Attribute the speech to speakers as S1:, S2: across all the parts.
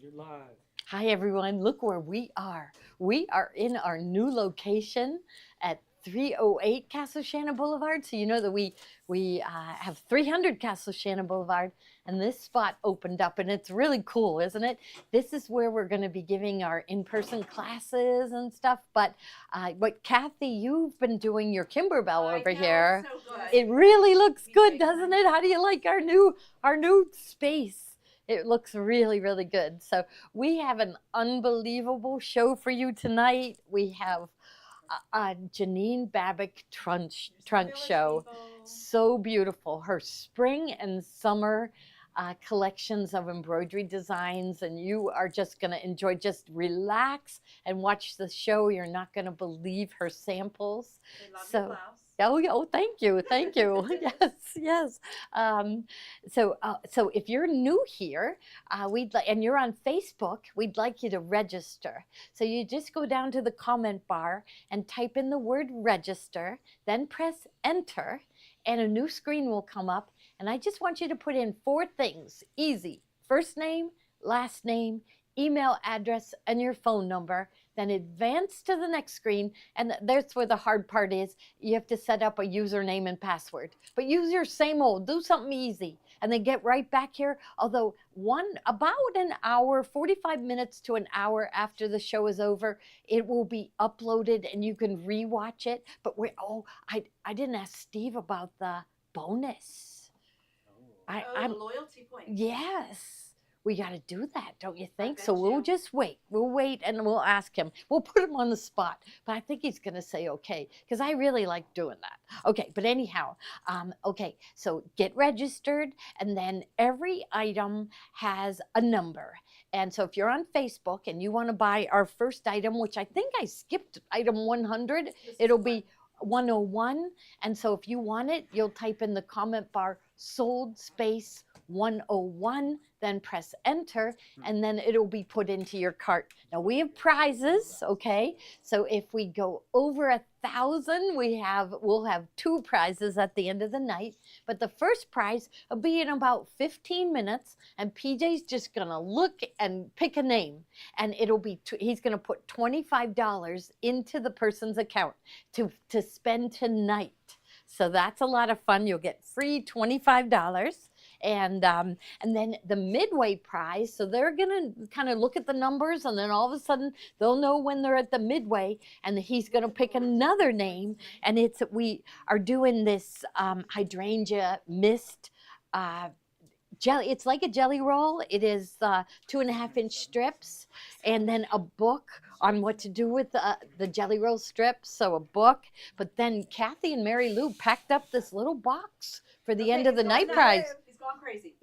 S1: You're live.
S2: Hi, everyone. Look where we are. We are in our new location at 308 Castle Shannon Boulevard. So you know that we have 300 Castle Shannon Boulevard, and this spot opened up, and it's really cool, isn't it? This is where we're going to be giving our in-person classes and stuff. But Kathy, you've been doing your Kimberbell over here.
S3: So good.
S2: It really looks good, doesn't it? How do you like our new space? It looks really, really good. So we have an unbelievable show for you tonight. We have a Janine Babich trunk show. So beautiful. Her spring and summer collections of embroidery designs, and you are just going to enjoy. Just relax and watch the show. You're not going to believe her samples.
S3: Your blouse.
S2: Oh, thank you. Yes, yes. So if you're new here, and you're on Facebook, we'd like you to register. So you just go down to the comment bar and type in the word register, then press enter, and a new screen will come up. And I just want you to put in 4 things, easy: first name, last name, email address, and your phone number. Then advance to the next screen, and that's where the hard part is. You have to set up a username and password. But use your same old, do something easy, and then get right back here. Although about an hour, 45 minutes to an hour after the show is over, it will be uploaded and you can rewatch it. But I didn't ask Steve about the bonus.
S3: The loyalty points.
S2: Yes. We got to do that, don't you think? So we'll just wait. We'll wait and we'll ask him. We'll put him on the spot. But I think he's going to say okay, because I really like doing that. Okay, but anyhow, okay, so get registered, and then every item has a number. And so if you're on Facebook and you want to buy our first item, which I think I skipped item 100, it'll be 101. And so if you want it, you'll type in the comment bar sold space 101, then press enter, and then it'll be put into your cart. Now we have prizes, okay? So if we go over 1,000, we'll have 2 prizes at the end of the night. But the first prize will be in about 15 minutes, and PJ's just gonna look and pick a name, and it'll be he's gonna put $25 into the person's account to spend tonight. So that's a lot of fun. You'll get free $25. And then the midway prize, so they're going to kind of look at the numbers, and then all of a sudden they'll know when they're at the midway, and he's going to pick another name. And we are doing this hydrangea mist jelly. It's like a jelly roll. It is 2.5-inch strips, and then a book on what to do with the jelly roll strips. So a book. But then Kathy and Mary Lou packed up this little box for the end of the night prize.
S3: He's gone crazy.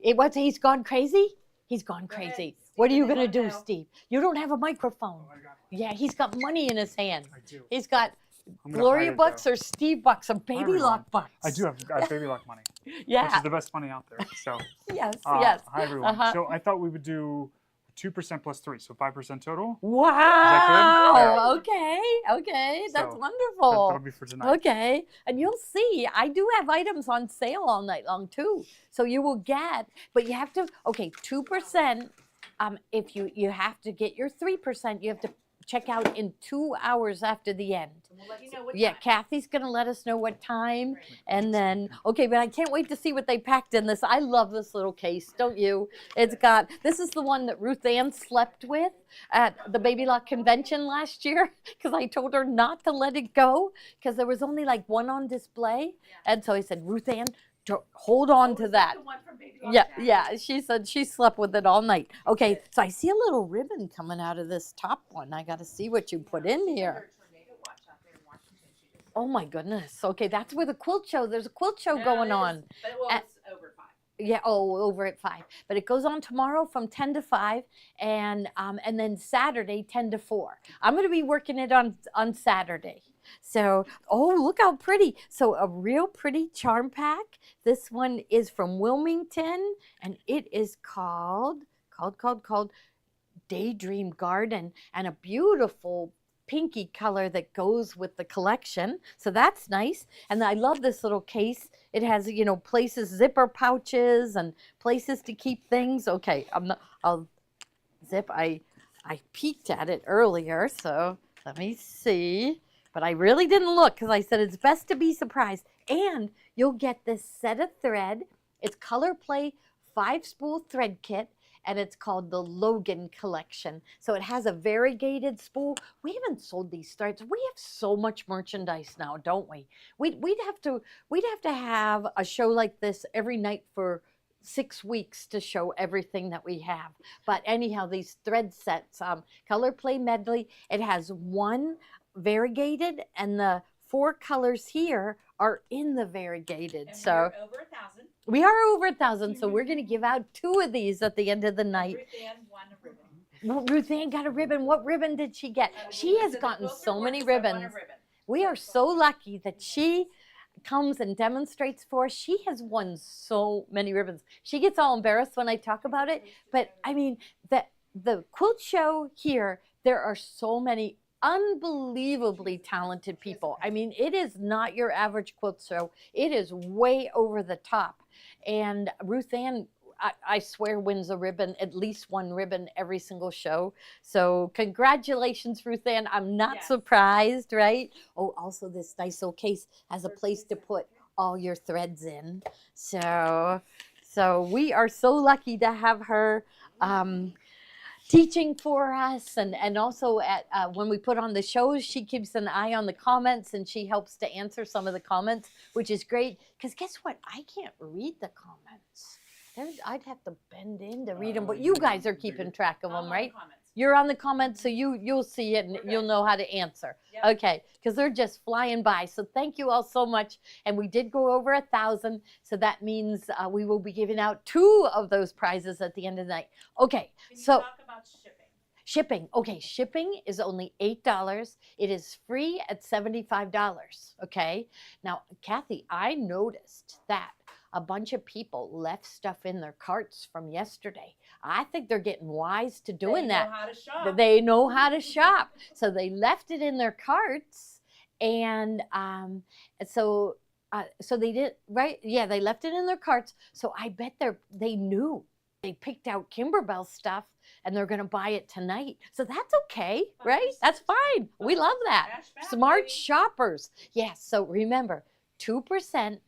S2: He's gone crazy? He's gone crazy.
S3: Ahead,
S2: What are you going to
S3: let him
S2: do,
S3: know.
S2: Steve? You don't have a microphone.
S1: Oh, I got
S2: Yeah, he's got money in his hand.
S1: I do.
S2: He's got
S1: I'm gonna
S2: Gloria
S1: hide it,
S2: bucks
S1: though.
S2: or Steve bucks or baby
S1: everyone.
S2: lock bucks.
S1: I do have baby lock money, which
S2: Yeah.
S1: is the best money out there. So,
S2: Yes. Yes.
S1: hi everyone.
S2: Uh-huh.
S1: So I thought we would do 2% plus 3, so 5% total.
S2: Wow. Okay. That's
S1: So,
S2: wonderful.
S1: That'll be for tonight.
S2: Okay, and you'll see, I do have items on sale all night long too. So you will get, but you have to, 2%, if you have to get your 3%, you have to check out in 2 hours after the end.
S3: And we'll let you know what
S2: Yeah,
S3: time.
S2: Kathy's gonna let us know what time, and then, okay, but I can't wait to see what they packed in this. I love this little case, don't you? This is the one that Ruth Ann slept with at the Baby Lock convention last year, because I told her not to let it go, because there was only like one on display. And so I said, Ruth Ann, hold on to that.
S3: The one from Baby Lock
S2: Yeah,
S3: Jack.
S2: yeah. She said she slept with it all night. Okay, so I see a little ribbon coming out of this top one. I got to see what you put in here.
S3: There's a tornado watch out there in Washington. She just
S2: Oh my goodness. Okay, that's where the quilt show. There's a quilt show going on.
S3: But it's over 5.
S2: Yeah. Oh, over at 5. But it goes on tomorrow from 10 to 5, and then Saturday 10 to 4. I'm going to be working it on Saturday. So, look how pretty. So a real pretty charm pack. This one is from Wilmington, and it is called Daydream Garden, and a beautiful pinky color that goes with the collection. So that's nice. And I love this little case. It has, places, zipper pouches and places to keep things. Okay, zip. I peeked at it earlier, so let me see. But I really didn't look because I said it's best to be surprised. And you'll get this set of thread. It's Color Play 5-spool thread kit, and it's called the Logan Collection. So it has a variegated spool. We haven't sold these threads. We have so much merchandise now, don't we? We'd have to have a show like this every night for 6 weeks to show everything that we have. But anyhow, these thread sets, Color Play Medley, it has one variegated, and the 4 colors here are in the variegated.
S3: And
S2: so
S3: we're over 1,000.
S2: we are over 1,000, so we're going to give out 2 of these at the end of the night.
S3: Ruth Ann won a ribbon.
S2: Well, Ruth Ann got a ribbon. What ribbon did she get? She has
S3: So the
S2: gotten
S3: quilter
S2: so many
S3: works, I won a
S2: ribbons.
S3: ribbon.
S2: We are so lucky that she comes and demonstrates for us. She has won so many ribbons. She gets all embarrassed when I talk about it, but I mean, the quilt show here, there are so many unbelievably talented people. I mean, it is not your average quilt show. It is way over the top. And Ruth Ann, I swear, wins a ribbon, at least one ribbon every single show. So congratulations, Ruth Ann. I'm not
S3: Yes.
S2: surprised, right? Oh, also this nice little case has a place to put all your threads in. So we are so lucky to have her teaching for us, and also at when we put on the shows, she keeps an eye on the comments, and she helps to answer some of the comments, which is great, because guess what? I can't read the comments. I'd have to bend in to read them, but you guys are keeping track of
S3: I'm
S2: them,
S3: on
S2: right?
S3: the comments.
S2: You're on the comments, so you'll see it, and
S3: We're good.
S2: you'll know how to answer.
S3: Yep.
S2: Okay, because they're just flying by. So thank you all so much. And we did go over 1,000, so that means we will be giving out 2 of those prizes at the end of the night. Okay,
S3: Can you
S2: so
S3: talk about shipping?
S2: shipping. Okay, shipping is only $8. It is free at $75. Okay. Now, Kathy, I noticed that a bunch of people left stuff in their carts from yesterday. I think they're getting wise to doing
S3: They
S2: that.
S3: know how to shop.
S2: They know how to shop. So they left it in their carts, and so they did, right? Yeah, they left it in their carts. So I bet they knew. They picked out Kimberbell stuff, and they're going to buy it tonight. So that's okay, right? That's fine. We love that.
S3: Cash back,
S2: Smart
S3: baby.
S2: shoppers. Yes. So remember, 2%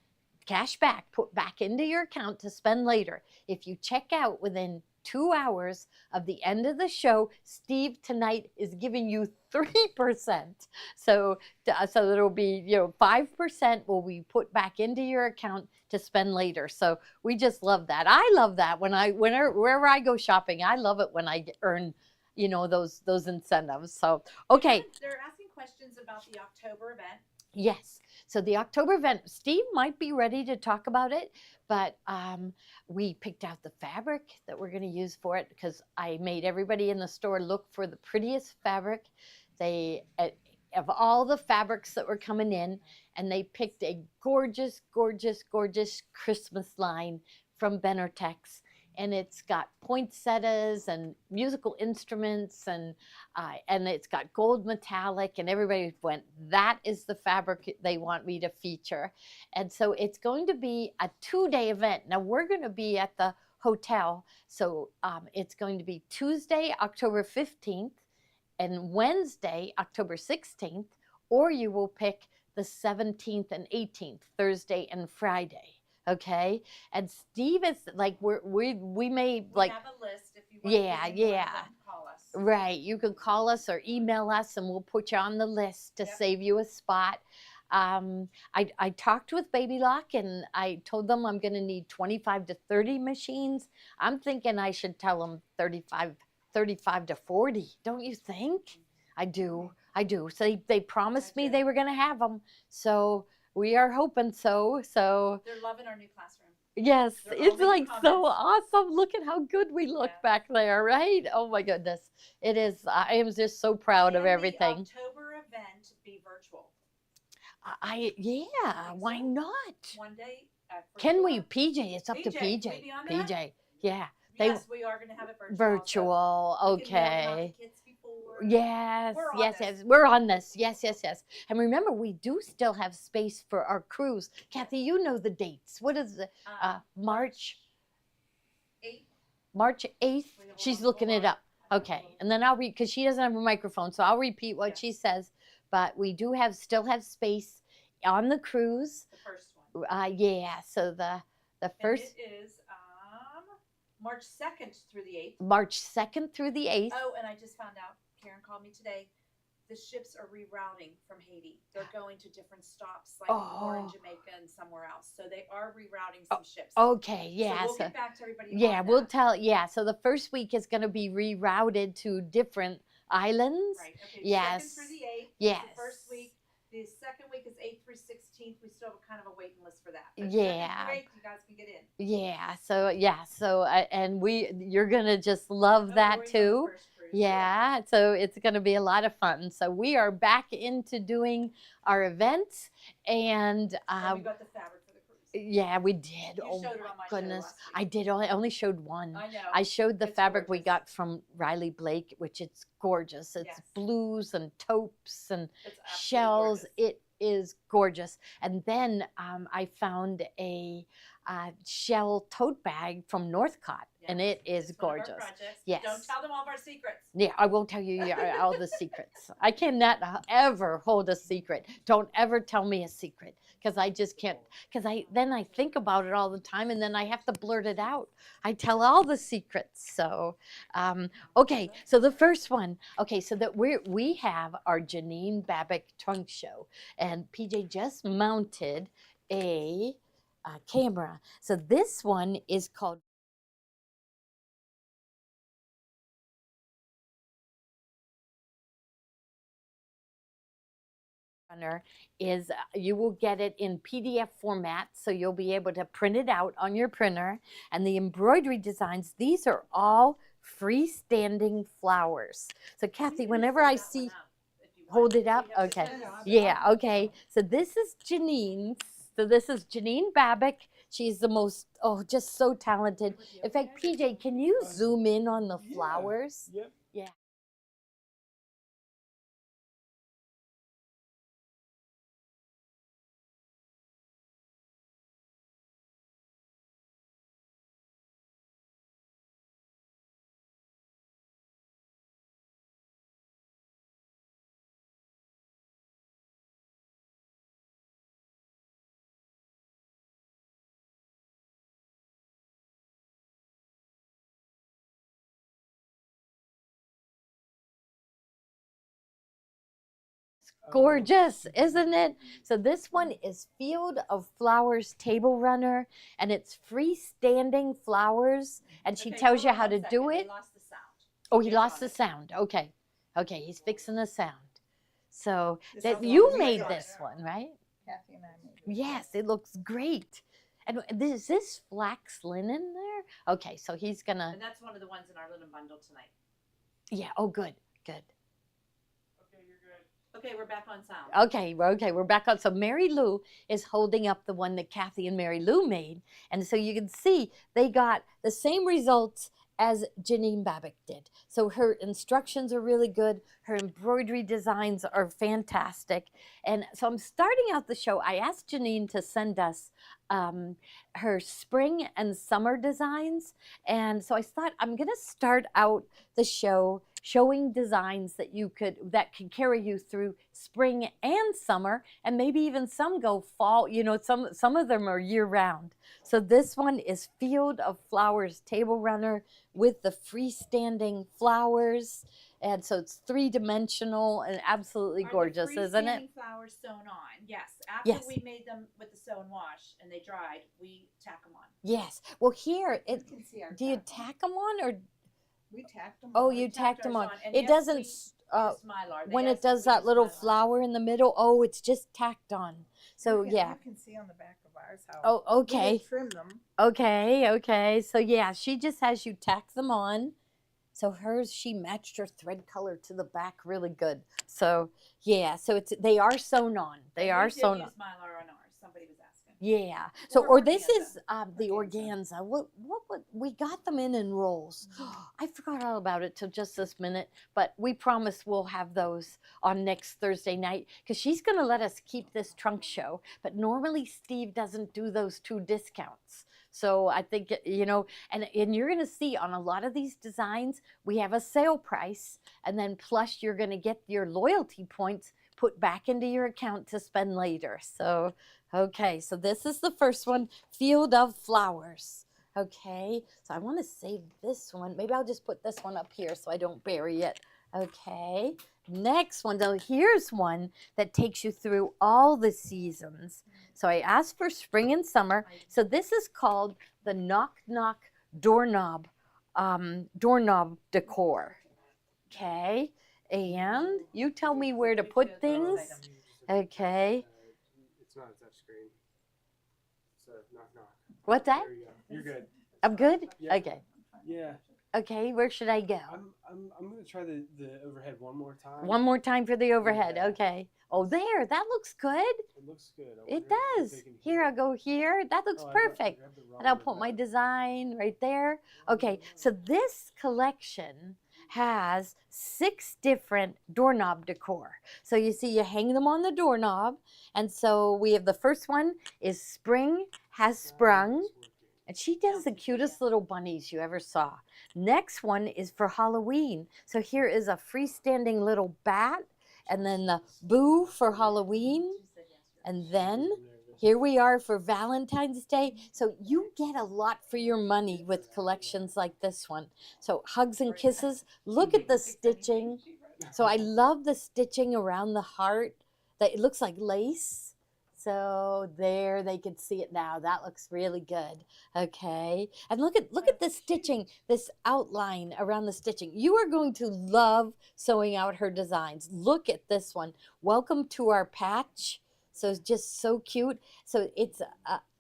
S2: cash back put back into your account to spend later. If you check out within 2 hours of the end of the show, Steve tonight is giving you 3%. So it'll be 5% will be put back into your account to spend later. So we just love that. I love that wherever I go shopping. I love it when I earn those incentives. So okay.
S3: They're asking questions about the October event.
S2: Yes. So the October event, Steve might be ready to talk about it, but we picked out the fabric that we're going to use for it, because I made everybody in the store look for the prettiest fabric. They of all the fabrics that were coming in, and they picked a gorgeous, gorgeous, gorgeous Christmas line from Benortex. And it's got poinsettias and musical instruments, and it's got gold metallic, and everybody went, that is the fabric they want me to feature. And so it's going to be a 2-day event. Now we're going to be at the hotel, so it's going to be Tuesday, October 15th, and Wednesday, October 16th, or you will pick the 17th and 18th, Thursday and Friday. Okay, and Steve is like we may like
S3: have a list if you want
S2: yeah.
S3: to call us.
S2: Right, you can call us or email us, and we'll put you on the list to
S3: Yep.
S2: save you a spot. I talked with Baby Lock, and I told them I'm going to need 25 to 30 machines. I'm thinking I should tell them 35 to 40. Don't you think? I do. So they promised me they were going to have them. So we are hoping so.
S3: They're loving our new classroom.
S2: Yes,
S3: They're
S2: it's
S3: all
S2: like
S3: leaving
S2: so
S3: comments.
S2: awesome. Look at how good we look
S3: Yeah.
S2: back there, right? Oh my goodness. It is. I am just so proud of
S3: Can
S2: everything.
S3: the October event be virtual?
S2: Yeah, why
S3: so.
S2: not?
S3: One day. For
S2: Can
S3: sure.
S2: we, PJ? It's up to
S3: PJ,
S2: PJ.
S3: we be on that?
S2: PJ. Yeah. They
S3: Yes, we are going to have it virtual.
S2: virtual.
S3: Also. We can mail them out
S2: Okay.
S3: to kids before.
S2: Yes,
S3: We're on
S2: yes,
S3: this.
S2: yes. We're on this. Yes. And remember, we do still have space for our cruise. Kathy, you know the dates. What is it? March
S3: 8th.
S2: March 8th.
S3: Wait, hold
S2: She's
S3: on,
S2: looking
S3: hold
S2: it
S3: on.
S2: up.
S3: I
S2: Okay, and then I'll read, because she doesn't have a microphone, so I'll repeat what she
S3: Yes.
S2: says. But we do still have space on the cruise.
S3: The first one.
S2: Yeah, so the
S3: And
S2: first
S3: it is March 2nd through the 8th.
S2: March 2nd through the 8th.
S3: Oh, and I just found out, Karen called me today. The ships are rerouting from Haiti. They're going to different stops, like more in
S2: Oh.
S3: Jamaica and somewhere else. So they are rerouting some ships.
S2: Okay, yeah.
S3: So we'll get back to everybody.
S2: Yeah,
S3: on
S2: we'll
S3: that.
S2: tell. Yeah, so the first week is going to be rerouted to different islands.
S3: Right. Okay.
S2: Yes.
S3: 2nd through the 8th.
S2: Yes.
S3: The first week. The second week is 8th through 16th. We still have kind of a waiting list for that. But 2nd
S2: Yeah.
S3: through 8th, you guys can get in.
S2: Yeah. So and you're gonna just love
S3: Oh,
S2: that
S3: Lori's on the
S2: too.
S3: first cruise,
S2: Yeah, so it's going to be a lot of fun. So we are back into doing our events, and
S3: And we got the fabric for the cruise.
S2: yeah, we did.
S3: You
S2: Oh
S3: showed it
S2: my
S3: on my show
S2: goodness,
S3: last week.
S2: I did. I only showed one.
S3: I know.
S2: I showed the
S3: It's
S2: fabric we
S3: gorgeous.
S2: got from Riley Blake, which it's gorgeous. It's
S3: Yes.
S2: blues and taupes and
S3: It's absolutely
S2: shells.
S3: gorgeous.
S2: It is gorgeous. And then I found a shell tote bag from Northcott, and
S3: Yes.
S2: it is
S3: It's one of our
S2: gorgeous.
S3: projects.
S2: Yes.
S3: Don't tell them all of our secrets.
S2: Yeah, I won't tell you all the secrets. I cannot ever hold a secret. Don't ever tell me a secret, because I just can't. Because then I think about it all the time, and then I have to blurt it out. I tell all the secrets. So, okay. So the first one. Okay, so that we have our Janine Babich trunk show, and PJ just mounted a camera. So this one is called Runner. Is you will get it in PDF format, so you'll be able to print it out on your printer. And the embroidery designs, these are all freestanding flowers. So Kathy,
S3: You can
S2: whenever
S3: hold
S2: I
S3: that one
S2: see,
S3: up if you want.
S2: hold it
S3: We
S2: up,
S3: have to
S2: okay.
S3: send it out.
S2: Yeah, okay. So this is Janine's. So this is Janine Babich. She's the most, just so talented. In fact, PJ, can you zoom in on the
S1: Yeah.
S2: flowers?
S1: Yep.
S2: Yeah. Gorgeous, isn't it? So this one is Field of Flowers Table Runner, and it's freestanding flowers, and she
S3: Okay,
S2: tells you
S3: hold on
S2: how to
S3: 1
S2: do
S3: second. They
S2: it.
S3: lost the sound.
S2: Oh, he
S3: It's
S2: lost
S3: on
S2: the
S3: it.
S2: sound. Okay. Okay, he's fixing the sound. So
S3: The
S2: that
S3: sound's
S2: you
S3: on.
S2: made
S3: It's on
S2: this
S3: it.
S2: one, right?
S4: Kathy and I made it.
S2: Yes, it looks great. And is this flax linen there? Okay, so he's gonna,
S3: And that's one of the ones in our little bundle tonight.
S2: yeah, oh, good, good.
S1: Okay, you're good.
S3: Okay, we're back on sound.
S2: Okay, we're back on. So Mary Lou is holding up the one that Kathy and Mary Lou made. And so you can see they got the same results as Janine Babich did. So her instructions are really good. Her embroidery designs are fantastic. And so I'm starting out the show. I asked Janine to send us her spring and summer designs. And so I thought I'm going to start out the show showing designs that can carry you through spring and summer, and maybe even some go fall. Some of them are year round. So this one is Field of Flowers Table Runner with the freestanding flowers, and so it's 3-dimensional and absolutely
S3: Are
S2: gorgeous,
S3: the
S2: isn't it?
S3: freestanding flowers sewn on? Yes. After
S2: Yes.
S3: we made them with the sew and wash and they dried, we tack them on.
S2: Yes. Well, here
S4: You can see our
S2: do you
S4: tack on.
S2: tack them on, or
S4: We tacked them.
S2: oh,
S4: on.
S2: you
S3: We
S2: tacked them
S3: ours
S2: on?
S3: and
S2: It
S3: yes,
S2: doesn't.
S3: we used Mylar. They
S2: When it
S3: asked if
S2: does
S3: we
S2: that
S3: used
S2: little
S3: Mylar.
S2: flower in the middle, oh, it's just tacked on. So
S4: You can,
S2: yeah.
S4: You can see on the back of ours how
S2: Oh,
S4: we
S2: okay.
S4: didn't trim them.
S2: Okay. So yeah, she just has you tack them on. So hers, she matched her thread color to the back really good. So yeah, so they are sewn on. They
S3: And
S2: are
S3: we did
S2: sewn
S3: use
S2: on.
S3: Mylar on ours. Somebody was asking.
S2: Yeah. So
S3: Or
S2: this
S3: organza.
S2: is the organza. What we got them in rolls. I forgot all about it till just this minute, but we promise we'll have those on next Thursday night, because she's going to let us keep this trunk show. But normally Steve doesn't do those 2 discounts. So I think, and you're going to see on a lot of these designs, we have a sale price, and then plus you're going to get your loyalty points put back into your account to spend later. So, okay, so this is the first one, Field of Flowers. Okay, so I want to save this one. Maybe I'll just put this one up here so I don't bury it. Okay, next one, though, here's one that takes you through all the seasons. So I asked for spring and summer. So this is called the Knock Knock Doorknob, doorknob decor. Okay, and you tell me where to put things. Okay.
S5: It's not a touch screen. It's a knock knock.
S2: What's that?
S5: There you go. You're good.
S2: I'm good?
S5: Yeah.
S2: Okay.
S5: Yeah.
S2: Okay, where should I go?
S5: I'm gonna try the overhead one more time.
S2: One more time for the overhead.
S5: Yeah.
S2: Okay. Oh, there. That looks good.
S5: It looks good.
S2: It does. Here, I'll go here. That looks perfect. And I'll put my design right there. Okay, so this collection has 6 different doorknob decor. So you see, you hang them on the doorknob. And so we have the first one is Spring Has Sprung. And she does the cutest little bunnies you ever saw. Next one is for Halloween. So here is a freestanding little bat, and then the boo for Halloween. And then here we are for Valentine's Day. So you get a lot for your money with collections like this one. So hugs and kisses. Look at the stitching. So I love the stitching around the heart. That it looks like lace. So there, they can see it now. That looks really good. Okay, and look at the stitching, this outline around the stitching. You are going to love sewing out her designs. Look at this one. Welcome to our patch. So it's just so cute. So it's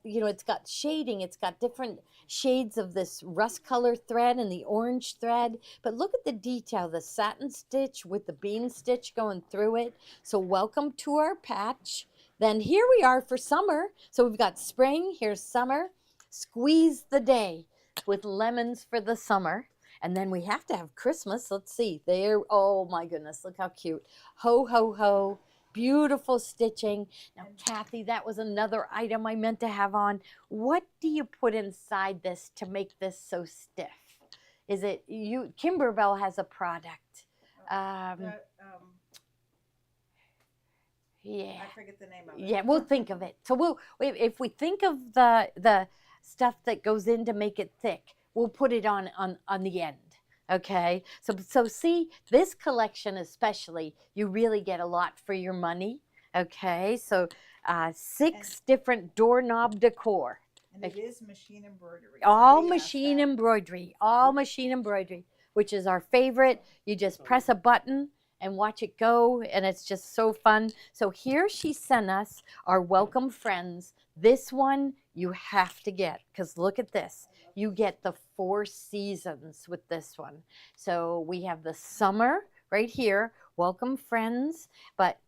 S2: it's got shading. It's got different shades of this rust color thread and the orange thread. But look at the detail, the satin stitch with the bean stitch going through it. So welcome to our patch. Then here we are for summer. So we've got spring, here's summer. Squeeze the day with lemons for the summer. And then we have to have Christmas. Let's see. There, oh my goodness, look how cute. Ho, ho, ho. Beautiful stitching. Now, Kathy, that was another item I meant to have on. What do you put inside this to make this so stiff? Is it you? Kimberbell has a product. Yeah.
S4: I forget the name of it.
S2: Yeah, we'll think of it. So if we think of the stuff that goes in to make it thick, we'll put it on the end. Okay. So see, this collection especially, you really get a lot for your money. Okay. So 6 different doorknob decor.
S4: And it is machine embroidery.
S2: All
S4: Somebody asked
S2: machine
S4: that.
S2: embroidery. All machine embroidery, which is our favorite. You just press a button and watch it go, and it's just so fun. So here she sent us our welcome friends. This one you have to get, because look at this. You get the 4 seasons with this one. So we have the summer right here, welcome friends. But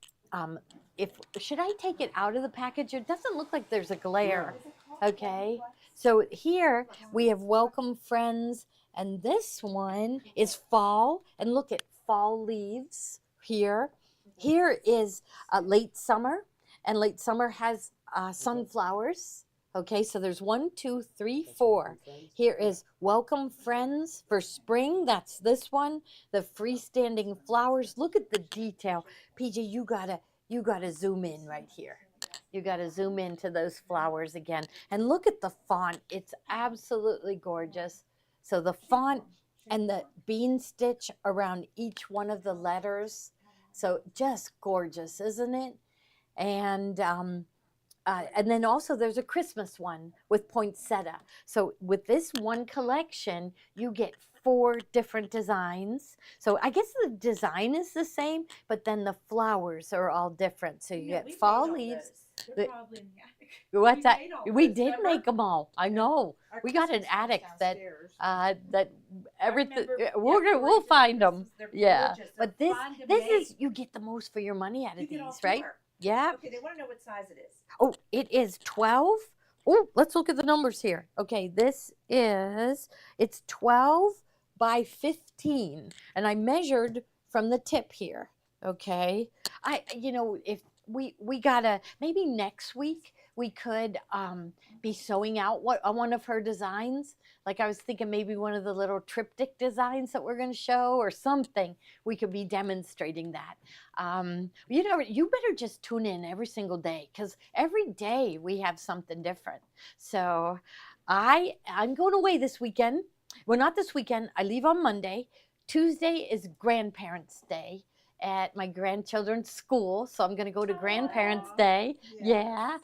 S2: should I take it out of the package? It doesn't look like there's a glare. Okay, so here we have welcome friends, and this one is fall, and look at fall leaves here. Here is late summer, and late summer has sunflowers. Okay, so there's 1, 2, 3, 4. Here is welcome friends for spring. That's this one. The freestanding flowers. Look at the detail. PJ, you gotta zoom in right here. You gotta zoom into those flowers again. And look at the font. It's absolutely gorgeous. So the font and the bean stitch around each one of the letters. So just gorgeous, isn't it? And then also there's a Christmas one with poinsettia. So with this one collection, you get 4 different designs. So I guess the design is the same, but then the flowers are all different. So you get fall leaves.
S3: They're probably in the attic.
S2: What's that?
S3: made all
S2: We
S3: this,
S2: did
S3: remember?
S2: make them all. I know.
S4: Our
S2: We got an
S4: Christmas one's
S2: attic that
S4: downstairs.
S2: everything.
S3: remember-
S2: We'll find them.
S3: They're
S2: Yeah,
S3: gorgeous.
S2: but
S3: They're
S2: this
S3: fun to
S2: this
S3: make.
S2: is you get the most for your money out
S3: You
S2: of
S3: get all
S2: these, right?
S3: 4.
S2: Yeah.
S3: Okay, they want to know what size it is.
S2: Oh, it is 12. Oh, let's look at the numbers here. Okay, it's 12 by 15, and I measured from the tip here. Okay, if we gotta maybe next week we could be sewing out one of her designs. Like I was thinking maybe one of the little triptych designs that we're going to show or something. We could be demonstrating that. You know, you better just tune in every single day because every day we have something different. So I'm going away this weekend. Well, not this weekend. I leave on Monday. Tuesday is Grandparents' Day at my grandchildren's school, so I'm going to go to Grandparents'
S4: Aw,
S2: Day.
S4: yes.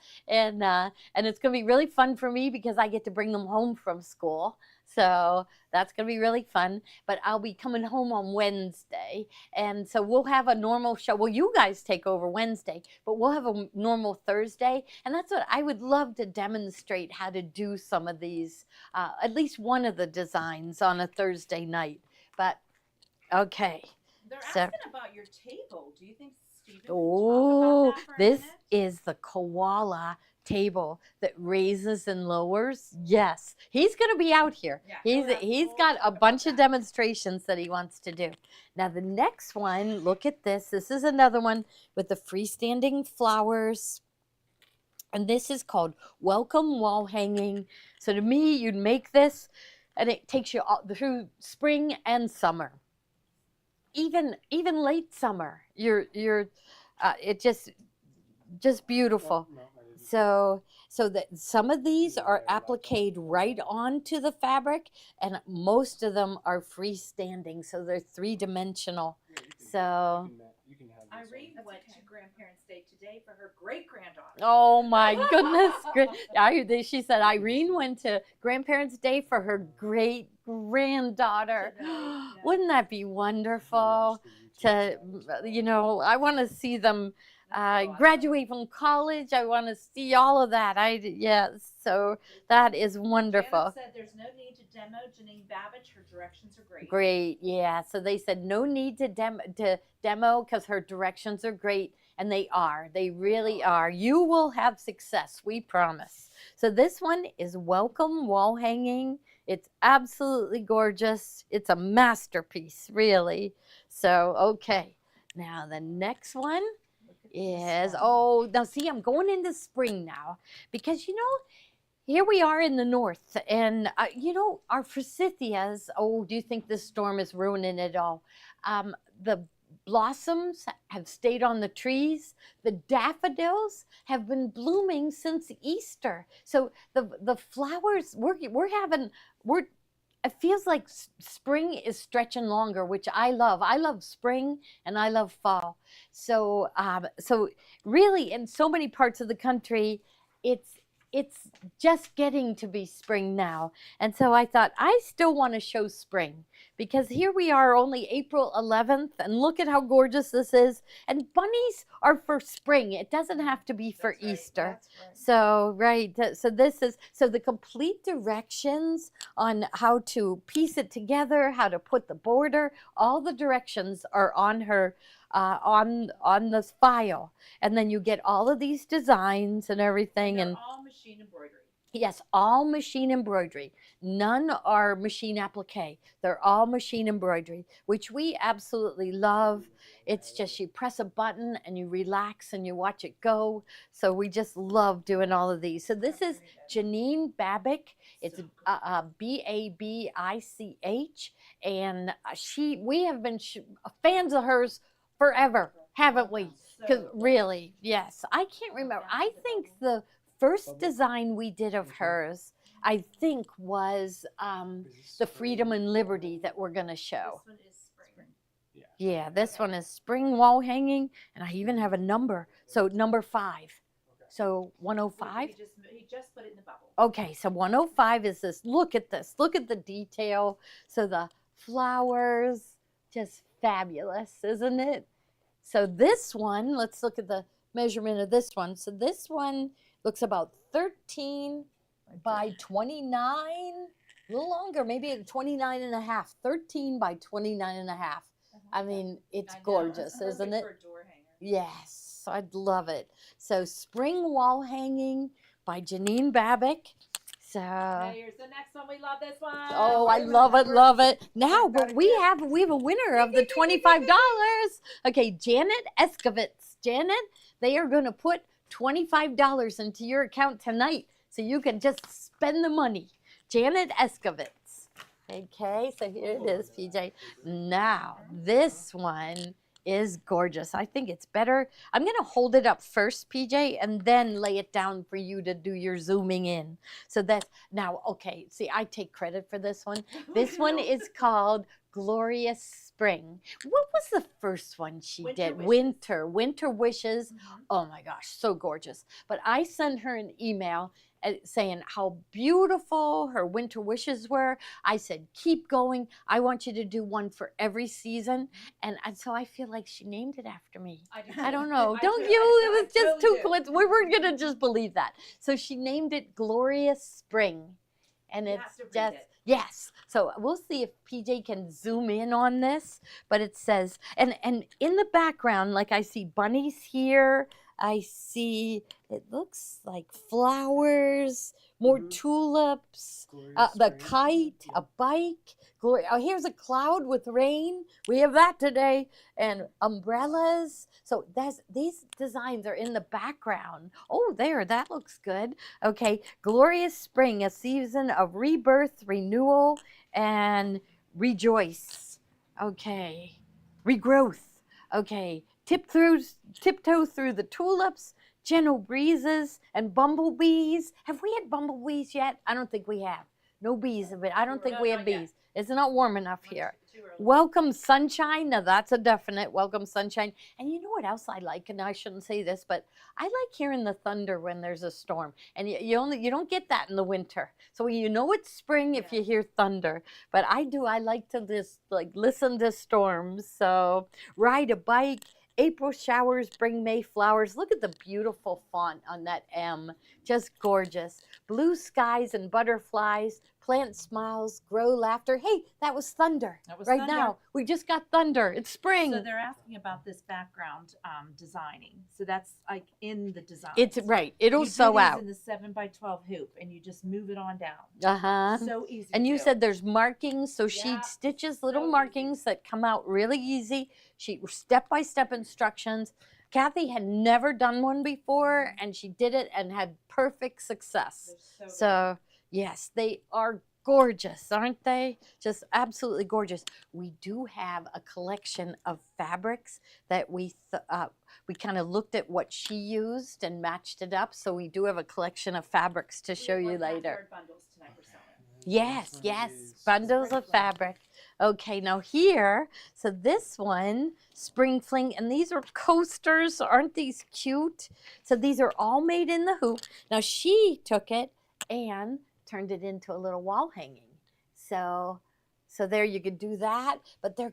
S2: Yeah, and it's going to be really fun for me because I get to bring them home from school. So that's going to be really fun. But I'll be coming home on Wednesday, and so we'll have a normal show. Well, you guys take over Wednesday, but we'll have a normal Thursday, and that's what I would love to demonstrate how to do some of these, at least one of the designs on a Thursday night. But okay.
S3: They're
S2: So-
S3: asking about your table. Do you think Stephen can
S2: Oh,
S3: talk about that for a
S2: this
S3: minute?
S2: is the Koala table that raises and lowers. Yes, he's going to be out here.
S3: Yeah,
S2: He's
S3: we'll
S2: got
S3: talk
S2: a
S3: about
S2: bunch of
S3: that.
S2: demonstrations that he wants to do. Now the next one, look at this. This is another one with the freestanding flowers. And this is called Welcome Wall Hanging. So to me, you'd make this and it takes you all through spring and summer. Even late summer, it just beautiful.
S5: No, I didn't.
S2: So that some of these are appliqued right onto the fabric, and most of them are freestanding, so they're three-dimensional.
S5: Yeah, you can-
S2: So,
S5: you can have this
S3: Irene
S5: one.
S3: went to Grandparents' Day today for her great-granddaughter.
S2: oh my goodness, she said Irene went to Grandparents' Day for her great granddaughter.
S3: Today, yeah.
S2: Wouldn't that be
S5: You can
S2: wonderful?
S5: watch the YouTube
S2: To
S5: channels as
S2: you
S5: well.
S2: know, I want to see them
S3: That's so awesome.
S2: graduate from college. I want to see all of that. So that is wonderful.
S3: Janet said there's no need to demo Janine Babich. Her directions are great.
S2: Great, yeah. So they said no need to demo because her directions are great, and they are. They really are. You will have success, we promise. So this one is Welcome Wall Hanging. It's absolutely gorgeous. It's a masterpiece, really. So okay, now the next one is now see, I'm going into spring now because here we are in the north, and our forsythias. Oh, do you think this storm is ruining it all? The blossoms have stayed on the trees. The daffodils have been blooming since Easter. So the flowers it feels like spring is stretching longer, which I love. I love spring and I love fall. So really, in so many parts of the country, it's just getting to be spring now. And so I thought I still want to show spring because here we are only April 11th and look at how gorgeous this is. And bunnies are for spring. It doesn't have to be for
S4: That's right,
S2: Easter.
S4: that's right.
S2: So this is the complete directions on how to piece it together, how to put the border, all the directions are on her on this file, and then you get all of these designs and everything.
S3: They're
S2: And
S3: all machine embroidery.
S2: yes, all machine embroidery. None are machine applique. They're all machine embroidery, which we absolutely love. It's just you press a button and you relax and you watch it go. So we just love doing all of these. So this is Janine Babich. It's Babich, and we have been fans of hers forever, haven't we? Because really, yes, I can't remember. I think the first design we did of hers, I think, was the Freedom and Liberty that we're going to show.
S3: This one is spring.
S2: Yeah, this one is spring wall hanging, and I even have a number. So number 5. So 105.
S3: He just put it in the bubble.
S2: Okay, so 105 is this. Look at this. Look at the detail. So the flowers, just fabulous, isn't it? So this one, let's look at the measurement of this one. So this one looks about 13 by 29, a little longer, maybe 29 and a half, 13 by 29 and a half. I mean, it's
S3: I know,
S2: gorgeous,
S3: it's perfect
S2: isn't it?
S3: for a door hanger.
S2: Yes, I'd love it. So Spring Wall Hanging by Janine Babich. So,
S3: Okay, here's the next one. We love this one.
S2: oh, I love it, love it. Now, but we have a winner of the $25. Okay, Janet Escovitz. Janet, they are going to put $25 into your account tonight so you can just spend the money. Janet Eskovitz. Okay, so here it is, PJ. Now, this one is gorgeous. I think it's better. I'm going to hold it up first, PJ, and then lay it down for you to do your zooming in. So that's now, okay, see, I take credit for this one. This one is called Glorious Spring. What was the first one she did? Winter Wishes. Oh my gosh, so gorgeous. But I sent her an email saying how beautiful her winter wishes were. I said, keep going. I want you to do one for every season. And so I feel like she named it after me. I don't know. Don't you? It was just too coincidence. We were going to just believe that. So she named it Glorious Spring. And it's just, yes. So we'll see if PJ can zoom in on this. But it says, and in the background, like I see bunnies here. I see, it looks like flowers, more tulips, the kite, a bike. Oh, here's a cloud with rain. We have that today. And umbrellas. So these designs are in the background. Oh, there, that looks good. Okay, Glorious Spring, a season of rebirth, renewal, and rejoice. Okay, regrowth. Okay. Tiptoe through the tulips, gentle breezes, and bumblebees. Have we had bumblebees yet? I don't think we have. No bees of it. I don't think we have bees. It's not warm enough here. Welcome sunshine. Now that's a definite welcome sunshine. And you know what else I like? And I shouldn't say this, but I like hearing the thunder when there's a storm. And you don't get that in the winter. So you know it's spring if you hear thunder. But I do. I like to just like listen to storms. So ride a bike. April showers bring May flowers. Look at the beautiful font on that M. Just gorgeous. Blue skies and butterflies. Plant smiles, grow laughter. Hey, that was thunder.
S6: That was
S2: right
S6: thunder.
S2: now. We just got thunder. It's spring.
S6: So they're asking about this background designing. So that's like in the design.
S2: It's right. It'll
S6: you
S2: sew
S6: do these
S2: out.
S6: in the 7x12 hoop, and you just move it on down.
S2: Uh-huh.
S6: So easy.
S2: And
S6: to
S2: you
S6: do.
S2: said there's markings, so she
S6: Yeah,
S2: stitches little
S6: so
S2: markings that come out really easy. She step-by-step instructions. Kathy had never done one before, and she did it and had perfect success.
S6: They're
S2: So yes, they are gorgeous, aren't they? Just absolutely gorgeous. We do have a collection of fabrics that we kind of looked at what she used and matched it up. So we do have a collection of fabrics to show you later.
S3: Bundles tonight we're selling.
S2: Yes, yes, bundles of fabric. Okay, now here, so this one, Spring Fling, and these are coasters. Aren't these cute? So these are all made in the hoop. Now she took it and turned it into a little wall hanging. So there you could do that. But they're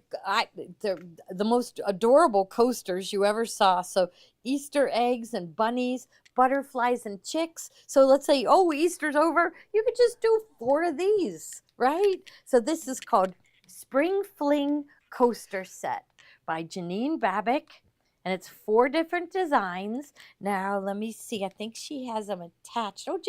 S2: the most adorable coasters you ever saw. So Easter eggs and bunnies, butterflies and chicks. So let's say, oh, Easter's over. You could just do 4 of these, right? So this is called Spring Fling Coaster Set by Janine Babich. And it's 4 different designs. Now, let me see. I think she has them attached. Oh,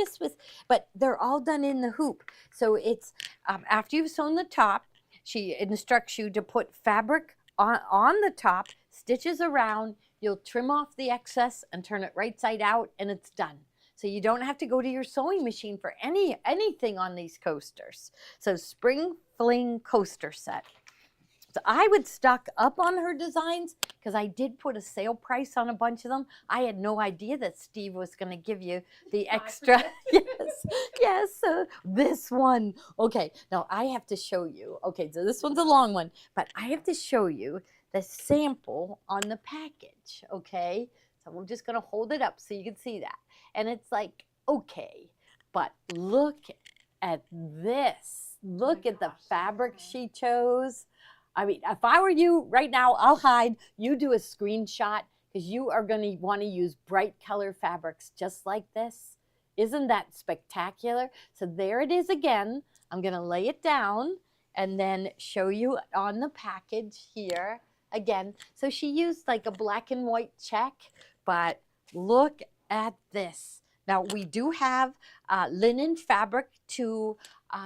S2: but they're all done in the hoop. So it's, after you've sewn the top, she instructs you to put fabric on the top, stitches around. You'll trim off the excess and turn it right side out, and it's done. So you don't have to go to your sewing machine for anything on these coasters. So Spring Fling Coaster Set. So I would stock up on her designs because I did put a sale price on a bunch of them. I had no idea that Steve was going to give you the extra. Yes, this one. Okay, now I have to show you. Okay, so this one's a long one, but I have to show you the sample on the package, okay? So I'm just going to hold it up so you can see that. And it's like, okay, but look at this. Look at the fabric she chose. I mean, if I were you right now, I'll hide. You do a screenshot because you are going to want to use bright color fabrics just like this. Isn't that spectacular? So there it is again. I'm going to lay it down and then show you on the package here again. So she used like a black and white check, but look at this. Now we do have linen fabric to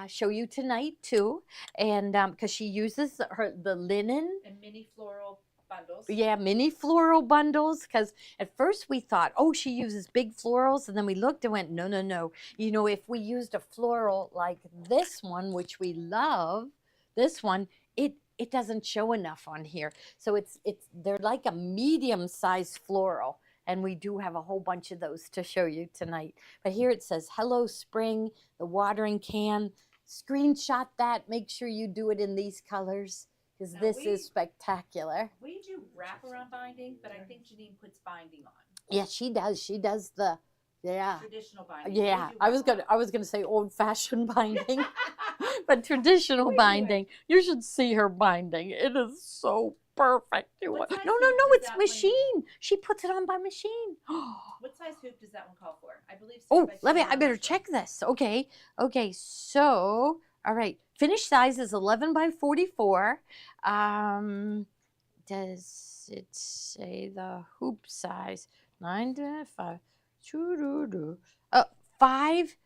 S2: show you tonight too, and because she uses the linen
S3: and mini floral bundles.
S2: Yeah, mini floral bundles. Because at first we thought, oh, she uses big florals. And then we looked and went, no, no, no. You know, if we used a floral like this one, which we love, this one, it doesn't show enough on here. So they're like a medium-sized floral. And we do have a whole bunch of those to show you tonight. But here it says, Hello Spring, the watering can. Screenshot that. Make sure you do it in these colors because
S3: Now
S2: this
S3: we-
S2: is spectacular.
S3: We do wraparound binding, but I think Janine puts binding on.
S2: Yeah, she does. She does the, yeah.
S3: Traditional binding.
S2: Yeah,
S3: We do
S2: I was gonna say old-fashioned binding, but traditional
S3: We do it.
S2: binding. You should see her binding. It is so perfect.
S3: What size
S2: No,
S3: hoop
S2: no, no,
S3: does
S2: it's
S3: that one-
S2: machine. She puts it on by machine.
S3: What size hoop does that one call for? I believe.
S2: Oh,
S3: 6 by
S2: let me,
S3: 10
S2: I better
S3: is
S2: check this. Okay. Okay. So, all right. Finished size is 11 by 44. Does it say the hoop size? 9 to 5. 5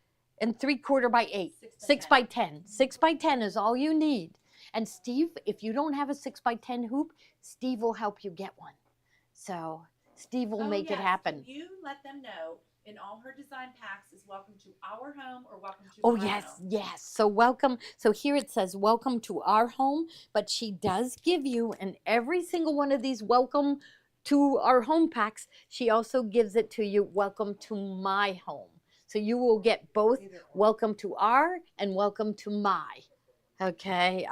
S2: 3/4 by 8. 6 by 10. 6 by 10 is all you need. And Steve, if you don't have a 6 by 10 hoop, Steve will help you get one. So Steve will make it happen.
S3: You let them know in all her design packs is welcome to our home or welcome to
S2: Oh,
S3: my
S2: yes,
S3: home.
S2: yes. So welcome. So here it says, welcome to our home. But she does give you, in every single one of these welcome to our home packs, she also gives it to you, welcome to my home. So you will get both welcome to our and welcome to my. Okay,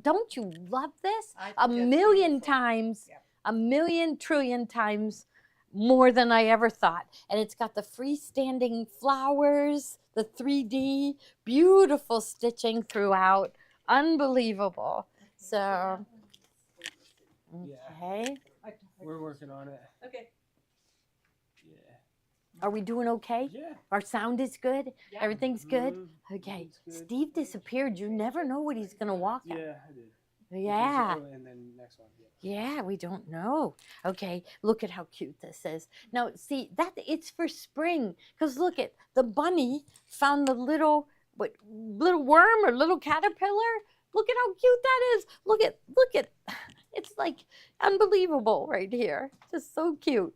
S2: don't you love this?
S4: I think
S2: A
S4: that's
S2: million
S4: beautiful.
S2: times,
S4: Yep.
S2: a million trillion times more than I ever thought. And it's got the freestanding flowers, the 3D, beautiful stitching throughout. Unbelievable. So, okay.
S5: We're working on it.
S3: Okay.
S5: Yeah.
S2: Are we doing okay?
S5: Yeah.
S2: Our sound is good?
S3: Yeah.
S2: Everything's good?
S5: Mhm.
S2: Okay.
S5: Everything's good.
S2: Steve disappeared. You never know what he's going to walk at.
S5: Yeah, I did.
S2: Yeah.
S5: Oh, and then next one. Yeah.
S2: Yeah, we don't know. Okay, look at how cute this is. Now, see, that it's for spring. Because look at the bunny found the little worm or little caterpillar. Look at how cute that is. Look at it's like unbelievable right here. Just so cute.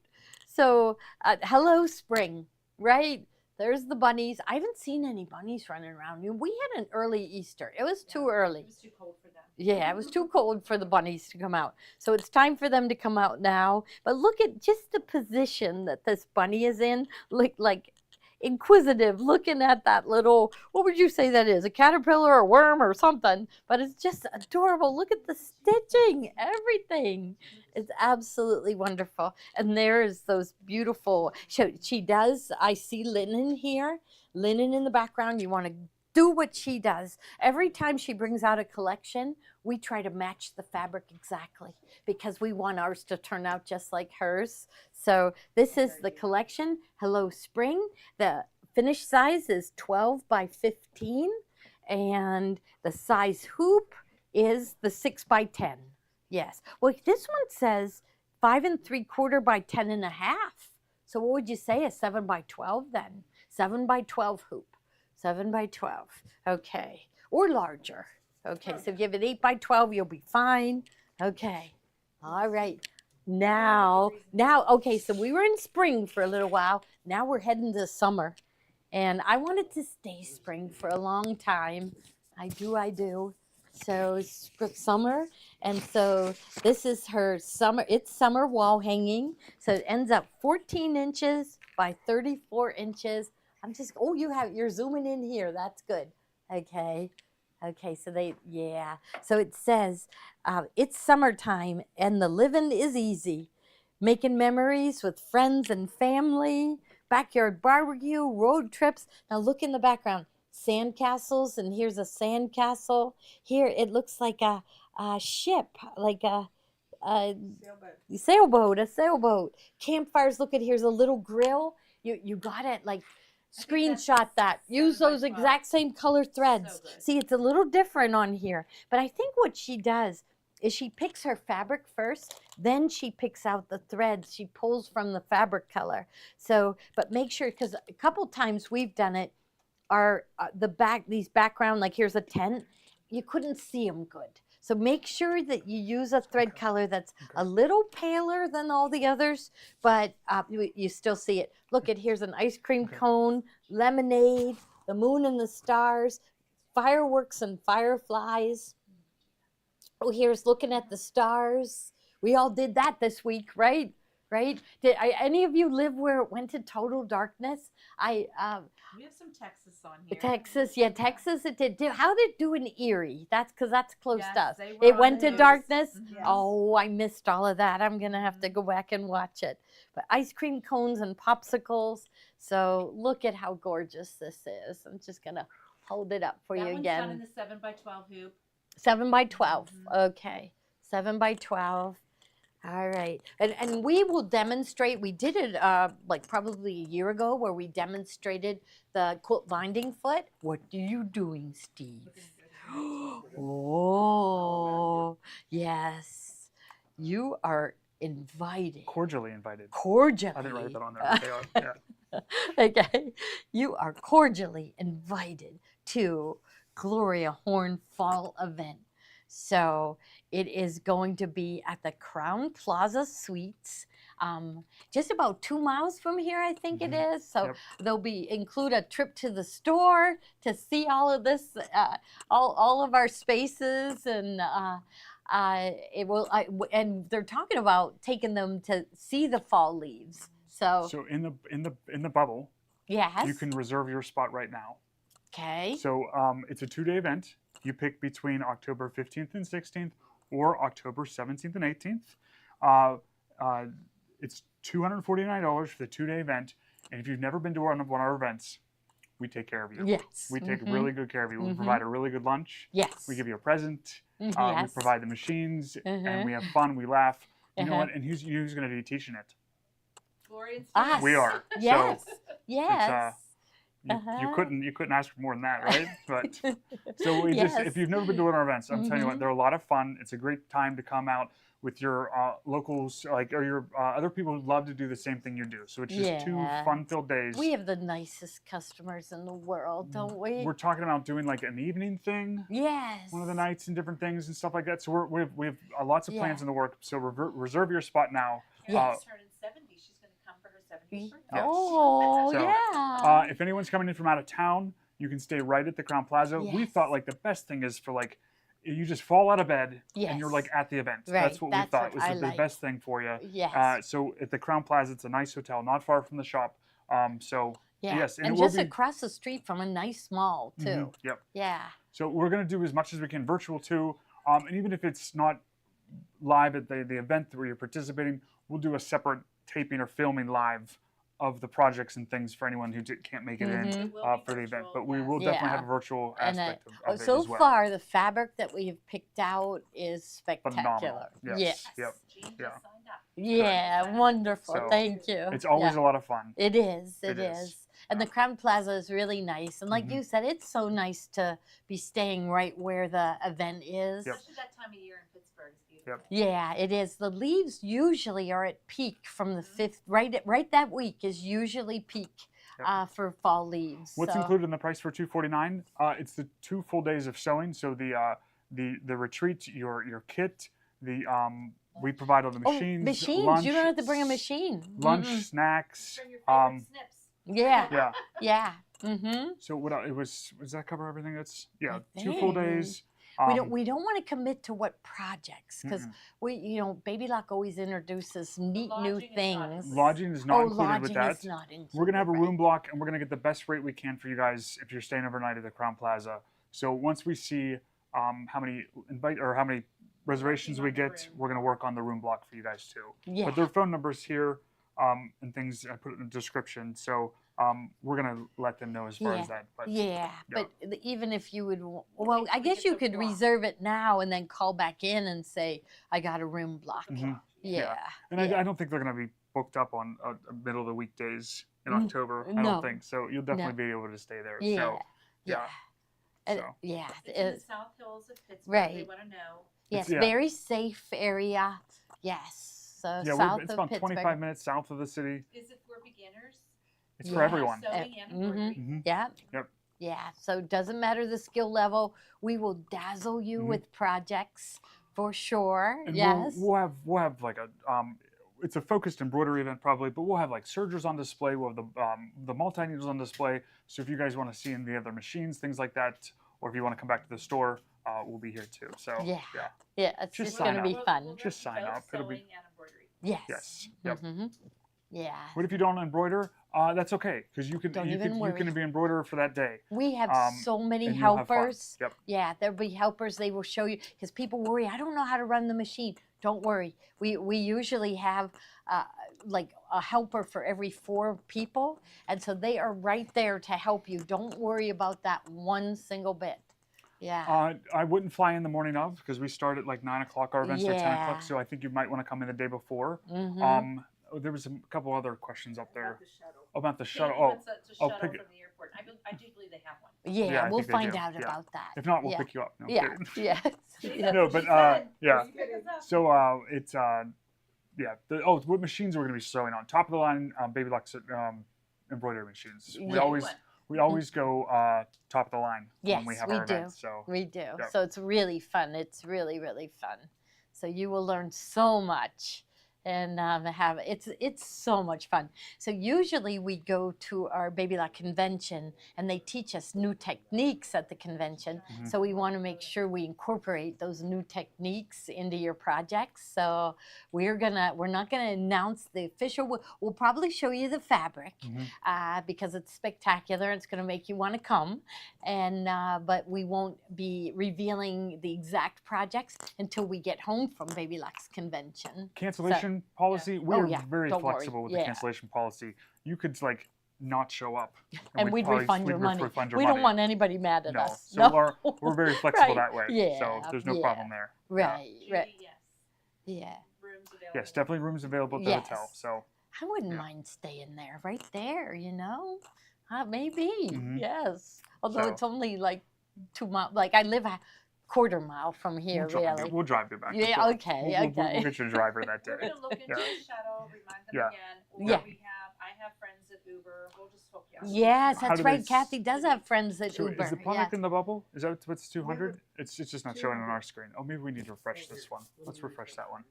S2: So, hello spring, right? There's the bunnies. I haven't seen any bunnies running around. We had an early Easter. It was too early.
S3: It was too cold for them.
S2: Yeah, it was too cold for the bunnies to come out. So it's time for them to come out now. But look at just the position that this bunny is in. Look like inquisitive, looking at that little, what would you say that is? A caterpillar or worm or something. But it's just adorable. Look at the stitching, everything. It's absolutely wonderful. And there's those beautiful, she does, I see linen here, linen in the background. You want to do what she does. Every time she brings out a collection, we try to match the fabric exactly because we want ours to turn out just like hers. So this is the collection, Hello Spring. The finished size is 12 by 15 and the size hoop is the 6 by 10. Yes. Well, this one says 5 3/4 by 10 1/2. So what would you say, a 7 by 12 then? 7 by 12 hoop. 7 by 12. Okay. Or larger. Okay. So give it 8 by 12, you'll be fine. Okay. All right. Now, okay. So we were in spring for a little while. Now we're heading to summer. And I wanted to stay spring for a long time. I do. So summer. And so this is her summer. It's summer wall hanging. So it ends up 14 inches by 34 inches. I'm just, you're zooming in here. That's good. Okay. So it says, it's summertime and the living is easy. Making memories with friends and family, backyard barbecue, road trips. Now look in the background, sand castles, and here's a sand castle. Here it looks like a ship, like a sailboat. Campfires, look at, here's a little grill. You got it, like, screenshot that. Use
S3: 7 by
S2: those
S3: 12.
S2: exact same color threads.
S3: So good.
S2: See, it's a little different on here. But I think what she does is she picks her fabric first, then she picks out the threads. She pulls from the fabric color. So, but make sure, because a couple times we've done it, these background, like here's a tent, you couldn't see them good. So make sure that you use a thread color that's a little paler than all the others, but you still see it. Look at, here's an ice cream cone, lemonade, the moon and the stars, fireworks and fireflies. Oh, here's looking at the stars. We all did that this week, right? Right? Did any of you live where it went to total darkness?
S6: We have some Texas on here.
S2: Texas, yeah, Texas. It did. How did it do in Erie? That's because that's close
S6: Yes,
S2: to us.
S6: they were
S2: It
S6: on
S2: went
S6: the
S2: to
S6: news.
S2: darkness.
S6: Mhm.
S2: Oh, I missed all of that. I'm gonna have to go back and watch it. But ice cream cones and popsicles. So look at how gorgeous this is. I'm just gonna hold it up for
S6: That
S2: you
S6: one's
S2: again.
S6: done in the 7x12 hoop.
S2: 7 by 12.
S6: Mhm.
S2: Okay. 7 by 12. All right. And we will demonstrate. We did it like probably a year ago where we demonstrated the quilt binding foot. What are you doing, Steve? Oh, yes. You are invited.
S1: Cordially invited.
S2: Cordially.
S1: I didn't write that on there. But they are, yeah.
S2: Okay. You are cordially invited to Gloria Horn Fall event. So it is going to be at the Crown Plaza Suites, just about 2 miles from here, I think it is. So
S1: Yep.
S2: there'll include a trip to the store to see all of this, all of our spaces, and it will. And they're talking about taking them to see the fall leaves. So
S1: So in the bubble,
S2: yes,
S1: you can reserve your spot right now.
S2: okay.
S1: So it's a 2-day event. You pick between October 15th and 16th or October 17th and 18th. It's $249 for the 2-day event. And if you've never been to one of our events, we take care of you.
S2: Yes.
S1: We take
S2: Mhm.
S1: really good care of you. We
S2: Mhm.
S1: provide a really good lunch.
S2: Yes.
S1: We give you a present.
S2: Yes.
S1: We provide the machines,
S2: Mhm.
S1: and we have fun. We laugh. You know
S2: Uh-huh.
S1: what? And who's going to be teaching it?
S6: Gloria and
S2: Us.
S6: Steve.
S1: We are.
S2: Yes.
S1: So
S2: Yes.
S1: you
S2: Uh-huh.
S1: couldn't ask for more than that, right? But so we just, if you've never been to one of our events, I'm telling you what,
S2: Mhm.
S1: they're a lot of fun. It's a great time to come out with your locals, like, or your other people who love to do the same thing you do. So it's just 2
S2: Yeah.
S1: fun-filled days.
S2: We have the nicest customers in the world, don't we?
S1: We're talking about doing like an evening thing,
S2: Yes.
S1: one of the nights, and different things and stuff like that. So we have lots of plans
S2: Yeah.
S1: in the work. So reserve your spot now.
S6: Karen's turning 70. She's going to come for her 70th birthday.
S1: Yes.
S2: Oh,
S1: So,
S2: yeah.
S1: If anyone's coming in from out of town, you can stay right at the Crown Plaza. We
S2: Yes.
S1: thought like the best thing is for like, you just fall out of bed and you're
S2: Yes.
S1: like at the event.
S2: Right,
S1: That's what we
S2: that's
S1: thought
S2: what
S1: was
S2: I
S1: the
S2: like.
S1: best thing for you.
S2: Yes.
S1: So at the Crown Plaza, it's a nice hotel, not far from the shop. So
S2: Yeah.
S1: yes, and
S2: and
S1: it will
S2: just
S1: be-
S2: across the street from a nice mall, too.
S1: Yep.
S2: Yeah.
S1: So we're going to do as much as we can virtual too. And even if it's not live at the event where you're participating, we'll do a separate taping or filming live of the projects and things for anyone who can't make it in
S6: It will be
S1: for the event.
S6: virtual,
S1: But we
S6: yes.
S1: will definitely have
S2: Yeah.
S1: a virtual
S2: And
S1: aspect of it
S2: so
S1: as well.
S2: far, the fabric that we have picked out is spectacular.
S1: Phenomenal. Yes.
S2: Yes.
S1: Yep.
S6: Jean just
S1: Yeah.
S6: signed up.
S2: Yeah, wonderful.
S1: So,
S2: Thank you.
S1: It's always
S2: Yeah.
S1: a lot of fun.
S2: It is.
S1: It
S2: It
S1: is.
S2: is. And the Crown Plaza is really nice. And like
S1: Mhm.
S2: you said, it's so nice to be staying right where the event is.
S1: Yep.
S6: Especially that time of year in Pittsburgh. It's beautiful.
S1: Yep.
S2: Yeah, it is. The leaves usually are at peak from the
S6: Mhm.
S2: 5th. Right that week is usually peak
S1: Yep.
S2: for fall leaves.
S1: What's
S2: so,
S1: included in the price for $249? It's the 2 full days of sewing. So the retreat, your kit, we provide all the
S2: Oh,
S1: machines.
S2: machines.
S1: Lunch,
S2: You don't have to bring a machine.
S1: Lunch,
S2: Mm-mm.
S1: snacks.
S6: Bring your favorite snips.
S2: Yeah.
S1: Yeah.
S2: Yeah. Mm-hmm.
S1: So what it was? Does that cover everything? That's
S2: I
S1: 2 full
S2: think.
S1: days.
S2: We don't want to commit to what projects because
S1: Mm-mm.
S2: Baby Lock always introduces neat new
S6: Lodging is not
S2: things.
S1: Lodging is not included
S2: lodging
S1: with that.
S2: is not included.
S1: We're gonna have a
S2: right.
S1: room block, and we're gonna get the best rate we can for you guys if you're staying overnight at the Crown Plaza. So once we see how many reservations we
S6: on the
S1: get,
S6: room.
S1: we're gonna work on the room block for you guys too.
S2: Yeah.
S1: But there are phone numbers here and things. I put it in the description, so we're gonna let them know as far as that. But
S2: Yeah, but even if you would, well, I
S6: we
S2: guess
S6: get
S2: you
S6: the
S2: could
S6: block.
S2: reserve it now and then call back in and say, I got a room block.
S1: Mhm.
S2: Yeah.
S1: And
S2: yeah.
S1: I don't think they're gonna be booked up on middle of the weekdays in
S2: Mm,
S1: October. I
S2: no.
S1: don't think so. You'll definitely be able to stay there.
S2: Yeah.
S1: So
S2: Yeah. And-
S1: So.
S6: It's in the
S2: it's-
S6: South Hills of Pittsburgh. They
S2: Right.
S6: want to know.
S2: yes,
S1: yeah.
S2: very safe area. Yes. So
S1: yeah,
S2: south
S1: it's
S2: of
S1: about
S2: Pittsburgh.
S1: 25 minutes south of the city.
S6: Is it for beginners?
S1: It's for
S2: Yeah.
S1: everyone.
S6: Sewing and
S2: Mhm.
S6: embroidery.
S1: Mhm.
S2: Yeah.
S1: Yep.
S2: Yeah, so it doesn't matter the skill level. We will dazzle you with projects for sure.
S1: And
S2: Yes.
S1: we'll have like a it's a focused embroidery event probably, but we'll have like sergers on display. We'll have the multi needles on display. So if you guys want to see any other machines, things like that, or if you want to come back to the store, we'll be here too. So
S2: Yeah.
S1: yeah.
S2: Yeah, it's
S1: Just
S2: just
S1: sign
S2: going to
S1: up.
S2: be fun.
S3: We'll
S1: Just
S3: do
S1: sign
S3: both
S1: up. It'll be-
S3: sewing and embroidery.
S2: Yes.
S1: Yes. Yep.
S2: Yeah.
S1: What if you don't embroider? That's okay, because you can
S2: Don't
S1: you
S2: even
S1: can
S2: worry.
S1: you can be embroiderer for that day.
S2: We have so many
S1: and you'll have fun.
S2: helpers.
S1: Yep.
S2: Yeah, there'll be helpers. They will show you because people worry. I don't know how to run the machine. Don't worry. We usually have like a helper for every 4 people, and so they are right there to help you. Don't worry about that one single bit. Yeah.
S1: I wouldn't fly in the morning of because we start at like 9 o'clock. Our events are 10
S2: Yeah.
S1: o'clock, so I think you might want to come in the day before. There was a couple other questions up there
S4: About the shuttle.
S1: about the shuttle.
S3: Candy wants to
S1: oh,
S3: shuttle
S1: pick
S3: from
S1: it.
S3: the airport. I do believe they have one.
S2: Yeah,
S1: Yeah, I
S2: we'll
S1: think they
S2: find
S1: do.
S2: out
S1: Yeah.
S2: about that.
S1: If not, we'll
S2: yeah.
S1: pick you up. No, I'm
S2: Yeah.
S1: kidding.
S2: Yes.
S3: See,
S2: Yeah.
S3: that's
S1: No,
S3: what
S1: but
S3: she said.
S1: yeah.
S3: She picked us up.
S1: So it's yeah. What machines are we going to be sewing on? Top of the line, Baby Lux embroidery machines.
S2: Yeah.
S1: We always go top of the line when we
S2: Yes,
S1: have
S2: we
S1: our
S2: do.
S1: events. So
S2: We do.
S1: Yep.
S2: So it's really fun. It's really, really fun. So you will learn so much and it's so much fun. So usually we go to our Baby Lock convention and they teach us new techniques at the convention. So we want to make sure we incorporate those new techniques into your projects. So we're not gonna announce the official. We'll probably show you the fabric because it's spectacular. It's gonna make you want to come, and but we won't be revealing the exact projects until we get home from Baby Lock's convention.
S1: cancellation policy, we
S2: Oh,
S1: are
S2: yeah.
S1: very
S2: Don't worry.
S1: flexible with the
S2: Yeah.
S1: cancellation policy. You could like not show up,
S2: And we'd refund your money.
S1: refund your
S2: We
S1: money.
S2: don't want anybody mad at
S1: No,
S2: us.
S1: so we're very flexible
S2: Right.
S1: that way.
S2: Yeah,
S1: So there's no
S2: yeah.
S1: problem there.
S2: Right, right.
S3: Judy, yes.
S2: Yeah.
S3: Rooms available.
S1: Yes, definitely rooms available at the
S2: Yes.
S1: hotel. So
S2: I wouldn't
S1: Yeah.
S2: mind staying there, right there, you know? Maybe,
S1: Mhm.
S2: yes. Although
S1: So-
S2: it's only like 2 miles, like I live a quarter mile from here, really.
S1: we'll drive you back.
S2: Yeah,
S1: So
S2: okay,
S1: we'll
S2: okay.
S1: get you a driver that
S3: We're
S1: day.
S3: gonna look into
S1: Yeah.
S3: the shuttle, remind them
S1: Yeah.
S3: again. Or
S2: Yeah.
S3: I have friends at Uber. We'll just hook you up.
S2: Yes,
S1: How
S2: that's
S1: do
S2: right.
S1: they
S2: Kathy does have friends at
S1: So
S2: Uber.
S1: is the product
S2: yes.
S1: in the bubble? Is that what's 200? It's just not showing on our screen. Oh, maybe we need to refresh this one. Let's refresh that one.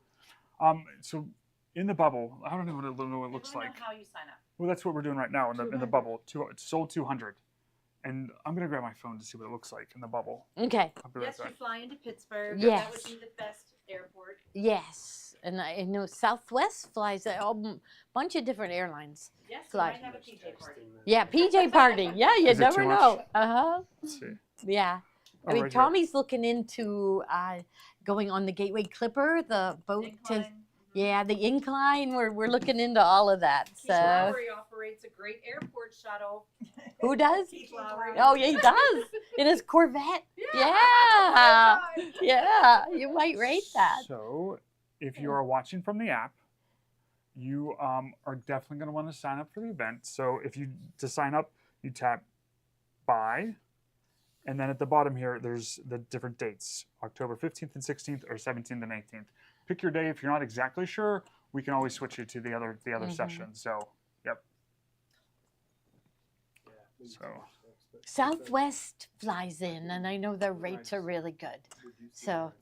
S1: So in the bubble, I don't know what it looks
S3: I don't
S1: like.
S3: know how you sign up.
S1: Well, that's what we're doing right now in the bubble. It's sold 200, and I'm gonna grab my phone to see what it looks like in the bubble.
S2: Okay,
S1: I'll be right
S3: Yes, you
S1: back.
S3: fly into Pittsburgh.
S2: Yes.
S3: That would be the best airport.
S2: yes. And I know Southwest flies a whole bunch of different airlines.
S3: Yes, you
S2: Fly.
S3: might have a PJ party.
S2: Yeah, PJ party. Yeah, you
S1: Is it
S2: never
S1: too much?
S2: know. Uh-huh.
S1: Let's see.
S2: Yeah.
S1: Oh,
S2: I mean,
S1: right here.
S2: Tommy's looking into going on the Gateway Clipper, the boat to,
S3: Incline.
S2: yeah, the incline. We're looking into all of that.
S3: Keith
S2: So
S3: Lowry operates a great airport shuttle.
S2: who does?
S3: Keith Lowry.
S2: Oh, yeah, he does in his Corvette. Yeah, yeah. You might rate that.
S1: So, if you are watching from the app, you are definitely going to want to sign up for the event. So, to sign up, you tap buy, and then at the bottom here, there's the different dates: October 15th and 16th, or 17th and 18th. Pick your day. If you're not exactly sure, we can always switch you to the other session. So, yep. So.
S2: Southwest flies in, and I know their rates are really good. So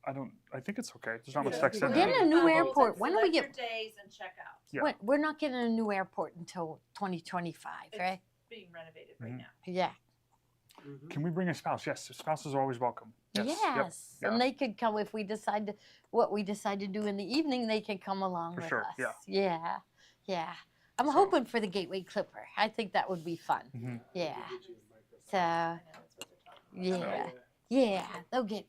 S1: I think it's okay. There's not much
S3: Yeah.
S1: text in
S2: We're
S1: there.
S2: getting a new
S3: Bubbles
S2: airport.
S3: and
S2: When do we
S3: select
S2: get?
S3: your days and check out.
S1: Yeah.
S2: We're not getting a new airport until 2025, right?
S3: It's being renovated right
S1: Mhm.
S3: now.
S2: Yeah.
S1: Can we bring a spouse? Yes, spouses are always welcome. Yes.
S2: Yes,
S1: Yep.
S2: and
S1: Yeah.
S2: they could come if we decide to, what we decide to do in the evening. They can come along
S1: For
S2: with
S1: sure,
S2: us.
S1: yeah.
S2: Yeah, yeah. I'm
S1: So-
S2: hoping for the Gateway Clipper. I think that would be fun.
S1: Mhm.
S2: Yeah. So
S3: I know that's what they're talking about.
S2: yeah, they'll get.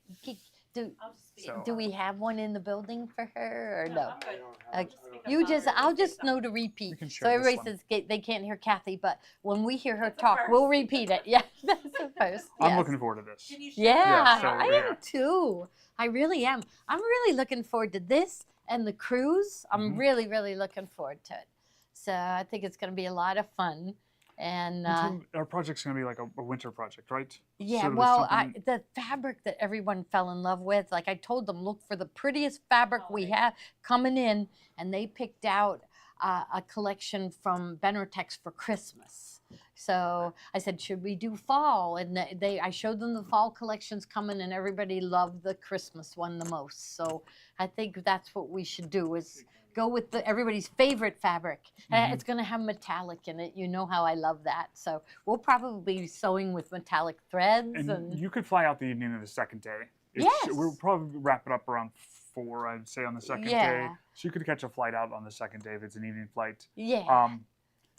S2: Do
S3: I'll just speak.
S1: So-
S2: do we have one in the building for her or
S3: No,
S2: no?
S3: I'm good.
S2: Okay.
S3: Just speak up
S2: You just,
S3: louder
S2: I'll
S3: and say
S2: just know to repeat.
S1: We can
S2: So
S1: share this
S2: everybody
S1: one.
S2: says they can't hear Kathy, but when we hear her
S3: That's a
S2: talk, we'll
S3: first.
S2: repeat it. Yeah, that's the first.
S1: I'm
S2: yes.
S1: looking forward to this.
S3: Can you share
S2: Yeah,
S1: so,
S2: I
S1: yeah.
S2: am too. I really am. I'm really looking forward to this and the cruise. I'm
S1: Mhm.
S2: really, really looking forward to it. So I think it's going to be a lot of fun. And
S1: Our project's going to be like a winter project, right?
S2: yeah,
S1: So there's
S2: well,
S1: something-
S2: the fabric that everyone fell in love with, like I told them, look for the prettiest fabric we have coming in, and they picked out a collection from Benartex for Christmas. So I said, should we do fall? And I showed them the fall collections coming, and everybody loved the Christmas one the most. So I think that's what we should do, is go with everybody's favorite fabric. And it's going to have metallic in it. You know how I love that. So we'll probably be sewing with metallic threads.
S1: And you could fly out the evening of the second day.
S2: Yes.
S1: We'll probably wrap it up around 4, I'd say, on the second day.
S2: Yeah.
S1: So you could catch a flight out on the second day if it's an evening flight.
S2: Yeah.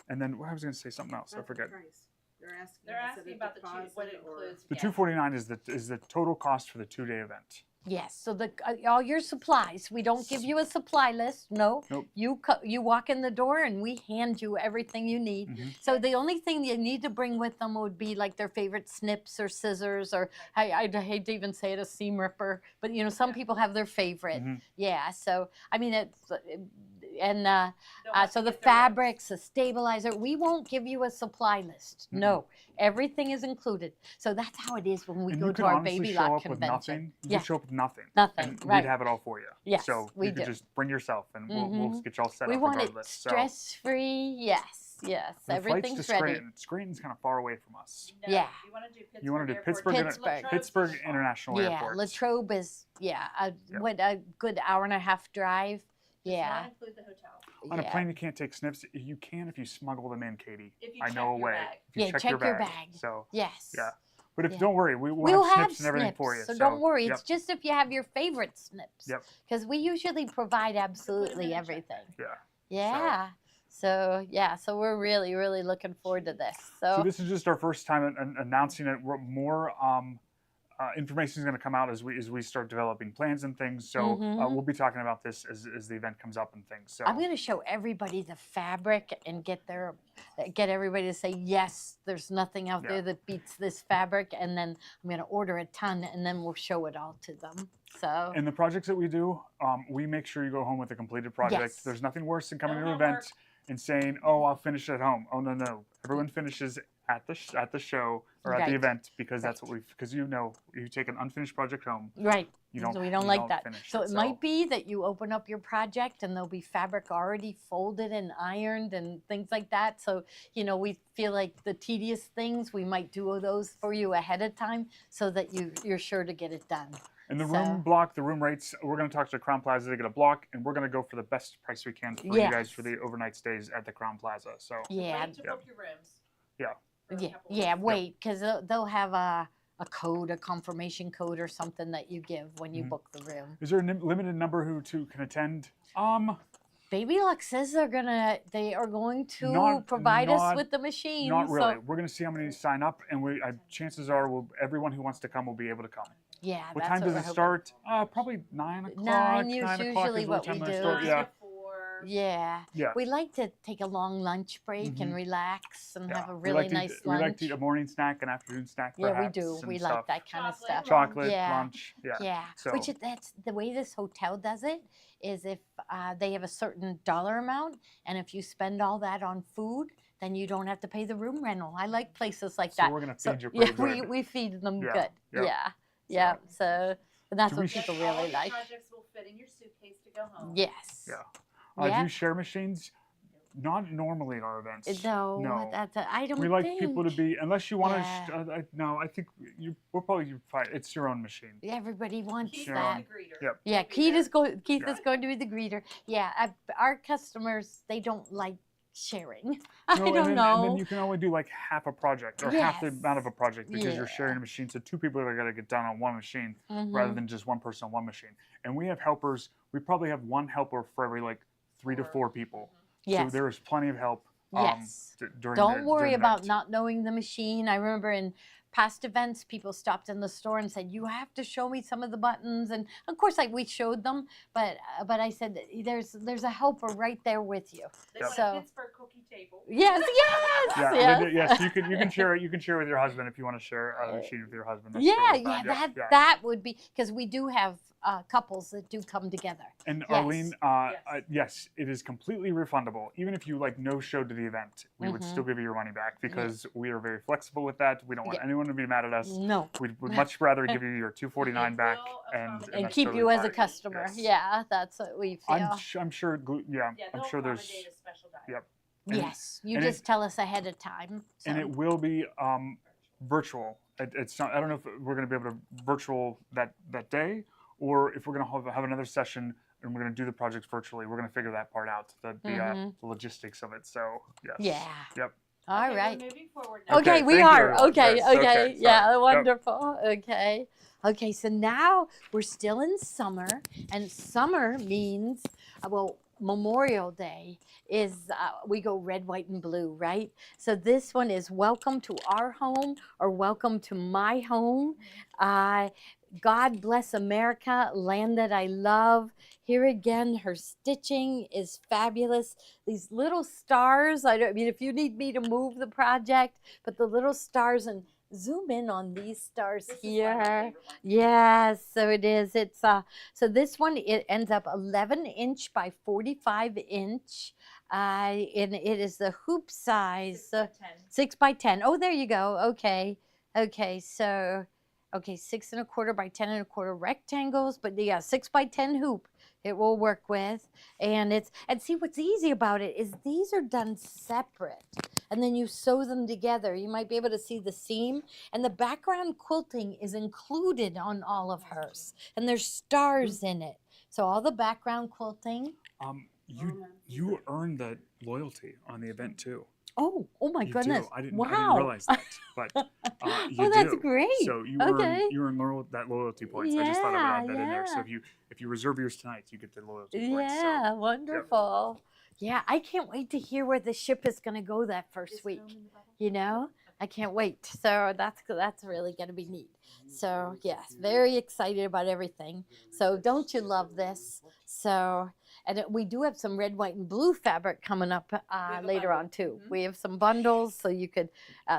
S1: And then I was going to say something else. I forget.
S3: They're asking about what it includes.
S1: The
S3: yeah.
S1: $249 is the total cost for the 2-day event.
S2: Yes, so all your supplies, we don't give you a supply list, no.
S1: Nope.
S2: You walk in the door and we hand you everything you need. So the only thing you need to bring with them would be like their favorite snips or scissors, or I'd hate to even say it, a seam ripper, but you know, some people have their favorite. Yeah, so I mean, it's, and so the fabrics, the stabilizer, we won't give you a supply list, no. Everything is included. So that's how it is when we go to our baby lock convention.
S1: You show up with nothing.
S2: Nothing,
S1: And
S2: right.
S1: we'd have it all for you.
S2: Yes,
S1: so
S2: we
S1: you could
S2: do.
S1: just bring yourself, and we'll get you all set
S2: We
S1: up
S2: want it
S1: regardless.
S2: stress-free, yes,
S1: And the
S2: everything's
S1: flights to
S2: ready.
S1: Scranton. Scranton's kind of far away from us.
S3: No,
S2: Yeah.
S3: You want to do Pittsburgh.
S1: You want to do
S3: Airport.
S1: Pittsburgh, Pittsburgh International
S2: Yeah,
S1: Airport.
S2: Latrobe is, what, a good hour and a half drive.
S3: Does
S2: Yeah,
S3: not include the hotel.
S1: On a
S2: yeah.
S1: plane, you can't take snips. You can if you smuggle them in, Katie.
S3: If you
S1: I
S3: check
S1: know a
S3: your
S1: way.
S3: bag.
S1: If you
S2: Yeah,
S1: check
S2: check
S1: your
S2: your
S1: bag.
S2: bag.
S1: So
S2: Yes.
S1: yeah, but if
S2: Yeah.
S1: don't worry, we'll
S2: We'll
S1: have
S2: have
S1: snips and everything for you.
S2: so don't worry.
S1: Yep.
S2: It's just if you have your favorite snips.
S1: Yep.
S2: Because we usually provide
S3: in
S2: absolutely
S3: the check
S2: everything.
S3: bag.
S2: Yeah. So we're really, really looking forward to this.
S1: So
S2: So
S1: this is just our first time announcing it. More information is going to come out as we start developing plans and things. So we'll be talking about this as the event comes up and things. So
S2: I'm going to show everybody the fabric and get everybody to say, yes, there's nothing out there that beats this fabric. And then I'm going to order a ton, and then we'll show it all to them. So
S1: in the projects that we do, we make sure you go home with a completed project.
S2: Yes.
S1: There's nothing worse than coming
S3: No
S1: to an
S3: homework.
S1: event and saying, "Oh, I'll finish at home." Oh no! Everyone finishes at the show or at
S2: Right.
S1: the event, because that's
S2: Right.
S1: what because you take an unfinished project home.
S2: right.
S1: You don't.
S2: So we don't
S1: you
S2: like that.
S1: finish
S2: So it might be that you open up your project and there'll be fabric already folded and ironed and things like that. So, you know, we feel like the tedious things, we might do those for you ahead of time so that you're sure to get it done.
S1: And the
S2: So-
S1: room block, the room rates, we're going to talk to Crown Plaza to get a block, and we're going to go for the best price we can for you guys for the overnight stays at the Crown Plaza. So
S2: Yeah.
S3: Wait to book your rooms.
S1: Yeah.
S3: for a
S2: Yeah,
S3: couple
S2: yeah,
S3: weeks.
S2: wait, because they'll have a code, a confirmation code or something that you give when you book the room.
S1: is there a limited number who can attend?
S2: Baby Luck says they are going to
S1: Not-
S2: provide us
S1: not-
S2: with the machine.
S1: Not really.
S2: So,
S1: We're going to see how many sign up, and chances are everyone who wants to come will be able to come.
S2: yeah,
S1: What
S2: that's
S1: time does
S2: we're
S1: it
S2: hoping.
S1: start? Probably 9 o'clock.
S2: 9 is
S1: 9 o'clock
S2: usually
S1: is
S2: what
S1: the time
S2: we
S1: they
S2: do.
S1: start.
S3: 9
S1: Yeah.
S3: to 4.
S2: Yeah.
S1: Yeah.
S2: We like to take a long lunch break and relax and have a
S1: We
S2: really
S1: like to
S2: nice
S1: eat,
S2: lunch.
S1: We like to eat a morning snack, an afternoon snack,
S2: Yeah, we
S1: perhaps,
S2: do.
S1: and
S2: We
S1: stuff.
S2: like that kind of
S3: Chocolate.
S2: stuff.
S1: Chocolate,
S2: Yeah.
S1: lunch. Yeah.
S2: Yeah,
S1: So-
S2: which that's the way this hotel does it is if they have a certain dollar amount, and if you spend all that on food, then you don't have to pay the room rental. I like places like
S1: So
S2: that.
S1: we're gonna
S2: So,
S1: feed you
S2: yeah,
S1: pretty good.
S2: we feed them
S1: Yeah,
S2: good.
S1: yeah.
S2: Yeah. So that's
S1: Do
S2: what
S1: we
S2: people
S3: All
S2: really
S3: your
S2: like.
S3: projects will fit in your suitcase to go home.
S2: Yes.
S1: Yeah.
S2: Yeah.
S1: Do you share machines? Not normally at our events.
S2: No,
S1: No.
S2: I don't
S1: We like
S2: think.
S1: people to be, unless you want
S2: Yeah.
S1: to. No, I think we're probably fine. It's your own machine.
S2: Everybody wants
S3: Keith
S1: Sure.
S2: that.
S3: is the greeter.
S1: Yep.
S2: Yeah,
S3: He'll be
S2: Keith
S3: there.
S2: is going to be the greeter. Yeah, our customers, they don't like sharing. I
S1: No,
S2: don't
S1: and then,
S2: know.
S1: And then you can only do like half a project or half the
S2: Yes.
S1: amount of a project because you're
S2: Yeah.
S1: sharing a machine. So 2 people are going to get done on one machine rather
S2: Mhm.
S1: than just one person on one machine. And we have helpers. We probably have 1 helper for every like 3 to 4 people.
S2: Yes.
S1: So there is plenty of help.
S2: Yes.
S1: During
S2: Don't worry
S1: during the
S2: about
S1: event.
S2: not knowing the machine. I remember in past events, people stopped in the store and said, "You have to show me some of the buttons." And of course, we showed them, but I said, "There's a helper right there with you."
S3: They want
S2: So-
S3: a Pittsburgh cookie table.
S2: Yes, yes,
S1: Yeah,
S2: yes.
S1: yes. You can share it. You can share with your husband if you want to share a machine with your husband. That's
S2: Yeah,
S1: totally
S2: yeah,
S1: fine.
S2: that would be because we do have couples that do come together.
S1: And
S2: Yes.
S1: Arlene, yes, it is completely refundable. Even if you like no show to the event, we would still give you your money back because we are very flexible with that. We don't want
S2: Yeah.
S1: anyone to be mad at us.
S2: No.
S1: We'd much rather give you your $249 back and
S2: And
S1: that's
S2: keep
S1: totally
S2: you as a
S1: fine.
S2: customer.
S1: Yes.
S2: Yeah, that's what we feel.
S1: I'm sure.
S3: Yeah,
S1: I'm
S3: they'll
S1: sure there's.
S3: accommodate a special diet.
S1: Yep. And-
S2: Yes, you
S1: and
S2: just tell us ahead of time.
S1: And
S2: so.
S1: it will be virtual. It's not. I don't know if we're going to be able to virtual that day, or if we're going to have another session and we're going to do the projects virtually. We're going to figure that part out, the logistics of it. So yes.
S2: Yeah.
S1: Yep.
S2: All
S3: Okay,
S2: right.
S3: We're moving forward now.
S2: Okay,
S1: Okay,
S2: we
S1: thank you,
S2: are.
S1: everyone.
S2: Okay,
S1: Yes,
S2: okay.
S1: okay,
S2: Yeah,
S1: sorry. Yep.
S2: wonderful. Okay. Okay, so now we're still in summer, and summer means, well, Memorial Day is, we go red, white, and blue, right? So this one is welcome to our home or welcome to my home. God bless America, land that I love. Here again, her stitching is fabulous. These little stars, I mean, if you need me to move the project, but the little stars, and zoom in on these stars
S3: This is
S2: here.
S3: my favorite one.
S2: Yes, so it is. It's so this one, it ends up 11 inch by 45 inch. And it is the hoop size,
S3: 6 by 10.
S2: 6 by 10. Oh, there you go. Okay. Okay, so okay, 6 1/4 by 10 1/4 rectangles, but yeah, 6 by 10 hoop it will work with. And see, what's easy about it is these are done separate, and then you sew them together. You might be able to see the seam, and the background quilting is included on all of hers, and there's stars in it. So all the background quilting.
S1: You earned that loyalty on the event too.
S2: Oh my
S1: You
S2: goodness.
S1: do. I didn't
S2: Wow.
S1: realize that, but you
S2: Oh, that's
S1: do.
S2: great.
S1: So you
S2: Okay.
S1: earn that loyalty points. I just thought I would add that in there. So
S2: Yeah.
S1: if you reserve yours tonight, you get the loyalty points.
S2: Yeah, wonderful. Yeah, I can't wait to hear where the ship is going to go that first week. You know, I can't wait. So that's really going to be neat. So yes, very excited about everything. So don't you love this? So, and we do have some red, white, and blue fabric coming up later on too. We have some bundles, so you could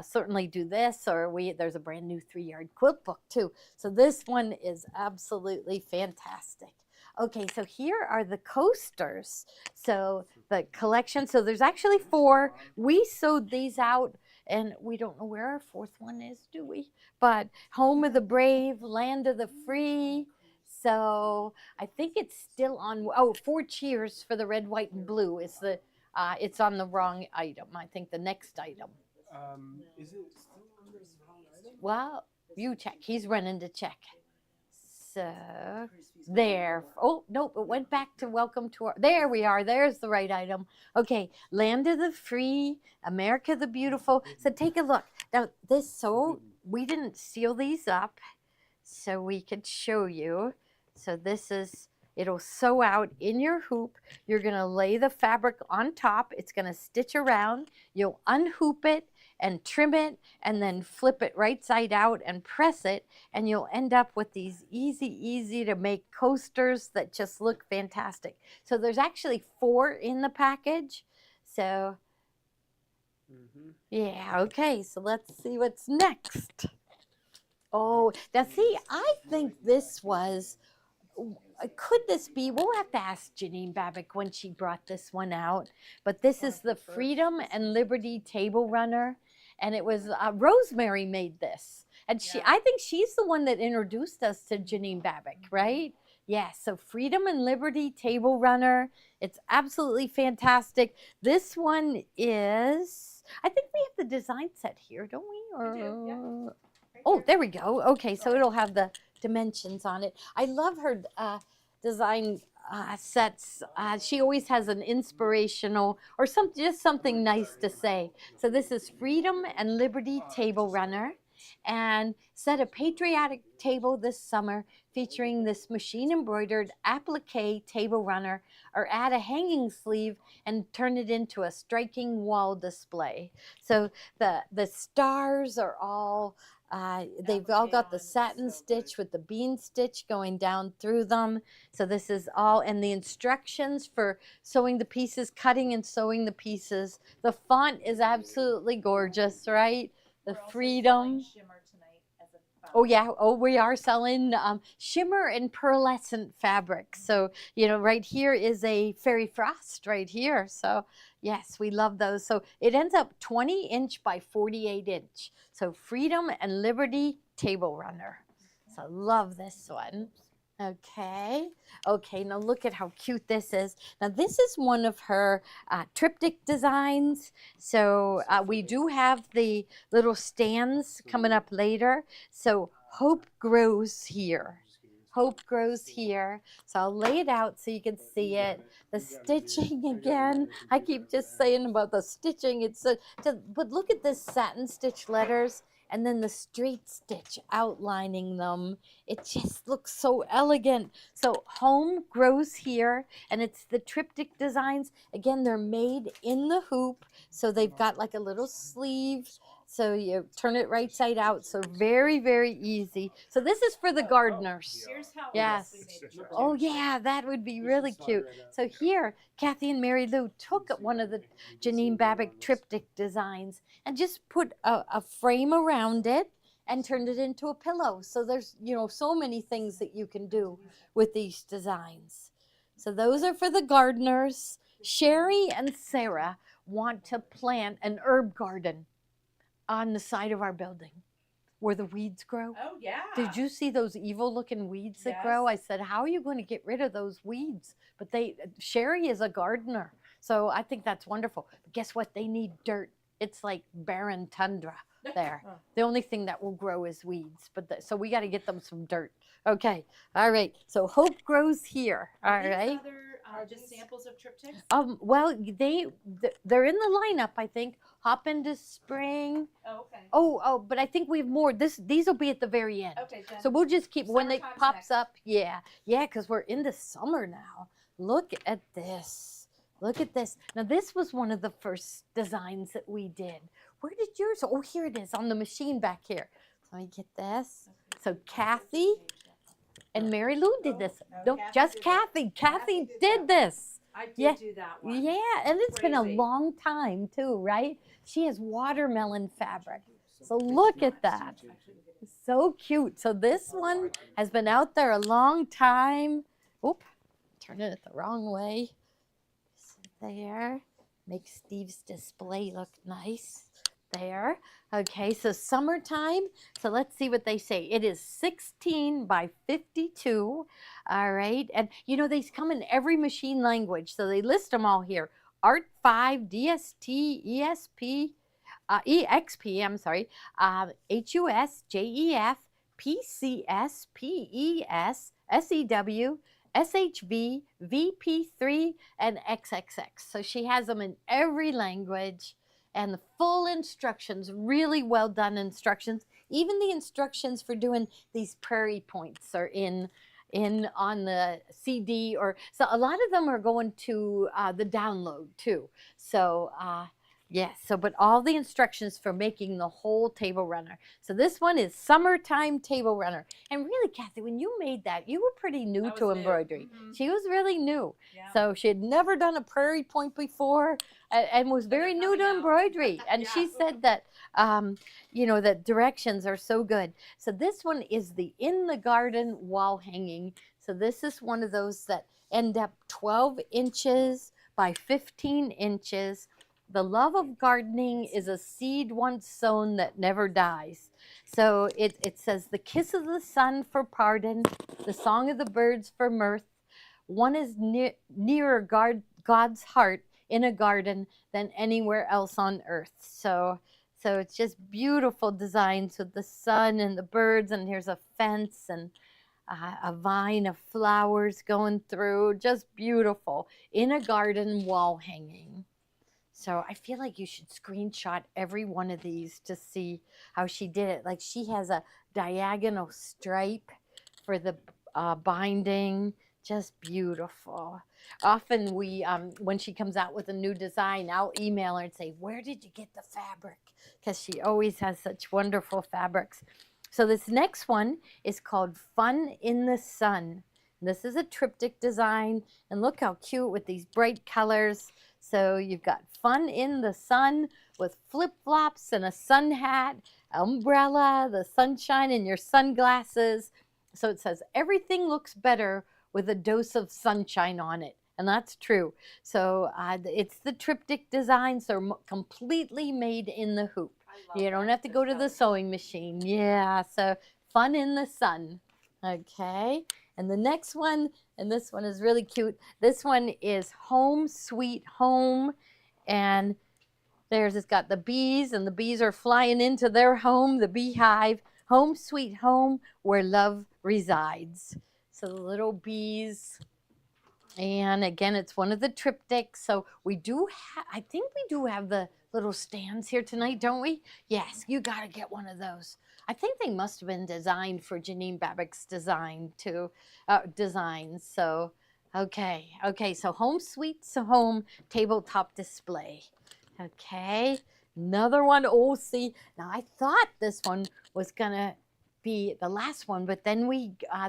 S2: certainly do this, or there's a brand new 3-yard quilt book too. So this one is absolutely fantastic. Okay, so here are the coasters. So the collection, so there's actually 4. We sewed these out, and we don't know where our 4th one is, do we? But Home of the Brave, Land of the Free. So I think it's still on, 4 Cheers for the red, white, and blue is the, it's on the wrong item. I think the next item.
S5: Is it still on this wrong item?
S2: Well, you check. He's running to check. So there. Oh, nope, it went back to welcome to our, there we are. There's the right item. Okay, Land of the Free, America the Beautiful. So take a look. Now this, so we didn't seal these up so we could show you. So this is, it'll sew out in your hoop. You're gonna lay the fabric on top. It's gonna stitch around. You'll unhoop it and trim it, and then flip it right side out and press it, and you'll end up with these easy to make coasters that just look fantastic. So there's actually 4 in the package. So yeah, okay, so let's see what's next. Oh, now see, I think this was, could this be, we'll have to ask Janine Babich when she brought this one out, but this is the Freedom and Liberty Table Runner, and it was, Rosemary made this, and I think she's the one that introduced us to Janine Babich, right? Yeah, so Freedom and Liberty Table Runner, it's absolutely fantastic. This one is, I think we have the design set here, don't we? Or,
S3: We do, yeah.
S2: oh, there we go. Okay, so it'll have the dimensions on it. I love her design sets. She always has an inspirational or just something nice to say. So this is Freedom and Liberty Table Runner, and set a patriotic table this summer featuring this machine embroidered applique table runner, or add a hanging sleeve and turn it into a striking wall display. So the stars are all, they've all got the satin stitch with the bean stitch going down through them. So this is all, and the instructions for sewing the pieces, cutting and sewing the pieces. The font is absolutely gorgeous, right? The
S3: We're also
S2: Freedom.
S3: selling shimmer tonight as a
S2: Oh yeah, oh we are selling shimmer and pearlescent fabric. So, you know, right here is a fairy frost right here. So yes, we love those. So it ends up 20 inch by 48 inch. So Freedom and Liberty Table Runner. So love this one. Okay. Okay, now look at how cute this is. Now this is one of her triptych designs. So we do have the little stands coming up later. So hope grows here. Hope grows here. So I'll lay it out so you can see it. The stitching again. I keep just saying about the stitching. But look at this satin stitch letters and then the straight stitch outlining them. It just looks so elegant. So home grows here, and it's the triptych designs. Again, they're made in the hoop, so they've got like a little sleeve. So you turn it right side out. So very, very easy. So this is for the gardeners.
S6: Here's how
S2: Yes.
S6: we made it.
S2: Oh yeah, that would be really cute. So here, Kathy and Mary Lou took one of the Janine Babich triptych designs and just put a frame around it and turned it into a pillow. So there's, so many things that you can do with these designs. So those are for the gardeners. Sherry and Sarah want to plant an herb garden on the side of our building where the weeds grow.
S6: Oh, yeah.
S2: Did you see those evil looking weeds that grow? I said, how are you going to get rid of those weeds? But Sherry is a gardener. So I think that's wonderful. But guess what? They need dirt. It's like barren tundra there. The only thing that will grow is weeds. So we got to get them some dirt. Okay. All right. So hope grows here. All right.
S6: Other, just samples of triptychs?
S2: Well, they're in the lineup, I think. Hop into spring.
S6: Oh, okay.
S2: Oh, but I think we have more. These will be at the very end.
S6: Okay, then.
S2: So we'll just keep when it
S6: Summertime's
S2: pops
S6: next.
S2: up. Yeah, because we're into summer now. Look at this. Look at this. Now this was one of the first designs that we did. Where did yours? Oh, here it is on the machine back here. So let me get this. So Kathy and Mary Lou did this. No,
S4: Kathy
S2: just
S4: did
S2: Kathy. Kathy
S4: Kathy did
S2: did this.
S6: I did
S2: Yeah.
S6: do that one.
S2: Yeah, and it's been a
S6: Crazy.
S2: long time too, right? She has watermelon fabric. So look at that. So cute. So this one has been out there a long time. Oop, turning it the wrong way. There. Make Steve's display look nice. There. Okay, so summertime. So let's see what they say. It is 16 by 52. All right. And these come in every machine language. So they list them all here. Art 5, DST, ESP, EXP, I'm sorry, HUS, JEF, PCS, PES, SEW, SHV, VP3, and XXX. So she has them in every language. And the full instructions, really well done instructions. Even the instructions for doing these prairie points are in on the CD, so a lot of them are going to the download too. So yes, but all the instructions for making the whole table runner. So this one is summertime table runner. And really, Kathy, when you made that, you were pretty new to embroidery. She was really new.
S6: Yeah.
S2: So she had never done a prairie point before and was very new to embroidery. And she said that, that directions are so good. So this one is the In the Garden wall hanging. So this is one of those that end up 12 inches by 15 inches. The love of gardening is a seed once sown that never dies. So it says, the kiss of the sun for pardon, the song of the birds for mirth. One is nearer God's heart in a garden than anywhere else on earth. So it's just beautiful designs with the sun and the birds, and here's a fence and a vine of flowers going through. Just beautiful. In a garden wall hanging. So I feel like you should screenshot every one of these to see how she did it. Like she has a diagonal stripe for the binding. Just beautiful. Often when she comes out with a new design, I'll email her and say, where did you get the fabric? Because she always has such wonderful fabrics. So this next one is called Fun in the Sun. This is a triptych design, and look how cute with these bright colors. So you've got fun in the sun with flip-flops and a sun hat, umbrella, the sunshine, and your sunglasses. So it says everything looks better with a dose of sunshine on it. And that's true. So it's the triptych design, so completely made in the hoop. You don't have to go to the sewing machine. Yeah, so fun in the sun. Okay. And the next one, and this one is really cute. This one is Home Sweet Home. And it's got the bees, and the bees are flying into their home, the beehive. Home Sweet Home, where love resides. So the little bees. And again, it's one of the triptychs. So we do I think we do have the little stands here tonight, don't we? Yes, you got to get one of those. I think they must have been designed for Janine Babich's designs. So, okay, so Home Sweet Home tabletop display. Okay, another one. Oh, see, now I thought this one was gonna be the last one, but then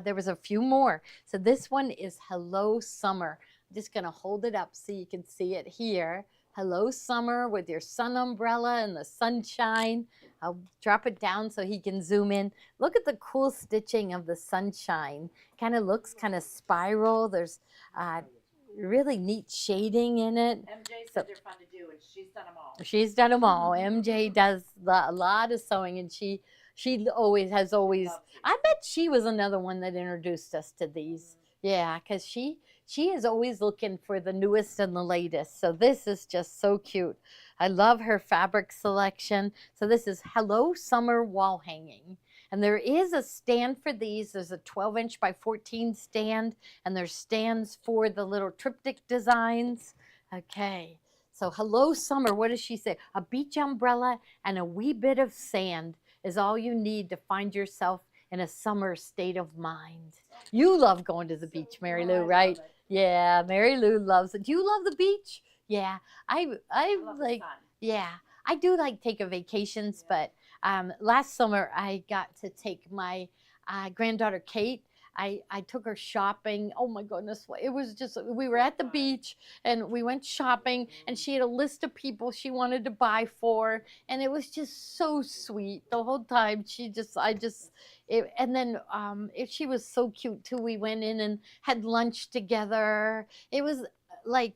S2: there was a few more. So this one is Hello Summer. I'm just gonna hold it up so you can see it here. Hello Summer with your sun umbrella and the sunshine. I'll drop it down so he can zoom in. Look at the cool stitching of the sunshine. Kind of looks kind of spiral. There's really neat shading in it.
S6: MJ said they're fun to do, and she's done them all.
S2: She's done them all. MJ does a lot of sewing, and she has always. I bet she was another one that introduced us to these. Yeah, because she is always looking for the newest and the latest. So this is just so cute. I love her fabric selection. So this is Hello Summer wall hanging. And there is a stand for these. There's a 12-inch by 14 stand, and there's stands for the little triptych designs. Okay, so Hello Summer, what does she say? A beach umbrella and a wee bit of sand is all you need to find yourself in a summer state of mind. You love going to the beach, Mary Lou, right? Yeah, Mary Lou loves it. Do you love the beach? Yeah, I like, yeah, I do like taking vacations, but last summer I got to take my granddaughter Kate. I took her shopping. Oh my goodness, it was just, we were at the beach and we went shopping, and she had a list of people she wanted to buy for, and it was just so sweet the whole time. And then she was so cute too. We went in and had lunch together. It was like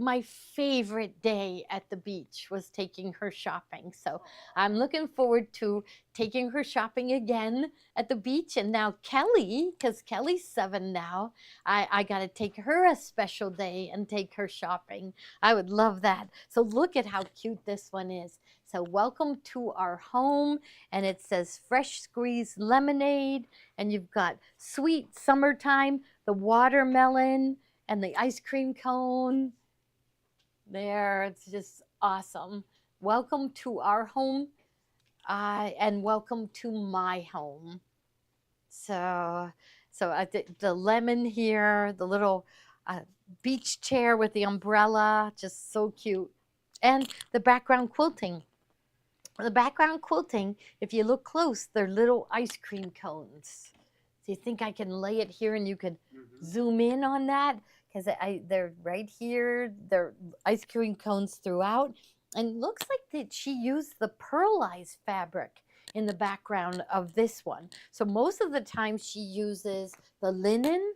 S2: my favorite day at the beach was taking her shopping. So I'm looking forward to taking her shopping again at the beach. And now Kelly, because Kelly's 7 now, I got to take her a special day and take her shopping. I would love that. So look at how cute this one is. So welcome to our home, and it says fresh squeezed lemonade, and you've got sweet summertime, the watermelon, and the ice cream cone. There, it's just awesome. Welcome to our home, and welcome to my home. So the lemon here, the little beach chair with the umbrella, just so cute. And the background quilting. The background quilting, if you look close, they're little ice cream cones. So you think I can lay it here and you could zoom in on that? Because they're right here. They're ice cream cones throughout. And looks like that she used the pearlized fabric in the background of this one. So most of the time she uses the linen.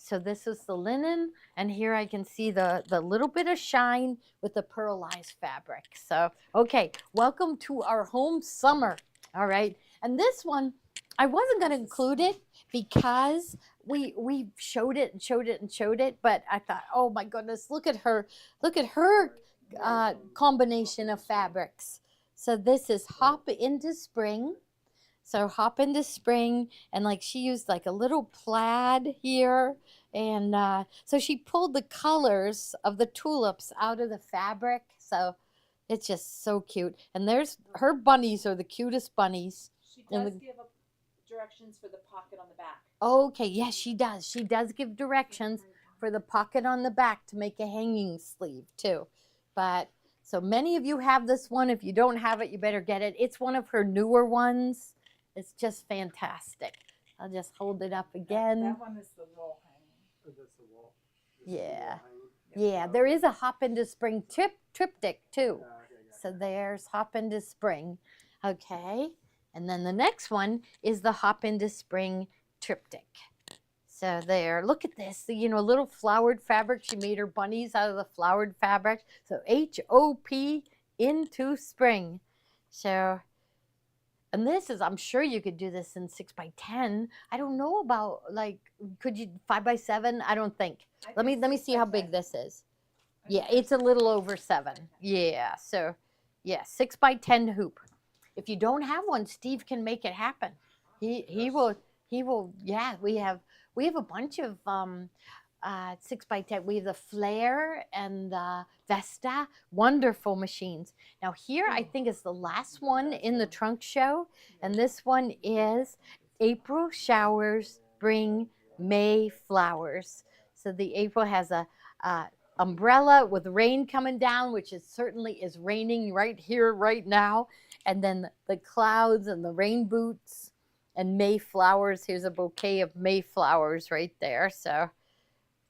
S2: So this is the linen, and here I can see the little bit of shine with the pearlized fabric. So, okay, welcome to our home summer, all right? And this one, I wasn't gonna include it because we showed it and showed it and showed it, but I thought, oh my goodness, look at her combination of fabrics. So this is Hop into Spring. So hop into spring, and like she used like a little plaid here, and so she pulled the colors of the tulips out of the fabric. So it's just so cute. And there's her bunnies are the cutest bunnies.
S3: She does give directions for the pocket on the back.
S2: Okay, yes, she does. She does give directions for the pocket on the back to make a hanging sleeve too. But so many of you have this one. If you don't have it, you better get it. It's one of her newer ones. It's just fantastic. I'll just hold it up again.
S4: That one is the wall hanging.
S5: That's the wall.
S2: Yeah. Yeah, there is a Hop into Spring triptych too. So there's Hop into Spring. Okay. And then the next one is the Hop into Spring triptych. So there, look at this, you know, little flowered fabric. She made her bunnies out of the flowered fabric. So H-O-P into spring. So And this is, I'm sure you could do this in 6x10. I don't know about, like, could you 5x7? I don't think.
S3: I
S2: Let
S3: think
S2: me see how
S3: 6x10.
S2: big this is.
S3: I
S2: Yeah,
S3: think
S2: it's a little over 7. Yeah, so yeah, 6x10 hoop. If you don't have one, Steve can make it happen. He will. Yeah, we have a bunch of 6x10. We have the Flare and the Vesta, wonderful machines. Now here I think is the last one in the trunk show, and this one is April showers bring May flowers. So the April has a umbrella with rain coming down, which is certainly is raining right here, right now. And then the clouds and the rain boots and May flowers. Here's a bouquet of May flowers right there. So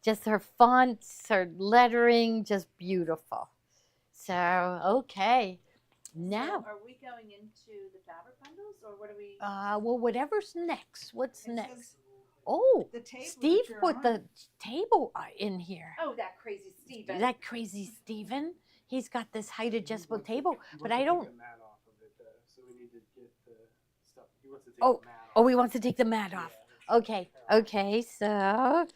S2: just her fonts, her lettering, just beautiful. So, okay. Now,
S6: So are we going into the fabric bundles, or what are we?
S2: well, whatever's next. What's
S4: It
S2: next?
S4: says
S2: Oh,
S4: the table that
S2: Steve
S4: you're
S2: put
S4: on.
S2: the table in here.
S6: Oh, that crazy Steven.
S2: That crazy Steven. He's got this height adjustable
S5: He wants to
S2: table,
S5: take-
S2: but
S5: he
S2: I
S5: wants to
S2: don't.
S5: take the mat off of it, so we need to get the stuff. He wants to take
S2: Oh,
S5: the mat off.
S2: oh, he wants to take the mat off.
S5: Yeah.
S2: Okay, okay, so.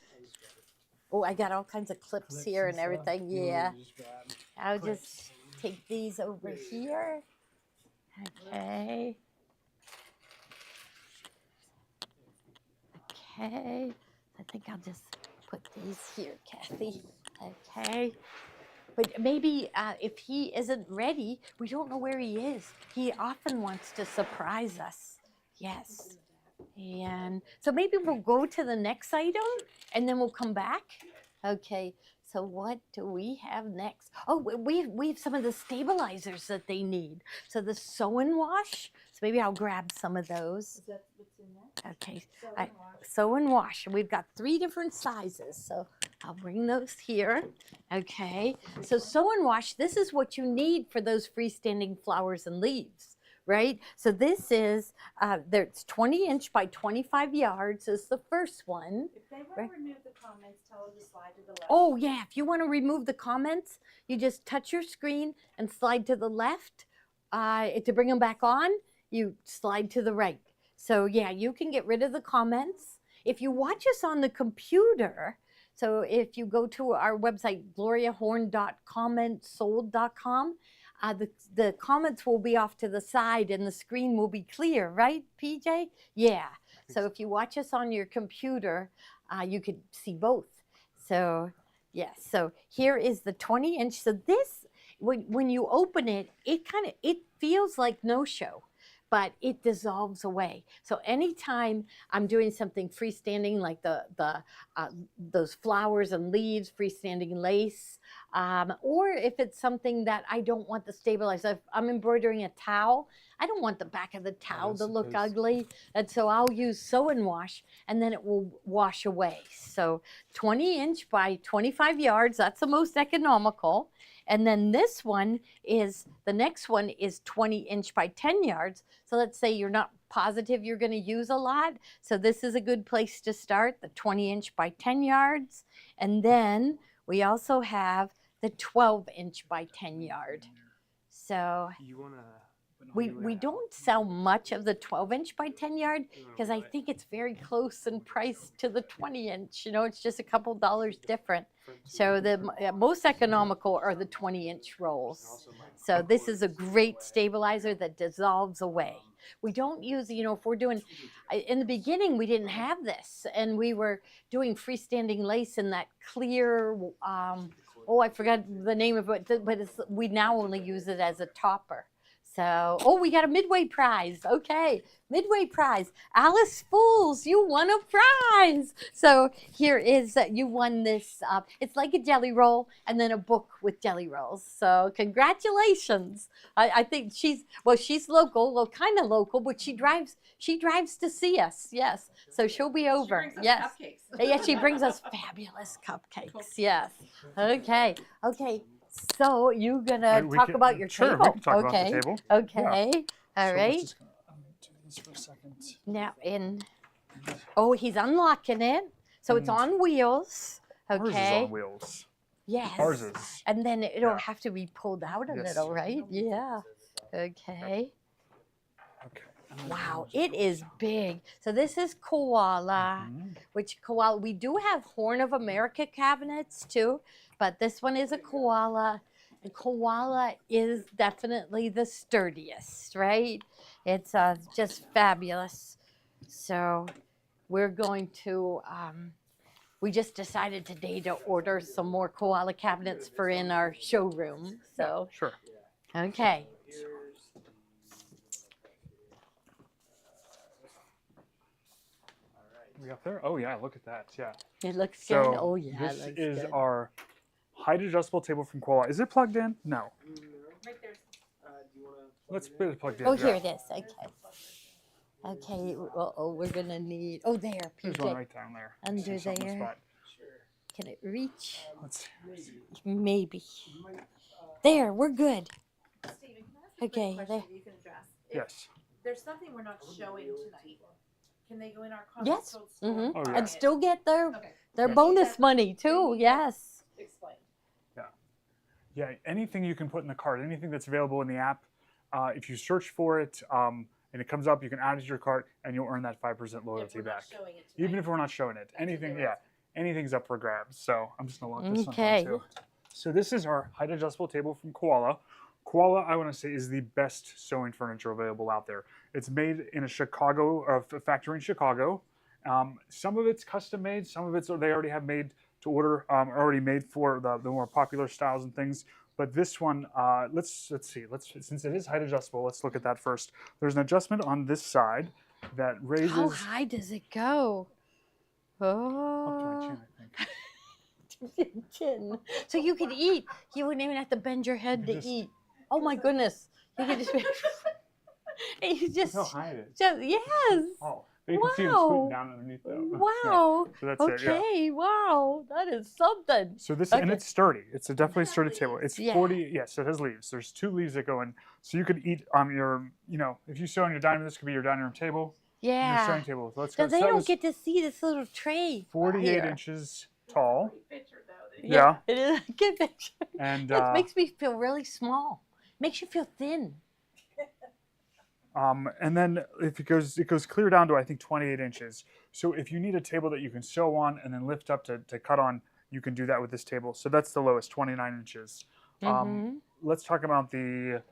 S2: Oh, I got all kinds of clips
S5: Clips
S2: here and
S5: stuff.
S2: everything.
S5: You wanna
S2: Yeah.
S5: just grab
S2: I'll
S5: clips.
S2: just take these over
S5: There you go.
S2: here. Okay. Okay. I think I'll just put these here, Kathy. Okay. But maybe if he isn't ready, we don't know where he is. He often wants to surprise us. Yes. And so maybe we'll go to the next item and then we'll come back. Okay. So what do we have next? Oh, we have some of the stabilizers that they need. So the sew and wash. So maybe I'll grab some of those.
S6: Is that what's in there?
S2: Okay.
S6: So
S2: I- Sew and wash. We've got 3 different sizes. So I'll bring those here. Okay. So sew and wash, this is what you need for those freestanding flowers and leaves, right? So this is, it's 20 inch by 25 yards is the first one.
S6: If they want
S2: Right.
S6: to remove the comments, tell them to slide to the left.
S2: Oh yeah, if you want to remove the comments, you just touch your screen and slide to the left. To bring them back on, you slide to the right. So yeah, you can get rid of the comments. If you watch us on the computer, so if you go to our website, gloriahorn.commentsold.com, the comments will be off to the side and the screen will be clear, right, PJ? Yeah. So if you watch us on your computer, you could see both. So yes, so here is the 20 inch. So this, when you open it, it feels like no-show, but it dissolves away. So anytime I'm doing something freestanding, like those flowers and leaves, freestanding lace, or if it's something that I don't want to stabilize, if I'm embroidering a towel, I don't want the back of the towel to look
S5: suppose-
S2: ugly, and so I'll use sew and wash, and then it will wash away. So 20 inch by 25 yards, that's the most economical. And then this one is, the next one is 20 inch by 10 yards. So let's say you're not positive you're going to use a lot. So this is a good place to start, the 20 inch by 10 yards. And then we also have the 12 inch by 10 yard. So
S5: You wanna?
S2: we don't sell much of the 12 inch by 10 yard because I think it's very close in price to the 20 inch. You know, it's just a couple dollars different. So the most economical are the 20 inch rolls. So this is a great stabilizer that dissolves away. We don't use, you know, if we're doing, in the beginning we didn't have this, and we were doing freestanding lace in that clear, I forgot the name of it, but we now only use it as a topper. So, we got a Midway prize. Okay, Midway prize. Alice Fools, you won a prize. So here is, you won this, it's like a jelly roll and then a book with jelly rolls. So congratulations. I think she's local, well, kind of local, but she drives to see us. Yes, so she'll be over.
S3: She brings us
S2: Yes.
S3: cupcakes.
S2: Yeah, she brings us fabulous cupcakes. Yes. Okay. So you're gonna
S1: We
S2: talk
S1: can-
S2: about your
S1: sure,
S2: table.
S1: we can talk
S2: Okay.
S1: about the table.
S2: Okay. All
S1: So
S2: right.
S1: let's just, I'm gonna do this for a second.
S2: Now he's unlocking it. So it's
S1: And
S2: on wheels.
S1: Ours is
S2: Okay.
S1: on wheels.
S2: Yes.
S1: Ours is.
S2: And then it'll
S1: Yeah.
S2: have to be pulled out a
S1: Yes.
S2: little, right? Yeah. Okay.
S1: Okay. And
S2: Wow, it is big. So this is Koala,
S1: Mhm.
S2: which Koala, we do have Horn of America cabinets too, but this one is a Koala. And Koala is definitely the sturdiest, right? It's just fabulous. So we're going to, we just decided today to order some more Koala cabinets for in our showroom. So,
S1: Sure.
S2: okay.
S1: We up there? Oh yeah, look at that. Yeah.
S2: It looks
S1: So
S2: good. Oh, yeah,
S1: this
S2: it looks
S1: is
S2: good.
S1: our height adjustable table from Koala. Is it plugged in? No.
S3: Right there's
S5: Do you want to?
S1: Let's put it plugged in.
S2: Oh,
S1: yeah.
S2: here it is. Okay. Okay. Oh, we're gonna need. Oh, there,
S1: There's one
S2: PJ.
S1: right down there.
S2: Under
S1: See something in the
S2: there.
S1: spot.
S5: Sure.
S2: Can it reach?
S1: Let's see.
S2: Maybe.
S5: You might,
S2: There, we're good.
S3: Stephen, can I ask a
S2: Okay,
S3: quick
S2: there.
S3: question you can address? If
S1: Yes.
S3: there's something we're not showing tonight, can they go in our common
S2: Yes.
S3: sold store?
S2: Mhm.
S1: Oh, yeah.
S2: And still get their
S3: Okay.
S2: their
S1: Yeah.
S2: bonus money too. Yes.
S3: Explain.
S1: Yeah, anything you can put in the cart, anything that's available in the app, if you search for it and it comes up, you can add it to your cart and you'll earn that 5%
S3: If
S1: loyalty
S3: we're not
S1: back.
S3: showing it tonight.
S1: Even if we're not showing it. Anything, yeah, anything's up for grabs. So I'm just gonna lock this
S2: Okay.
S1: one down too. So this is our height adjustable table from Koala. Koala, I want to say, is the best sewing furniture available out there. It's made in a factory in Chicago. Some of it's custom made, some of it's they already have made to order, already made for the more popular styles and things. But this one, let's see. Since it is height adjustable, let's look at that first. There's an adjustment on this side that raises
S2: How high does it go?
S1: up to my
S2: Oh.
S1: chin, I think.
S2: Chin. So you could eat. You wouldn't even have to bend your head
S1: You
S2: to
S1: just-
S2: eat. Oh my goodness. You could just. You just.
S1: Look how high it is.
S2: Yes.
S1: Oh, you can see him
S2: Wow.
S1: squinting down underneath though. Yeah.
S2: Wow.
S1: So that's it. Yeah.
S2: Okay. Wow. That is something.
S1: So this and
S2: Okay.
S1: it's sturdy. It's a definitely sturdy table. It's
S2: Yeah.
S1: 40. Yes, it has leaves. There's 2 leaves that go in, so you could eat on your. If you sew on your dining room, this could be your dining room table. Your
S2: Yeah.
S1: sewing table. So let's
S2: So
S1: go.
S2: they
S1: So that
S2: don't
S1: was
S2: get to see this little tray.
S1: 48
S2: here.
S1: inches tall.
S3: Picture though.
S1: Yeah.
S2: It is. Good picture.
S1: And
S2: It makes me feel really small. Makes you feel thin.
S1: and then if it goes clear down to I think 28 inches. So if you need a table that you can sew on and then lift up to cut on, you can do that with this table. So that's the lowest, 29 inches.
S2: Mhm.
S1: Let's talk about the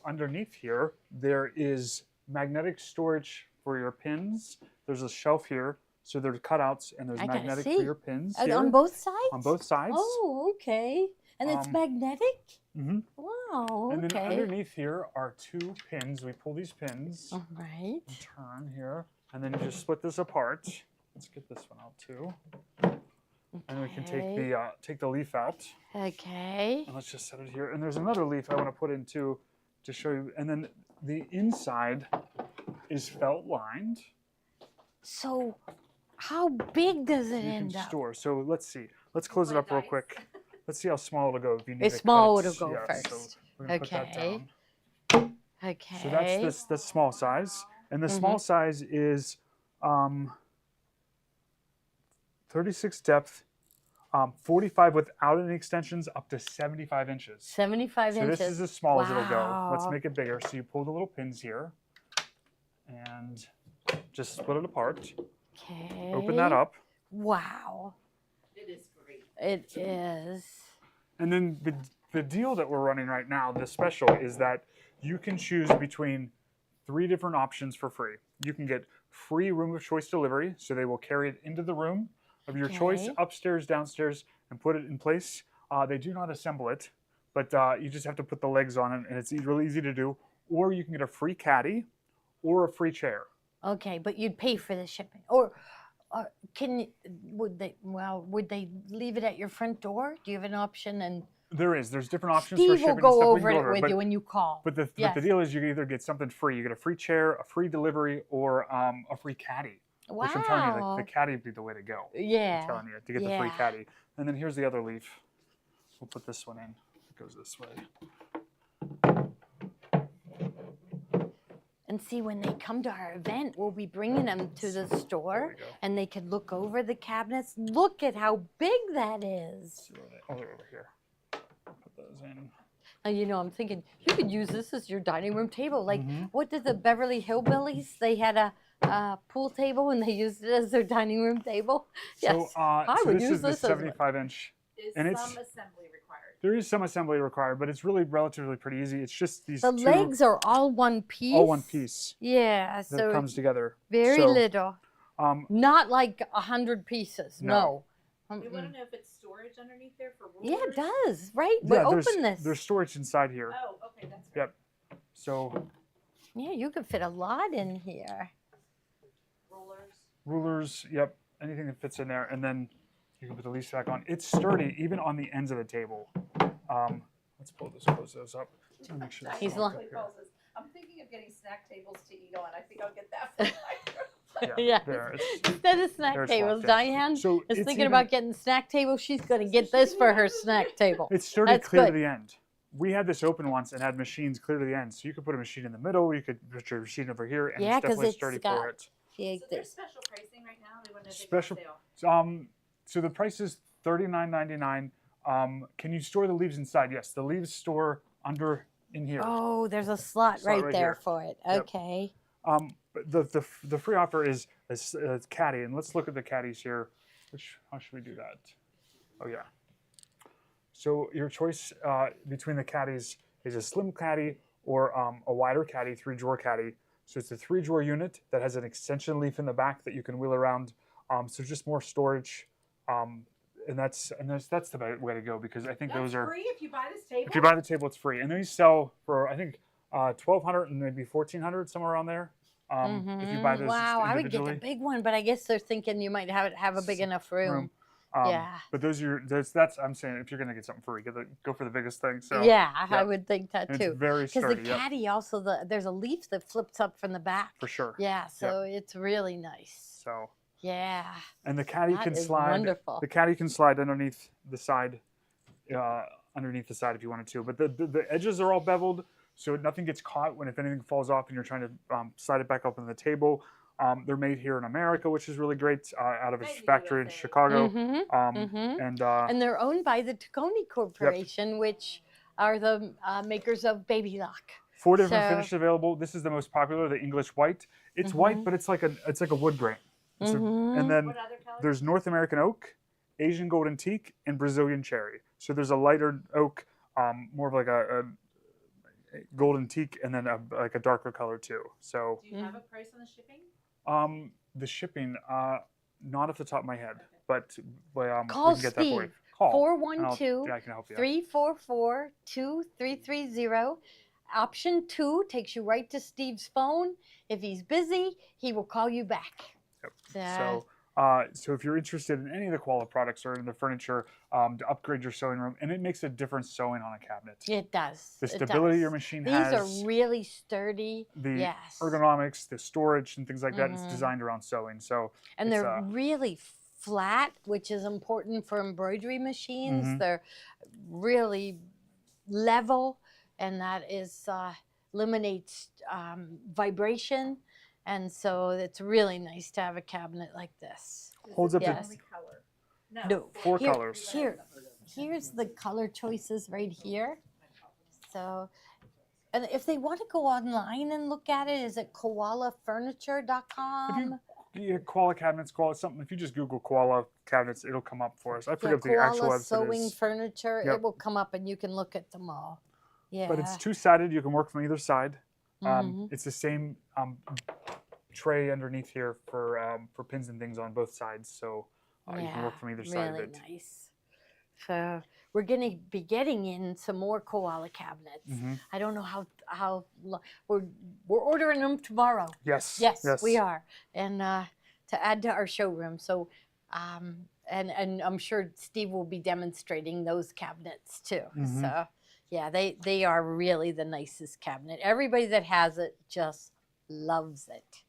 S1: underneath here. There is magnetic storage for your pins. There's a shelf here. So there's cutouts and there's
S2: I gotta
S1: magnetic
S2: see.
S1: for your pins here.
S2: On both sides?
S1: On both sides.
S2: Oh, okay. And it's
S1: Um,
S2: magnetic?
S1: Mhm.
S2: Wow,
S1: And then
S2: okay.
S1: underneath here are 2 pins. We pull these pins
S2: All right.
S1: and turn here. And then you just split this apart. Let's get this one out too. And we can take the leaf out.
S2: Okay.
S1: And let's just set it here. And there's another leaf I want to put in too to show you. And then the inside is felt lined.
S2: So, how big does it
S1: You can
S2: end up?
S1: store. So let's see. Let's close it up real quick. Let's see how small it'll go if you need
S2: It's
S1: to cut
S2: small,
S1: it.
S2: it'll go
S1: Yeah, so
S2: first.
S1: we're gonna put that
S2: Okay.
S1: down.
S2: Okay.
S1: So that's the small size. And the small size is 36 depth, 45 without any extensions, up to 75 inches.
S2: 75
S1: So
S2: inches.
S1: this is as small as it'll go. Let's
S2: Wow.
S1: make it bigger. So you pull the little pins here and just split it apart.
S2: Okay.
S1: Open that up.
S2: Wow.
S3: It is great.
S2: It is.
S1: And then the deal that we're running right now, the special, is that you can choose between 3 different options for free. You can get free room of choice delivery, so they will carry it into the room of your choice,
S2: Okay.
S1: upstairs, downstairs, and put it in place. They do not assemble it, but you just have to put the legs on it, and it's really easy to do. Or you can get a free caddy or a free chair.
S2: Okay, but you'd pay for the shipping. Or would they leave it at your front door? Do you have an option? And
S1: There's different options for
S2: Steve
S1: shipping
S2: will go
S1: and stuff. We
S2: over
S1: can
S2: it with
S1: but-
S2: you when you call.
S1: But the
S2: Yes.
S1: deal is you can either get something free. You get a free chair, a free delivery, or a free caddy.
S2: Wow.
S1: Which I'm telling you, the caddy would be the way to go.
S2: Yeah.
S1: I'm telling you, to get the free
S2: Yeah.
S1: caddy. And then here's the other leaf. We'll put this one in. It goes this way.
S2: And see, when they come to our event, we'll be bringing them to the
S1: There
S2: store,
S1: we go.
S2: and they could look over the cabinets. Look at how big that is.
S1: See where they're over here. Put those in.
S2: You know, I'm thinking you could use this as your dining room table. Like,
S1: Mhm.
S2: what did the Beverly Hillbillies? They had a pool table and they used it as their dining room table. Yes,
S1: So,
S2: I
S1: so
S2: would
S1: this
S2: use
S1: is the
S2: this as one.
S1: 75-inch.
S6: Is
S1: And it's-
S6: some assembly required?
S1: There is some assembly required, but it's really relatively pretty easy. It's just these
S2: The
S1: two,
S2: legs are all one piece.
S1: all one piece
S2: Yeah,
S1: that
S2: so
S1: comes together.
S2: very
S1: So,
S2: little. Not like 100 pieces.
S1: No.
S6: We want
S2: Mm-mm.
S6: to know if it's storage underneath there for
S2: Yeah,
S6: rulers.
S2: it does. Right.
S1: Yeah,
S2: Well,
S1: there's,
S2: open this.
S1: there's storage inside here.
S6: Oh, okay, that's great.
S1: Yep. So
S2: Yeah, you could fit a lot in here.
S6: Rulers.
S1: rulers, yep, anything that fits in there, and then you can put the leaves back on. It's sturdy even on the ends of the table. Let's close those up. Let me make sure that's
S2: He's
S1: not
S2: lying.
S1: up here.
S3: I'm thinking of getting snack tables to eat on. I think I'll get that for my room.
S2: Yeah.
S1: There. It's,
S2: Instead of snack
S1: there's
S2: tables,
S1: locked in.
S2: Diane
S1: So
S2: is
S1: it's
S2: thinking
S1: even-
S2: about getting snack table. She's going to get this for her snack table.
S1: It's sturdy
S2: That's
S1: clear
S2: good.
S1: to the end. We had this open once and had machines clear to the end. So you could put a machine in the middle, you could put your machine over here, and
S2: Yeah,
S1: it's
S2: 'cause
S1: definitely
S2: it's
S1: sturdy
S2: got-
S1: for it.
S2: Yeah,
S6: So there's special pricing right now. We want to know if
S1: Special-
S6: it's on sale.
S1: So the price is $39.99. Can you store the leaves inside? Yes, the leaves store under in here.
S2: Oh, there's a slot
S1: Slot
S2: right
S1: right
S2: there
S1: here.
S2: for it.
S1: Yep.
S2: Okay.
S1: But the free offer is a caddy, and let's look at the caddies here. How should we do that? Oh yeah. So your choice between the caddies is a slim caddy or a wider caddy, 3-drawer caddy. So it's a 3-drawer unit that has an extension leaf in the back that you can wheel around. So just more storage, and that's the way to go, because I think
S3: That's
S1: those are.
S3: free if you buy this table.
S1: If you buy the table, it's free, and these sell for I think $1,200 and maybe $1,400, somewhere around there. If you buy those
S2: Wow, I would get the
S1: individually.
S2: big one, but I guess they're thinking you might have a big enough room. Yeah.
S1: But those are that's I'm saying if you're gonna get something free, go for the biggest thing. So
S2: Yeah,
S1: yeah.
S2: I would think that
S1: and
S2: too.
S1: it's very
S2: Because
S1: sturdy.
S2: the
S1: Yep,
S2: caddy also there's a leaf that flips up from the back.
S1: for sure.
S2: Yeah, so it's really nice.
S1: So
S2: Yeah.
S1: and the caddy
S2: That
S1: can
S2: is
S1: slide.
S2: wonderful.
S1: The caddy can slide underneath the side, if you wanted to. But the edges are all beveled, so nothing gets caught when if anything falls off and you're trying to slide it back up on the table. They're made here in America, which is really great, out of a
S3: Made in the
S1: factory in
S3: USA.
S1: Chicago.
S2: Mhm. And they're owned by the Taconi Corporation, which are the makers of Baby Lock.
S1: 4 different
S2: So-
S1: finishes available. This is the most popular, the English white. It's white, but it's like a wood grain. And then
S3: What other colors?
S1: there's North American oak, Asian golden teak, and Brazilian cherry. So there's a lighter oak, more of like a golden teak, and then like a darker color too. So
S6: Do you have a price on the shipping?
S1: the shipping, not off the top of my head, but we
S2: Call
S1: can get that for you.
S2: Steve,
S1: Call. and
S2: 412
S1: yeah, I can help you.
S2: 344-2330. Option 2 takes you right to Steve's phone. If he's busy, he will call you back.
S1: Yep. So if you're interested in any of the Koala products or in the furniture to upgrade your sewing room, and it makes a difference sewing on a cabinet.
S2: It does.
S1: The
S2: it
S1: stability
S2: does.
S1: your machine
S2: These
S1: has,
S2: are really sturdy.
S1: the
S2: yes.
S1: ergonomics, the storage, and things like that. It's
S2: Mhm.
S1: designed around sewing. So
S2: And
S1: it's,
S2: they're really flat, which is important for embroidery machines.
S1: Mhm.
S2: They're really level, and that is eliminates vibration. And so it's really nice to have a cabinet like this.
S1: holds up
S2: Yes.
S6: Only color.
S2: No,
S1: Four
S2: here-
S1: colors.
S2: Here's the color choices right here. So, and if they want to go online and look at it, is it koalafurniture.com?
S1: Yeah, Koala cabinets, Koala something. If you just Google Koala cabinets, it'll come up for us. I forget what the actual
S2: Koala
S1: website
S2: sewing
S1: is.
S2: furniture.
S1: Yep.
S2: It will come up and you can look at them all. Yeah.
S1: But it's two-sided. You can work from either side.
S2: Mhm.
S1: It's the same tray underneath here for pins and things on both sides. So you can work from either side
S2: really
S1: of it.
S2: nice. So we're going to be getting in some more Koala cabinets.
S1: Mhm.
S2: I don't know how we're ordering them tomorrow.
S1: Yes.
S2: Yes, we are, and to add to our showroom. So, and I'm sure Steve will be demonstrating those cabinets too.
S1: Mhm.
S2: So, yeah, they are really the nicest cabinet. Everybody that has it just loves it.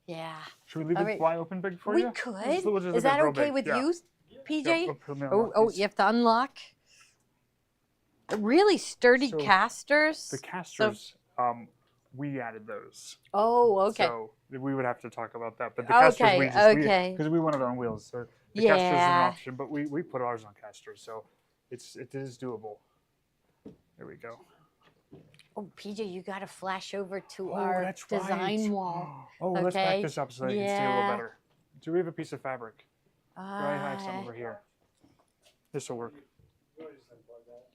S2: Yeah,
S1: Should we leave
S2: All
S1: it
S2: right.
S1: wide open big for
S2: we
S1: you?
S2: could.
S1: We'll just look
S2: Is
S1: at
S2: that
S1: real
S2: okay
S1: big.
S2: with
S1: Yeah.
S2: you, PJ?
S1: Yep, put 'em in
S2: Oh,
S1: lock,
S2: oh,
S1: please.
S2: you have to unlock. Really sturdy
S1: So,
S2: casters.
S1: The casters, we added those.
S2: Oh, okay.
S1: So we would have to talk about that. But the casters,
S2: Okay, okay.
S1: because we wanted it on wheels. So the casters is an
S2: Yeah.
S1: option, but we put ours on casters, so it is doable. There we go.
S2: Oh, PJ, you got to flash over to
S1: Oh,
S2: our
S1: that's
S2: design
S1: right.
S2: wall.
S1: Oh, let's back
S2: Okay.
S1: this up so they can see a little
S2: Yeah.
S1: better. Do we have a piece of fabric? Do I have some over here? This will work.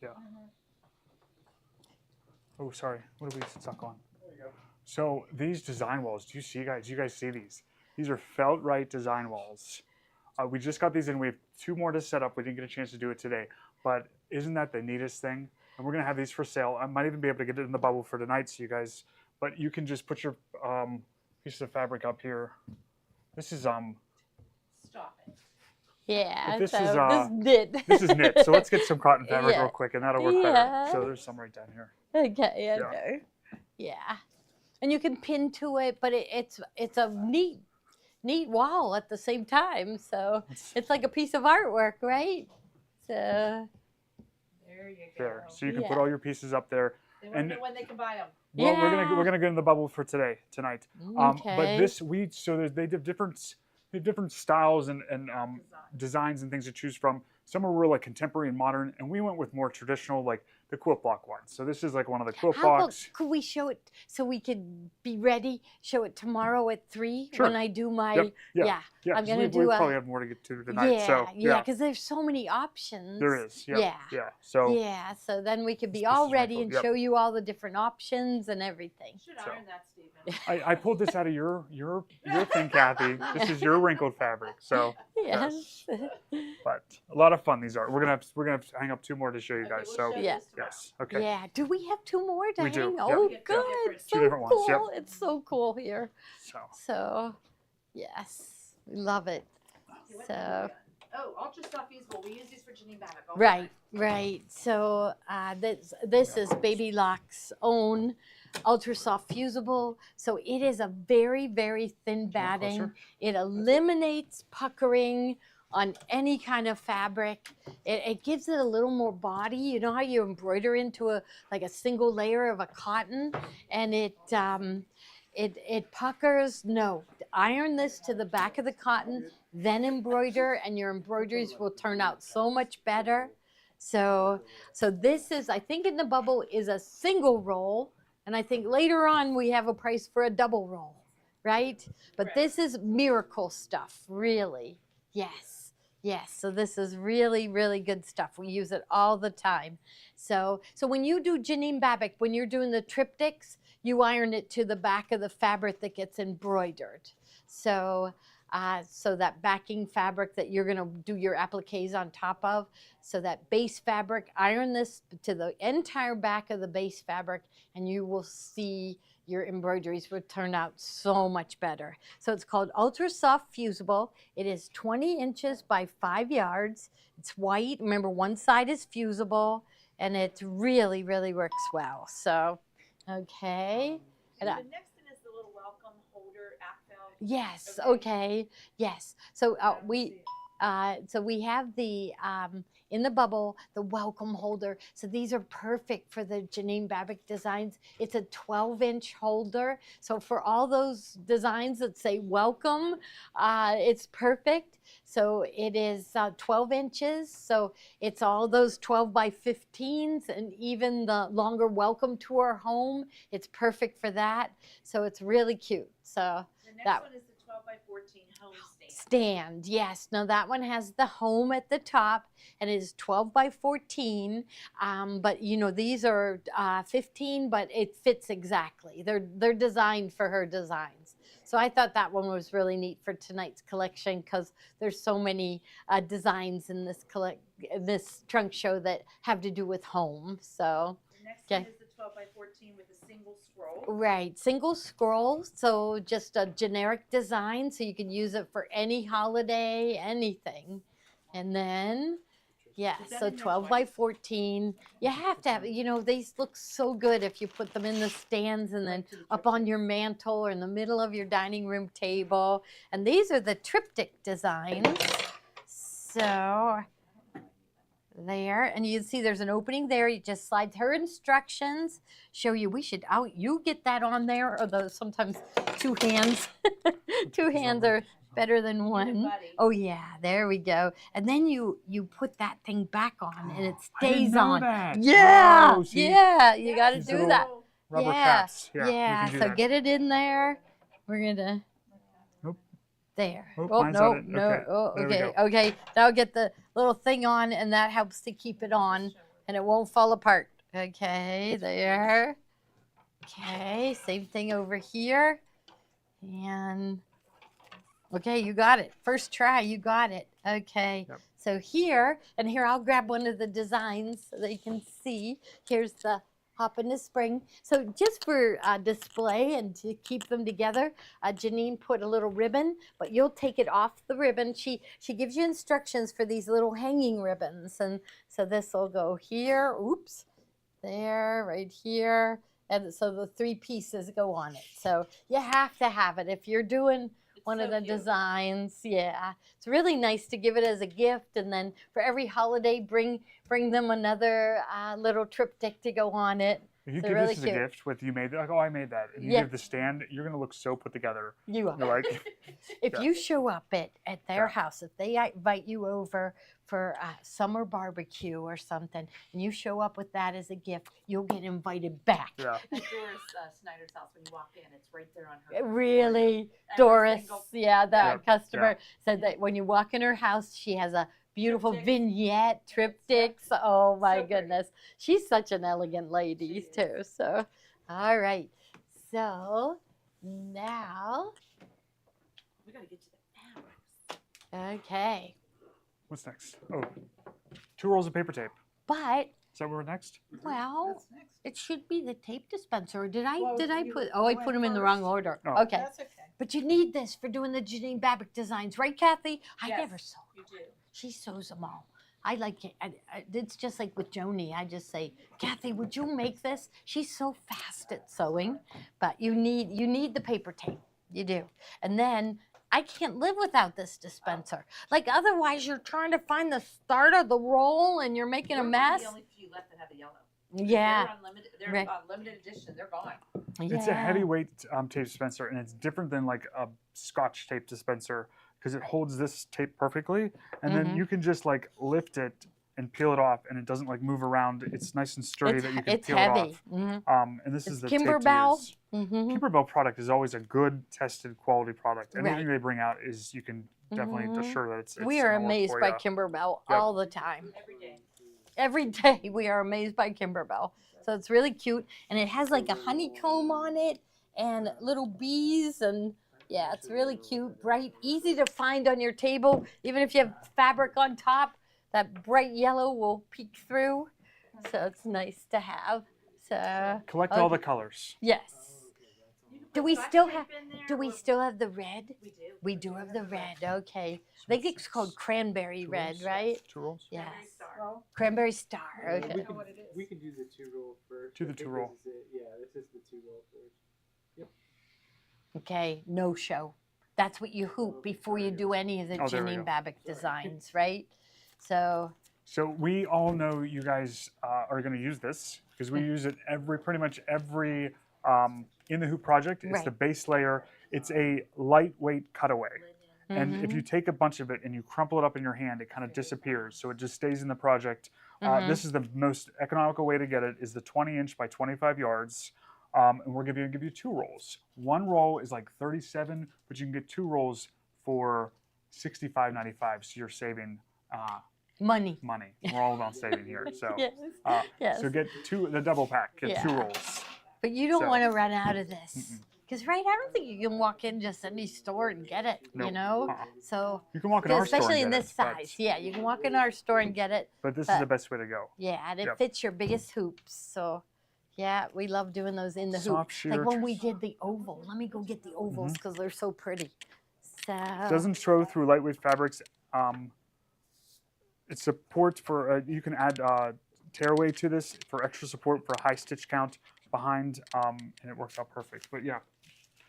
S1: Yeah. Oh, sorry. What are we stuck on?
S5: There you go.
S1: So these design walls, do you guys see these? These are felt right design walls. We just got these in. We have 2 more to set up. We didn't get a chance to do it today. But isn't that the neatest thing? And we're going to have these for sale. I might even be able to get it in the bubble for tonight so you guys, but you can just put your pieces of fabric up here. This is
S3: Stop it.
S2: Yeah.
S1: This
S2: so
S1: is,
S2: this knit.
S1: this is knit. So let's get some cotton fabric
S2: Yeah.
S1: real quick and that'll work
S2: Yeah.
S1: better. So there's some right down here.
S2: Okay.
S1: Yeah.
S2: Okay. Yeah. And you can pin to it, but it's a neat wall at the same time. So it's like a piece of artwork, right? So
S3: There you go.
S1: There. So you can
S2: Yeah.
S1: put all your pieces up there.
S3: They want to know when they can buy them.
S1: Well, we're
S2: Yeah.
S1: gonna get in the bubble for tonight.
S2: okay.
S1: But this they have different styles and designs and things to choose from. Some are real like contemporary and modern, and we went with more traditional, like the quilt block ones. So this is like one of the quilt
S2: How about,
S1: blocks.
S2: could we show it so we could be ready? Show it tomorrow at 3
S1: Sure.
S2: when I do my
S1: Yep. Yeah.
S2: yeah.
S1: Yeah,
S2: I'm
S1: 'cause
S2: gonna
S1: we
S2: do a
S1: probably have more to get to tonight.
S2: yeah,
S1: So
S2: yeah, because there's so many options.
S1: there is. Yep.
S2: Yeah.
S1: Yeah. So
S2: Yeah, so then we could be
S1: This
S2: all
S1: is my
S2: ready
S1: quilt,
S2: and
S1: yep.
S2: show you all the different options and everything.
S3: You should
S1: So.
S3: iron that, Stephen.
S1: I pulled this out of your thing, Kathy. This is your wrinkled fabric. So,
S2: Yes.
S1: but a lot of fun these are. We're gonna have to hang up 2 more to show you
S3: Okay,
S1: guys.
S3: we'll
S1: So
S3: show
S2: Yeah.
S3: this tomorrow.
S1: yes. Okay.
S2: Yeah. Do we have 2 more to
S1: We do,
S2: hang?
S1: yep.
S2: Oh,
S3: Yep.
S2: good.
S3: Different.
S2: So
S1: 2 different ones, yep.
S2: cool. It's so cool here.
S1: So
S2: So, yes, we love it.
S3: Okay, what
S2: So.
S3: number we got? Oh, ultra soft fusible. We use these for Janine Babich. all the
S2: Right,
S3: time.
S2: right. So this is Baby Lock's own ultra soft fusible. So it is a very, very thin batting.
S1: closer?
S2: It eliminates puckering on any kind of fabric. It gives it a little more body. You know how you embroider into a single layer of a cotton, and it puckers. No, iron this to the back of the cotton, then embroider, and your embroideries will turn out so much better. So this is, I think in the bubble is a single roll, and I think later on we have a price for a double roll, right? But
S3: Correct.
S2: this is miracle stuff, really. Yes, yes. So this is really, really good stuff. We use it all the time. So when you do Janine Babich, when you're doing the triptychs, you iron it to the back of the fabric that gets embroidered. So that backing fabric that you're gonna do your appliques on top of, so that base fabric, iron this to the entire back of the base fabric, and you will see your embroideries will turn out so much better. So it's called Ultra Soft Fusible. It is 20 inches by 5 yards. It's white. Remember, one side is fusible, and it really, really works well. So, okay.
S3: And
S2: And
S3: the next one is the little welcome holder act
S2: yes,
S3: Okay.
S2: okay, yes. So
S3: I don't
S2: we
S3: see it.
S2: so we have the in the bubble the welcome holder. So these are perfect for the Janine Babich designs. It's a 12-inch holder. So for all those designs that say welcome, it's perfect. So it is 12 inches. So it's all those 12 by 15s and even the longer welcome to our home. It's perfect for that. So it's really cute. So
S3: The next
S2: that-
S3: one is the 12 by 14 home stand.
S2: stand, yes. Now that one has the home at the top and it is 12 by 14. But you know, these are 15, but it fits exactly. They're designed for her designs. So I thought that one was really neat for tonight's collection because there's so many designs in this trunk show that have to do with home. So
S3: The next
S2: Okay.
S3: one is the 12 by 14 with a single scroll.
S2: right, single scroll, so just a generic design, so you can use it for any holiday, anything. And then, yeah,
S3: Is that
S2: so
S3: in your
S2: 12 by
S3: white?
S2: 14. You have to have, you know, these look so good if you put them in the stands and then up on your mantle or in the middle of your dining room table. And these are the triptych designs. So there, and you can see there's an opening there. You just slide her instructions, show you. You get that on there, or sometimes 2 hands. 2 hands are better than
S3: Get it,
S2: one.
S3: buddy.
S2: Oh yeah, there we go. And then you put that thing back on, and it
S1: I didn't
S2: stays
S1: know
S2: on.
S1: that.
S2: Yeah,
S1: Oh, see?
S2: yeah. You got to
S1: These
S2: do
S1: little-
S2: that.
S1: rubber
S2: yeah,
S1: caps. Yeah,
S2: yeah.
S1: we can do
S2: So
S1: that.
S2: get it in there. We're gonna.
S1: Nope.
S2: There.
S1: Oh,
S2: Oh
S1: mine's
S2: no,
S1: on it.
S2: no.
S1: Okay,
S2: Oh,
S1: there we
S2: okay,
S1: go.
S2: okay. Now get the little thing on, and that helps to keep it on, and it won't fall apart. Okay, there. Okay, same thing over here, and okay, you got it. First try, you got it. Okay.
S1: Yep.
S2: So here, and here I'll grab one of the designs so that you can see. Here's the hop in the spring. So just for display and to keep them together, Janine put a little ribbon, but you'll take it off the ribbon. She gives you instructions for these little hanging ribbons. And so this will go here, oops, there, right here. And so the 3 pieces go on it. So you have to have it if you're doing one of the designs. Yeah, it's really nice to give it as a gift, and then for every holiday bring them another little triptych to go on it.
S1: If you
S2: They're
S1: give
S2: really
S1: this as a
S2: cute.
S1: gift with you made like, oh, I made that, and you
S2: Yeah.
S1: give the stand, you're gonna look so put together.
S2: You are.
S1: You're like,
S2: If
S1: yeah.
S2: you show up at their
S1: Yeah.
S2: house, if they invite you over for a summer barbecue or something, and you show up with that as a gift, you'll get invited back.
S1: yeah.
S6: At Doris Snyder's house, when you walk in, it's right there on her.
S2: Really,
S6: Every
S2: Doris,
S6: single-
S2: yeah, the
S1: Yep,
S2: customer said that when you walk in her house, she has a beautiful
S6: Triptychs.
S2: vignette, triptychs. Oh my
S6: So pretty.
S2: goodness, she's such an elegant lady
S6: She
S2: too. So, all right, so now,
S6: We gotta get to the fabrics.
S2: okay,
S1: What's next? Oh, 2 rolls of paper tape.
S2: but
S1: Is that where we're next?
S2: well,
S4: That's next.
S2: it should be the tape dispenser. Or did I
S4: Well, you-
S2: put?
S4: you
S2: Oh, I
S4: went
S2: put them in the wrong
S4: first.
S2: order.
S1: Oh.
S2: Okay,
S4: That's okay.
S2: but you need this for doing the Janine Babich designs, right, Kathy? I
S6: Yes.
S2: never saw.
S6: You do.
S2: She sews them all. I like it. It's just like with Joni. I just say, Kathy, would you make this? She's so fast at sewing, but you need the paper tape. You do. And then I can't live without this dispenser. Like otherwise, you're trying to find the start of the roll and you're making a
S6: We're one of
S2: mess.
S6: the only few left that have the yellow.
S2: Yeah.
S6: They're unlimited. They're
S2: Right.
S6: Limited edition. They're gone.
S1: It's a heavyweight tape dispenser, and it's different than like a Scotch tape dispenser because it holds this tape perfectly, and then
S2: Mhm.
S1: you can just like lift it and peel it off, and it doesn't like move around. It's nice and sturdy that you can
S2: It's
S1: peel
S2: heavy.
S1: it off.
S2: Mhm.
S1: And this
S2: It's
S1: is the
S2: Kimberbell.
S1: tape to use.
S2: Mhm.
S1: Kimberbell product is always a good, tested, quality product.
S2: Right.
S1: Anything they bring out is you can definitely
S2: Mhm.
S1: assure that it's
S2: We are
S1: gonna work
S2: amazed
S1: for
S2: by
S1: ya.
S2: Kimberbell
S1: Yep.
S2: all the time.
S6: Every day.
S2: Every day we are amazed by Kimberbell. So it's really cute, and it has like a honeycomb on it and little bees, and yeah, it's really cute, bright, easy to find on your table. Even if you have fabric on top, that bright yellow will peek through. So it's nice to have. So
S1: Collect all
S2: okay.
S1: the colors.
S2: yes.
S6: You can
S2: Do
S6: put
S2: we
S6: Scotch
S2: still
S6: tape
S2: have?
S6: in there
S2: Do we
S6: or-
S2: still have the red?
S6: We do.
S2: We do have the red. Okay. I think it's called cranberry red, right?
S1: 2 rolls?
S2: Yes.
S6: Cranberry Star.
S4: Well,
S2: Cranberry star.
S5: We
S2: Okay.
S4: know
S5: can,
S4: what it is.
S5: we can do the 2-roll first.
S1: Do
S5: I
S1: the
S5: think
S1: 2-roll.
S5: This is it. Yeah, this is the 2-roll first.
S2: Okay, no show. That's what you hoop before you do any of the
S1: Oh, there we
S2: Janine
S1: go.
S2: Babich designs, right? So,
S1: So we all know you guys are going to use this because we use it pretty much every in the hoop project. It's
S2: Right.
S1: the base layer. It's a lightweight cutaway. And if
S2: mhm,
S1: you take a bunch of it and you crumple it up in your hand, it kind of disappears. So it just stays in the project.
S2: mhm.
S1: This is the most economical way to get it is the 20-inch by 25 yards. And we're going to give you 2 rolls. 1 roll is like 37, but you can get 2 rolls for $65.95. So you're saving
S2: money.
S1: money. We're all about saving here. So,
S2: Yes.
S1: uh,
S2: Yes.
S1: so get the double pack. Get 2
S2: Yeah.
S1: rolls.
S2: But you don't
S1: so-
S2: want to run out of this. Because, right, I don't think you can walk in just any store and get it, you
S1: Nope.
S2: know?
S1: Uh-uh.
S2: So,
S1: You can walk in our store
S2: especially in
S1: and get
S2: this
S1: it, but-
S2: size. Yeah, you can walk in our store and get it.
S1: But this
S2: but-
S1: is the best way to go.
S2: Yeah, and it
S1: Yep.
S2: fits your biggest hoops. So, yeah, we love doing those in the hoop.
S1: Soft sheer.
S2: Like when we did the oval. Let me go get the ovals because they're so pretty. So,
S1: Doesn't show through lightweight fabrics. It supports for you can add tearaway to this for extra support for a high stitch count behind, and it works out perfect. But yeah,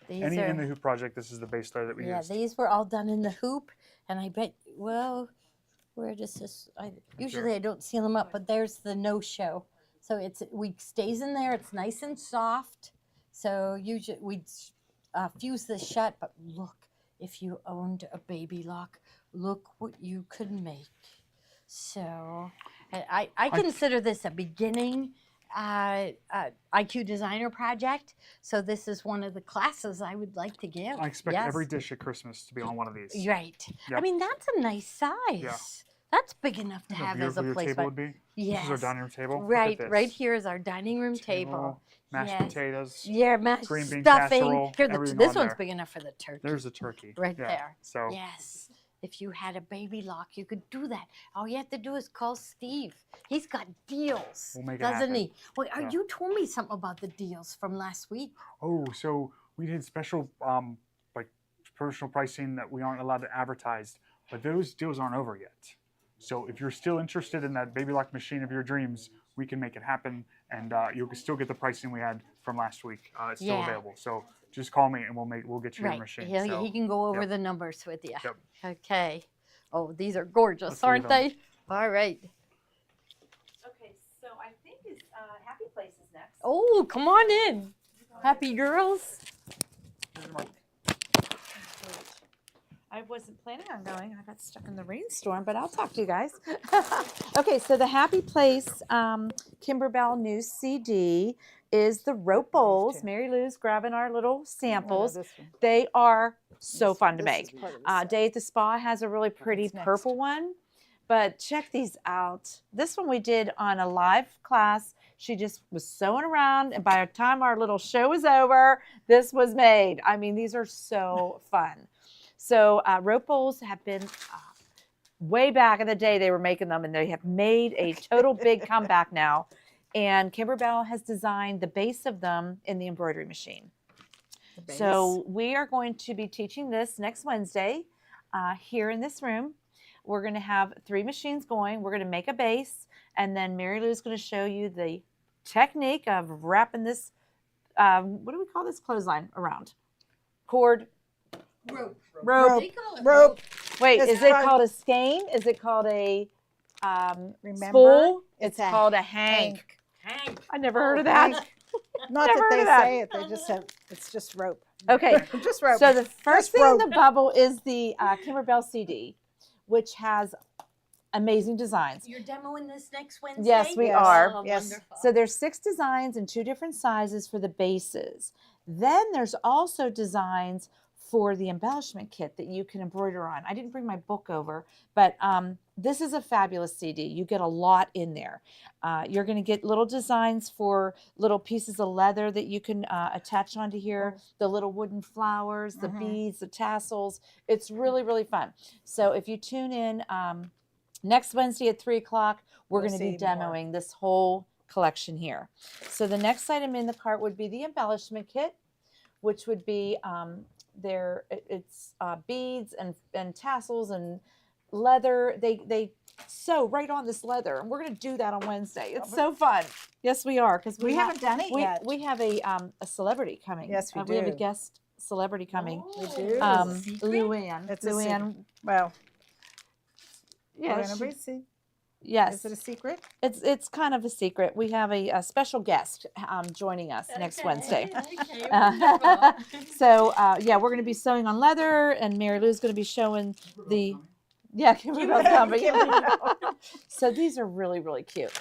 S2: these
S1: any
S2: are,
S1: in the hoop project, this is the base layer that we
S2: yeah,
S1: used.
S2: these were all done in the hoop. And I bet, well, where does this, usually I don't seal them up, but there's the no-show. So we stays in there. It's nice and soft. So usually we'd fuse this shut, but look, if you owned a baby lock, look what you could make. So I consider this a beginning IQ Designer Project. So this is one of the classes I would like to give.
S1: I expect
S2: Yes.
S1: every dish at Christmas to be on one of these.
S2: Right. I
S1: Yep.
S2: mean, that's a nice size. That's big enough to
S1: How
S2: have as a
S1: beautiful your
S2: place.
S1: table would be.
S2: Yes.
S1: This is our dining room table. Look
S2: Right,
S1: at
S2: right
S1: this.
S2: here is our dining room table.
S1: Mashed
S2: Yes.
S1: potatoes.
S2: Yeah, mashed
S1: green bean
S2: stuffing.
S1: casserole,
S2: Here,
S1: everything
S2: this
S1: on
S2: one's
S1: there.
S2: big enough for the turkey.
S1: There's a turkey.
S2: Right
S1: Yeah.
S2: there.
S1: So
S2: Yes. If you had a baby lock, you could do that. All you have to do is call Steve. He's got deals,
S1: We'll make it
S2: doesn't
S1: happen.
S2: he? Well,
S1: Yeah.
S2: you told me something about the deals from last week.
S1: oh, so we did special like promotional pricing that we aren't allowed to advertise, but those deals aren't over yet. So if you're still interested in that baby lock machine of your dreams, we can make it happen, and you can still get the pricing we had from last week. It's still
S2: Yeah.
S1: available. So just call me and we'll get you your
S2: Right.
S1: machine.
S2: He
S1: So,
S2: can go over
S1: yep.
S2: the numbers with you.
S1: Yep.
S2: Okay. Oh, these are gorgeous,
S1: Let's leave
S2: aren't
S1: them.
S2: they? All right.
S6: Okay, so I think is Happy Place is next.
S2: Oh, come on in. Happy girls.
S6: I wasn't planning on going. I got stuck in the rainstorm, but I'll talk to you guys. Okay, so the Happy Place Kimberbell new CD is the rope bowls. Mary Lou's grabbing our little samples. They are so fun to make. Day at the Spa has a really pretty
S4: What's next?
S6: purple one, but check these out. This one we did on a live class. She just was sewing around, and by the time our little show was over, this was made. I mean, these are so fun. So rope bowls have been way back in the day they were making them, and they have made a total big comeback now. And Kimberbell has designed the base of them in the embroidery machine. So we are going to be teaching this next Wednesday here in this room. We're going to have 3 machines going. We're going to make a base, and then Mary Lou's going to show you the technique of wrapping this, what do we call this clothesline around? Cord.
S2: Rope.
S6: Rope.
S2: They call it
S4: Rope.
S6: Wait,
S4: It's
S6: is it
S4: called-
S6: called a skein? Is it called a
S4: Remember,
S6: spool? It's
S4: a
S6: called a hank.
S2: Hank.
S6: I never heard of that.
S4: Not
S6: Never
S4: that
S6: heard
S4: they
S6: of that.
S4: say it, they just have, it's just rope.
S6: Okay,
S4: Just rope.
S6: so the first
S4: Just
S6: thing in
S4: rope.
S6: the bubble is the Kimberbell CD, which has amazing designs.
S2: You're demoing this next Wednesday?
S6: Yes, we
S4: Yes.
S6: are.
S2: Oh,
S4: Yes.
S2: wonderful.
S6: So there's 6 designs in 2 different sizes for the bases. Then there's also designs for the embellishment kit that you can embroider on. I didn't bring my book over, but this is a fabulous CD. You get a lot in there. You're going to get little designs for little pieces of leather that you can attach onto here, the little wooden flowers, the beads, the tassels. It's really, really fun. So if you tune in next Wednesday at 3 o'clock, we're
S4: We'll
S6: going to be
S4: see more.
S6: demoing this whole collection here. So the next item in the cart would be the embellishment kit, which would be it's beads and tassels and leather. They sew right on this leather, and we're going to do that on Wednesday. It's so fun. Yes, we are, because
S4: We haven't done it yet.
S6: We have a celebrity coming.
S4: Yes, we
S6: We have a
S4: do.
S6: guest celebrity coming.
S4: We do.
S6: Luann.
S4: It's a
S6: Luann.
S4: Well,
S6: Yeah,
S4: we're gonna see.
S6: yes.
S4: Is it a secret?
S6: It's kind of a secret. We have a special guest joining us next
S2: Okay,
S6: Wednesday.
S2: Okay, wonderful.
S6: So yeah, we're going to be sewing on leather, and Mary Lou's going to be showing the Kimberbell's coming. So these are really, really cute.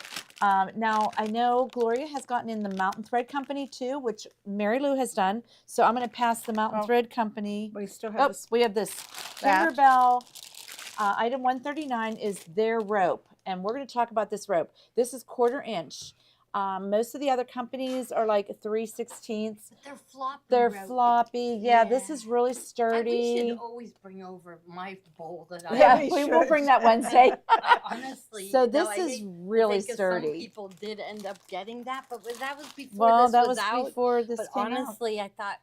S6: Now I know Gloria has gotten in the Mountain Thread Company too, which Mary Lou has done. So I'm going to pass the Mountain
S4: Oh.
S6: Thread Company.
S4: We still have
S6: Oh,
S4: this.
S6: we have this
S4: That.
S6: Kimberbell. Item 139 is their rope, and we're going to talk about this rope. This is 1/4 inch. Most of the other companies are like 3/16.
S2: They're floppy.
S6: They're
S2: rope.
S6: floppy. Yeah, this
S2: Yeah.
S6: is really
S2: We
S6: sturdy.
S2: should always bring over my bowl that I
S6: Yeah,
S4: we
S6: we will
S4: should.
S6: bring that Wednesday.
S2: honestly.
S6: So
S2: no,
S6: this
S2: I
S6: is
S2: hate to
S6: really
S2: think 'cause
S6: sturdy.
S2: Some people did end up getting that, but that was before
S6: Well,
S2: this
S6: that
S2: was
S6: was
S2: out.
S6: before this
S2: But
S6: came out.
S2: honestly, I thought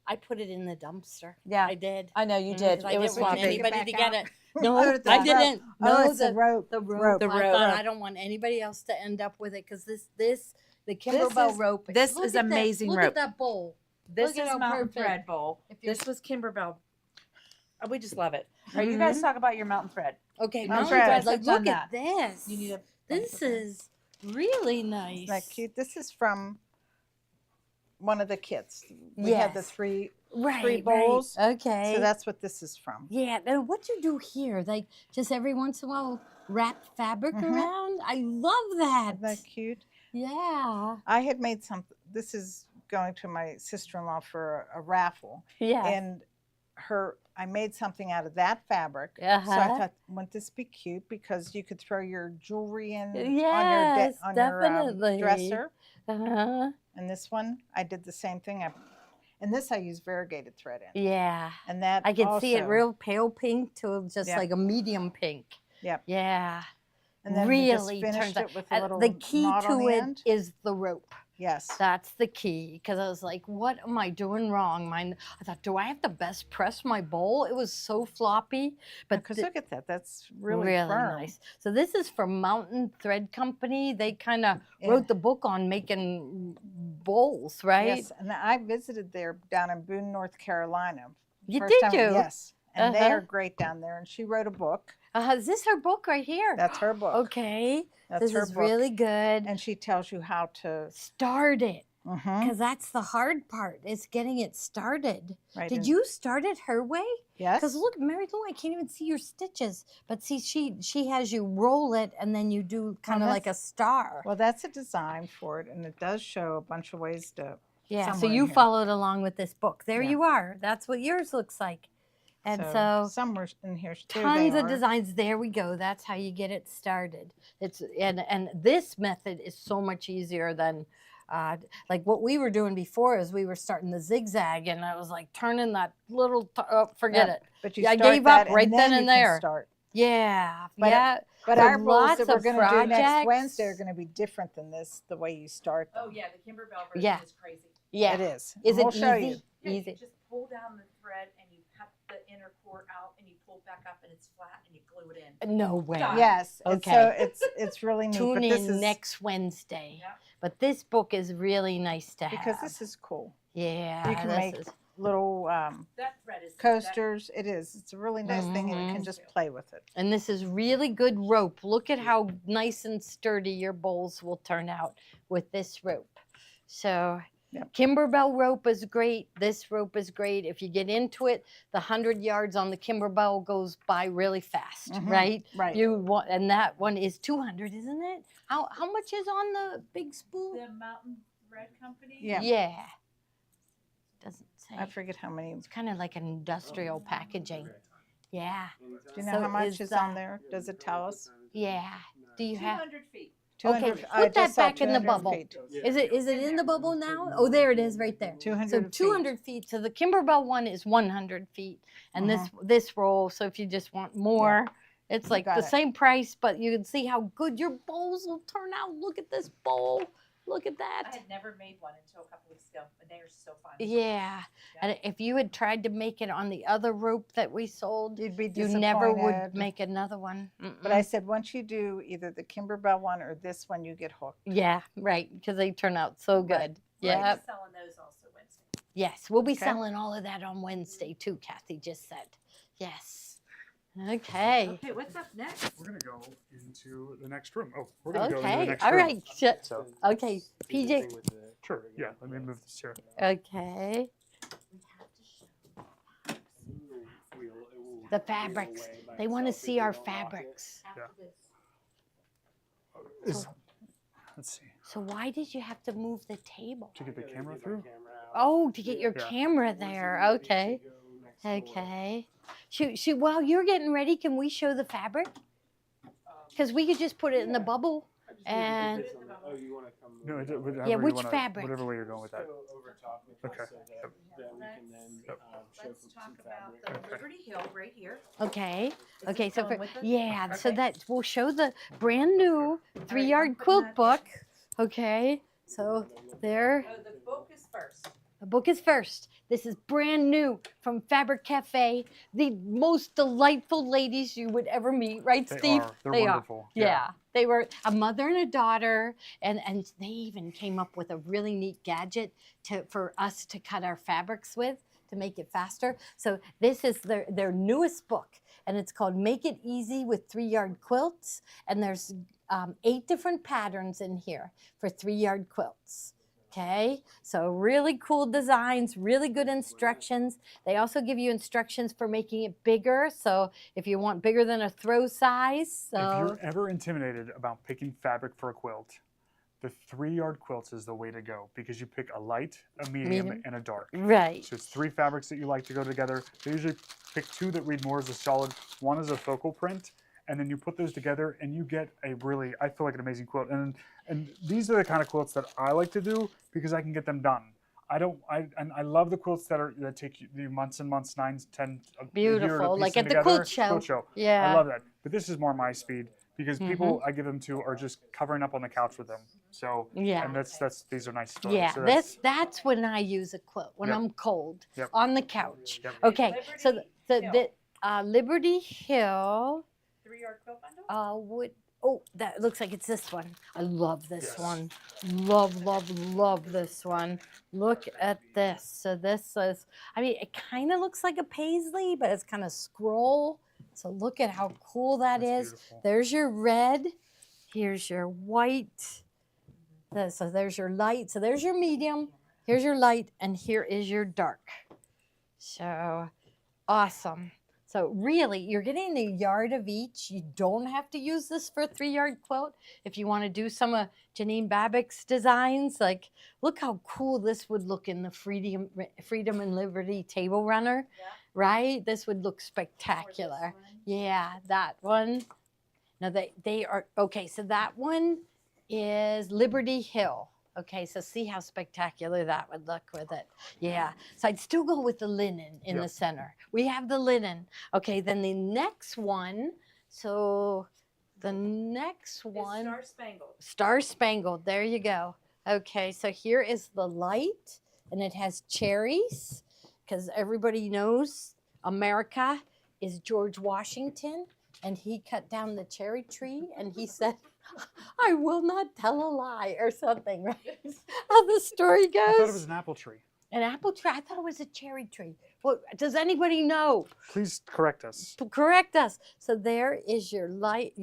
S2: I put it in the dumpster.
S6: Yeah,
S2: I did.
S6: I know you
S2: Mhm,
S6: did.
S2: 'cause I
S6: It was
S2: didn't want
S6: floppy.
S2: anybody
S4: Back
S2: to get
S4: out.
S2: it. No,
S4: Oh, the
S2: I
S4: rope.
S2: didn't. No,
S4: Oh, it's the rope.
S2: The rope.
S6: The
S2: I
S6: rope.
S2: thought I don't want anybody else to end up with it because the Kimberbell
S6: is-
S2: rope.
S6: this
S2: look
S6: is
S2: at that-
S6: amazing
S2: look
S6: rope.
S2: at that bowl.
S6: This
S2: Look at
S6: is
S2: how
S6: Mountain
S2: perfect.
S6: Thread Bowl.
S2: If you're-
S6: This was Kimberbell. Oh, we just love it. All right, you guys talk about your Mountain Thread.
S2: Okay,
S4: Mountain
S2: Mountain
S4: Thread.
S2: Thread.
S6: I've
S2: Like,
S6: done
S2: look at this.
S6: You need a
S2: This is really nice.
S4: Isn't that cute? This is from one of the kits. We had the
S2: Yes.
S4: three
S2: right,
S4: bowls.
S2: Right. Okay.
S4: So that's what this is from.
S2: yeah. Now, what you do here? Like, just every once in a while, wrap fabric
S4: Mhm.
S2: around. I love that.
S4: Isn't that cute?
S2: Yeah.
S4: I had made something. This is going to my sister-in-law for a raffle,
S2: Yeah.
S4: and I made something out of that fabric. So I
S2: Uh-huh.
S4: thought, wouldn't this be cute? Because you could throw your jewelry in
S2: Yes,
S4: on your
S2: definitely.
S4: dresser.
S2: Uh-huh.
S4: And this one, I did the same thing. And this I used variegated thread in.
S2: Yeah.
S4: And that
S2: I could see it
S4: also-
S2: real pale pink to just
S4: Yep.
S2: like a medium pink.
S4: Yep.
S2: Yeah.
S4: And then we just
S2: Really
S4: finished
S2: turns out.
S4: it with a little
S2: The key
S4: knot on
S2: to
S4: the
S2: it
S4: end.
S2: is the rope.
S4: Yes.
S2: That's the key. Because I was like, what am I doing wrong? I thought, do I have to best press my bowl? It was so floppy. But
S4: Because look at that. That's really firm.
S2: nice. So this is from Mountain Thread Company. They kind of
S4: Yeah.
S2: wrote the book on making bowls, right?
S4: Yes. And I visited there down in Boone, North Carolina.
S2: You
S4: First
S2: did
S4: time-
S2: you?
S4: Yes. And they
S2: Uh-huh.
S4: are great down there. And she wrote a book.
S2: Is this her book right here?
S4: That's her book.
S2: Okay.
S4: That's
S2: This
S4: her
S2: is
S4: book.
S2: really good.
S4: And she tells you how to.
S2: Start it.
S4: Mhm.
S2: Because that's the hard part, is getting it started.
S4: Right.
S2: Did
S4: and-
S2: you start it her way?
S4: Yes.
S2: Because look, Mary Lou, I can't even see your stitches. But see, she has you roll it and then you do kind of like a
S4: that's-
S2: star.
S4: Well, that's a design for it, and it does show a bunch of ways to.
S2: Yeah, so
S4: somewhere in
S2: you
S4: here.
S2: followed along with this book. There
S4: Yeah.
S2: you are. That's what yours looks like. And so
S4: somewhere in here too.
S2: tons
S4: they
S2: of
S4: are.
S2: designs. There we go. That's how you get it started. It's and this method is so much easier than like what we were doing before. Is we were starting the zigzag, and I was like turning that little. Forget
S4: Yeah,
S2: it.
S4: But you
S2: I
S4: start
S2: gave
S4: that,
S2: up right
S4: and
S2: then
S4: you
S2: and
S4: can
S2: there.
S4: Start.
S2: Yeah,
S4: But-
S2: yeah.
S4: But
S2: For
S4: our rules
S2: lots
S4: that we're
S2: of
S4: going to do next Wednesday are
S2: projects.
S4: going to be different than this. The way you start.
S3: Oh
S4: them.
S3: yeah, the Kimberbell version
S2: Yeah.
S3: is crazy.
S2: Yeah.
S4: It is.
S2: Is
S4: We'll
S2: it
S4: show
S2: easy?
S4: you.
S3: Yeah,
S2: Easy.
S3: You just pull down the thread and you cut the inner core out and you pull back up and it's flat and you glue it in.
S2: No way.
S3: Done.
S4: Yes. and
S2: Okay.
S4: So it's really neat.
S2: Tune
S4: but this
S2: in
S4: is
S2: next Wednesday.
S3: Yep.
S2: But this book is really nice to have.
S4: because this is cool.
S2: Yeah.
S4: You can
S2: this
S4: make
S2: is-
S3: That
S4: little
S3: thread is
S4: coasters. It is. It's a really nice thing, and you can
S2: Mhm.
S4: just play with it.
S2: And this is really good rope. Look at how nice and sturdy your bowls will turn out with this rope. So
S4: Yep.
S2: Kimberbell rope is great. This rope is great. If you get into it, the 100 yards on the Kimberbell goes by really fast,
S4: Mhm.
S2: right?
S4: Right.
S2: You want, and that one is 200, isn't it? How much is on the big spool?
S3: The Mountain Thread Company.
S4: Yeah.
S2: Yeah. Doesn't say.
S4: I forget how many.
S2: It's kind of like an industrial packaging. Yeah.
S4: Do you know
S2: So
S4: how much
S2: is
S4: is on
S2: that-
S4: there? Does it tell us?
S2: Yeah. Do you have?
S3: 200 feet.
S4: 200
S2: Okay,
S4: I
S2: put that
S4: just saw
S2: back in the
S4: 200
S2: bubble.
S4: feet.
S2: Is it in the bubble now? Oh, there it is, right there.
S4: 200
S2: So
S4: feet.
S2: 200 feet. So the Kimberbell one is 100 feet, and this roll. So if you just want more, it's like
S4: got
S2: the
S4: it.
S2: same price, but you can see how good your bowls will turn out. Look at this bowl. Look at
S3: I
S2: that.
S3: had never made one until a couple weeks ago, but they are so fun.
S2: Yeah. And if you had tried to make it on the other rope that we sold,
S4: You'd be
S2: you
S4: disappointed.
S2: never would make another one.
S4: But I said once you do either the Kimberbell one or this one, you get hooked.
S2: Yeah, right, because they turn out so good.
S3: We're
S2: Yeah.
S3: selling those also Wednesday.
S2: Yes, we'll be
S4: Okay.
S2: selling all of that on Wednesday too, Kathy just said. Yes. Okay.
S3: Okay, what's up next?
S1: We're gonna go into the next room. Oh, we're gonna go into the
S2: Okay.
S1: next
S2: All
S1: room.
S2: right.
S1: So,
S2: Okay,
S5: Same
S2: PJ.
S5: thing with the
S1: sure. Yeah.
S5: regular
S1: Let me move this chair.
S2: Okay.
S3: We have to show
S2: The fabrics. They want to see our fabrics.
S3: after
S1: Yeah.
S3: this.
S1: Is- let's see.
S2: So why did you have to move the table?
S1: To get the camera through.
S2: Oh, to get your
S1: Yeah.
S2: camera there. Okay. Okay. Shoot, while you're getting ready, can we show the fabric? Because we could just put it in the bubble. And
S5: Oh, you want to come?
S1: No,
S5: over
S1: whatever
S2: Yeah,
S1: you
S2: which
S1: wanna-
S2: fabric?
S1: Whatever way you're going with that.
S5: So over top of it,
S1: Okay.
S5: so that we can then
S1: Yep.
S5: show
S3: Let's
S5: some
S3: talk about
S5: fabric.
S3: the
S1: Okay.
S3: Liberty Hill right here.
S2: okay.
S3: Is
S2: Okay,
S3: it
S2: so
S3: going
S2: for,
S3: with us?
S2: yeah, so
S3: Okay.
S2: that we'll show the brand new
S3: I'm
S2: 3-yard
S3: putting
S2: quilt
S3: that-
S2: book. Okay. So there.
S3: Oh, the book is first.
S2: The book is first. This is brand new from Fabric Cafe. The most delightful ladies you would ever meet, right,
S1: They
S2: Steve?
S1: are. They're
S2: They
S1: wonderful.
S2: Yeah. They were a mother and a daughter, and they even came up with a really neat gadget for us to cut our fabrics with to make it faster. So this is their newest book, and it's called Make It Easy with 3-Yard Quilts, and there's 8 different patterns in here for 3-yard quilts. Okay, so really cool designs, really good instructions. They also give you instructions for making it bigger. So if you want bigger than a throw size,
S1: If
S2: so
S1: you're ever intimidated about picking fabric for a quilt, the 3-yard quilts is the way to go because you pick a light, a medium, and a dark.
S2: Right.
S1: So it's 3 fabrics that you like to go together. They usually pick 2 that read more as a solid, 1 is a focal print, and then you put those together and you get a really, I feel like an amazing quilt. And these are the kind of quilts that I like to do because I can get them done. I love the quilts that take you months and months, 9, 10 a year to
S2: Beautiful,
S1: piece
S2: like
S1: them
S2: at the
S1: together.
S2: quilt show.
S1: I
S2: Yeah.
S1: love that. But this is more my speed because people I give them to are just covering up on the couch with them. So
S2: Yeah.
S1: and that's these are nice.
S2: Yeah,
S1: so
S2: that's when I use a quilt, when
S1: Yep.
S2: I'm cold,
S1: Yep.
S2: on the couch.
S1: Yep.
S2: Okay, so
S3: Liberty
S2: the Liberty Hill
S3: 3-yard quilt bundle?
S2: would, oh, that looks like it's this one. I love this
S1: Yes.
S2: one. Love, love, love this one. Look at this. So this is, I mean, it kind of looks like a paisley, but it's kind of scroll. So look at how cool that
S1: That's
S2: is.
S1: beautiful.
S2: There's your red. Here's your white. So there's your light. So there's your medium. Here's your light. And here is your dark. So awesome. So really, you're getting a yard of each. You don't have to use this for a 3-yard quilt. If you want to do some of Janine Babic's designs, like look how cool this would look in the Freedom and Liberty table runner,
S3: Yeah.
S2: right? This would look
S3: Or this
S2: spectacular.
S3: one.
S2: Yeah, that one. Now they are, okay, so that one is Liberty Hill. Okay, so see how spectacular that would look with it. Yeah, so I'd still go with the linen in
S1: Yep.
S2: the center. We have the linen. Okay, then the next one, so the next
S3: It's
S2: one,
S3: Star Spangled.
S2: Star Spangled, there you go. Okay, so here is the light, and it has cherries, because everybody knows America is George Washington, and he cut down the cherry tree, and he said, I will not tell a lie, or something, right? How the story goes.
S1: I thought it was an apple tree.
S2: An apple tree? I thought it was a cherry tree. Well, does anybody know?
S1: Please correct us.
S2: Correct us. So there is your light,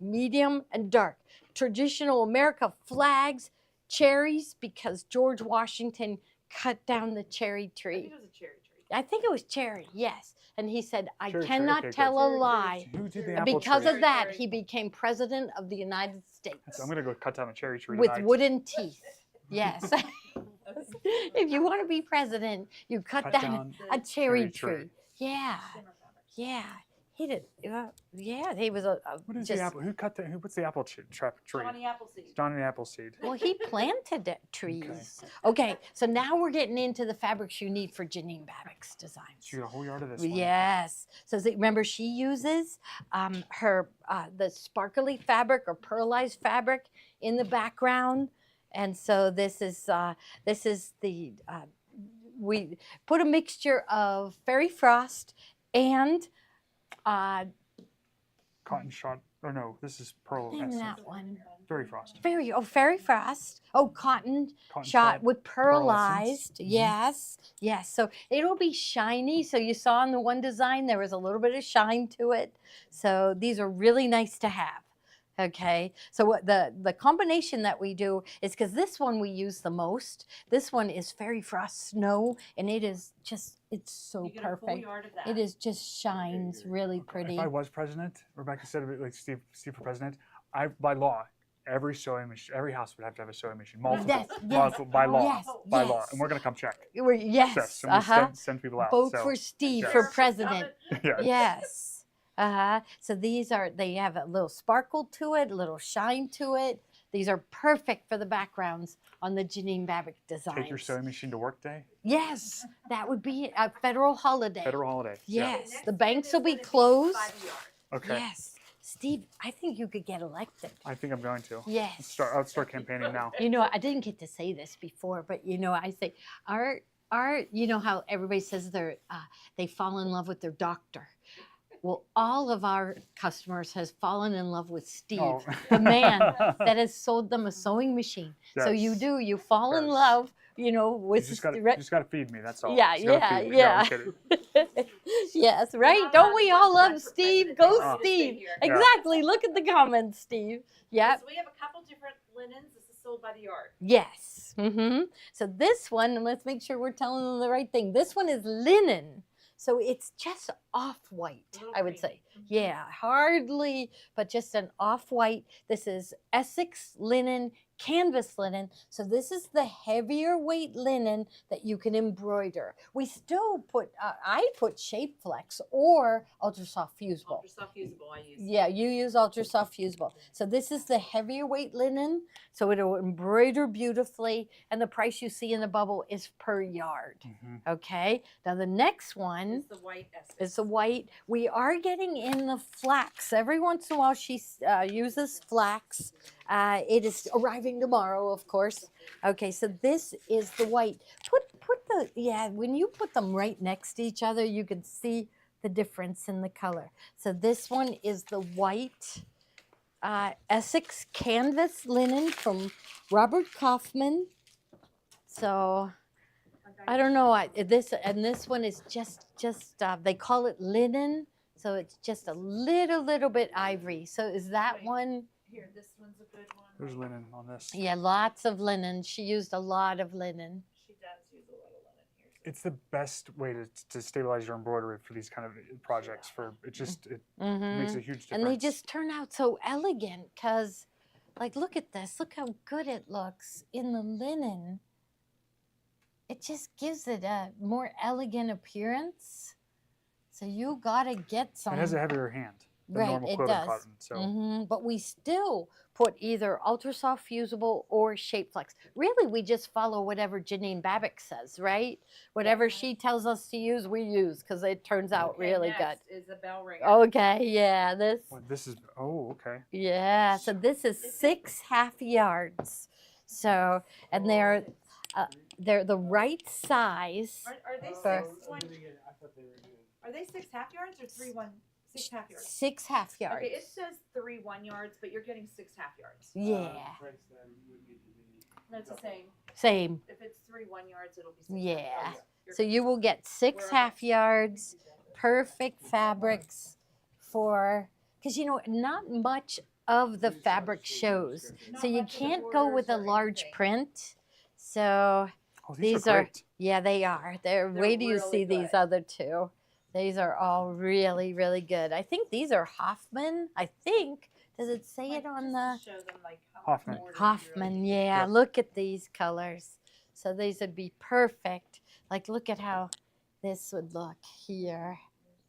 S2: medium, and dark. Traditional America flags, cherries, because George Washington cut down the cherry
S3: I
S2: tree.
S3: think it was a cherry tree.
S2: I think it was cherry, yes. And he said, I
S1: Cherry tree,
S2: cannot
S1: okay,
S2: tell
S1: good.
S2: a lie.
S1: Who did the
S2: And
S1: apple
S2: because
S1: tree?
S2: of that,
S3: Cherry.
S2: he became president of the United States
S1: I'm gonna go cut down a cherry tree
S2: with
S1: tonight.
S2: wooden teeth. Yes. If you want to be president, you cut,
S1: Cut
S2: down
S1: down
S2: a cherry
S1: cherry tree.
S2: tree. Yeah,
S3: Shimmer fabric.
S2: yeah. He did. Yeah, he was a
S1: What is
S2: just.
S1: the apple? Who cut the? What's the apple tree?
S3: Johnny Appleseed.
S1: Johnny Appleseed.
S2: Well, he planted trees. Okay, so now we're getting into the fabrics you need for Janine Babic's designs.
S1: She got a whole yard of this one.
S2: Yes. So remember, she uses her the sparkly fabric or pearlized fabric in the background, and so this is the we put a mixture of fairy frost and
S1: Cotton shot. Or no, this is pearl.
S2: name
S1: essence.
S2: that one.
S1: Fairy frost.
S2: Fairy frost. Oh, cotton
S1: Cotton
S2: shot with
S1: pearl
S2: pearlized.
S1: essence. Mhm.
S2: Yes, yes. So it'll be shiny. So you saw in the one design there was a little bit of shine to it. So these are really nice to have. Okay. So what the combination that we do is because this one we use the most. This one is fairy frost snow, and it is just it's so
S3: You get a full
S2: perfect.
S3: yard of that.
S2: It is just shines really pretty.
S1: If I was president, Rebecca said it like Steve for president. By law, every sewing machine, every house would have to have a sewing machine. Multiple,
S2: Yes, yes.
S1: multiple by law,
S2: Yes,
S1: by law,
S2: yes.
S1: and we're gonna come check.
S2: Yes.
S1: Yes, and we send people out.
S2: Vote
S1: so,
S2: for Steve
S1: yes.
S2: for president.
S1: yeah.
S2: Yes. So they have a little sparkle to it, a little shine to it. These are perfect for the backgrounds on the Janine Babic designs.
S1: Take your sewing machine to work day.
S2: Yes, that would be a federal holiday.
S1: Federal holiday. Yeah.
S2: Yes, the banks will be closed.
S3: By the yard.
S1: Okay.
S2: Yes. Steve, I think you could get elected.
S1: I think I'm going to.
S2: Yes.
S1: I'll start campaigning now.
S2: You know, I didn't get to say this before, but you know, I say our you know how everybody says they fall in love with their doctor. Well, all of our customers has fallen in love with Steve,
S1: Oh.
S2: the man that has sold them a sewing machine. So you
S1: Yes.
S2: do, you fall in
S1: Yes.
S2: love, you know,
S1: You
S2: with
S1: just gotta feed me. That's all.
S2: Yeah,
S1: Just gotta
S2: yeah,
S1: feed me.
S2: yeah.
S1: No, I'm kidding.
S2: Yes, right?
S3: not
S2: Don't
S3: allowed
S2: we
S3: to
S2: all
S3: run
S2: love
S3: for
S2: Steve?
S3: president.
S2: Go
S3: They all stay
S2: Steve.
S3: here.
S1: Yeah.
S2: Exactly. Look at the comments, Steve. Yep.
S3: So we have a couple different linens. This is sold by the yard.
S2: Yes. So this one, and let's make sure we're telling them the right thing. This one is linen. So it's just off-white,
S3: little
S2: I would
S3: creamy.
S2: say. Yeah, hardly, but just an off-white. This is Essex linen, canvas linen. So this is the heavier weight linen that you can embroider. We still put, I put shape flex or ultra soft fusible.
S3: Ultra soft fusible I use.
S2: Yeah, you use ultra soft fusible. So this is the heavier weight linen. So it'll embroider beautifully. And the price you see in the bubble is per yard. Okay. Now the next one
S3: It's the white Essex.
S2: is the white. We are getting in the flax. Every once in a while she uses flax. It is arriving tomorrow, of course. Okay, so this is the white. When you put them right next to each other, you can see the difference in the color. So this one is the white Essex canvas linen from Robert Kaufman. So I don't know. This one is just they call it linen, so it's just a little bit ivory. So is that
S3: Wait.
S2: one?
S3: Here, this one's a good one.
S1: There's linen on this.
S2: Yeah, lots of linen. She used a lot of linen.
S3: She does use a lot of linen here.
S1: It's the best way to stabilize your embroidery for these kind of projects. It makes a huge difference.
S2: And they just turn out so elegant because, like, look at this. Look how good it looks in the linen. It just gives it a more elegant appearance. So you gotta get some.
S1: It has a heavier hand than
S2: Right,
S1: normal
S2: it
S1: quilted
S2: does.
S1: cotton. So
S2: But we still put either ultra soft fusible or shape flex. Really, we just follow whatever Janine Babich says, right? Whatever she tells us to use, we use because it turns out really good.
S3: Next is a bell ringer.
S2: Okay, yeah, this.
S1: this is okay.
S2: Yeah, so this is 6 half yards. So, and they're the right size.
S3: Are they
S2: For-
S3: 6 half yards or 6 half yards?
S2: 6 half yards.
S3: Okay, it says 3 1 yards, but you're getting 6 half yards.
S2: Yeah,
S3: No, it's the same.
S2: same.
S3: If it's 3 1 yards, it'll be 6 half
S2: Yeah.
S3: yards. You're
S2: So you will get 6 half yards, perfect fabrics for, because not much of the fabric shows. So you
S3: much of the
S2: can't go with a
S3: borders or
S2: large
S3: anything.
S2: print. So
S1: Oh,
S2: these
S1: are
S2: are,
S1: great.
S2: yeah, they are. Wait till you
S3: really
S2: see these
S3: good.
S2: other two. These are all really, really good. I think these are Hoffman. I think. Does it say
S3: Like,
S2: it on
S3: just
S2: the
S3: to show them, like, how
S1: Hoffman.
S3: borders
S2: Hoffman?
S3: really-
S2: Yeah,
S1: Yep.
S2: look at these colors. So these would be perfect. Like, look at how this would look here.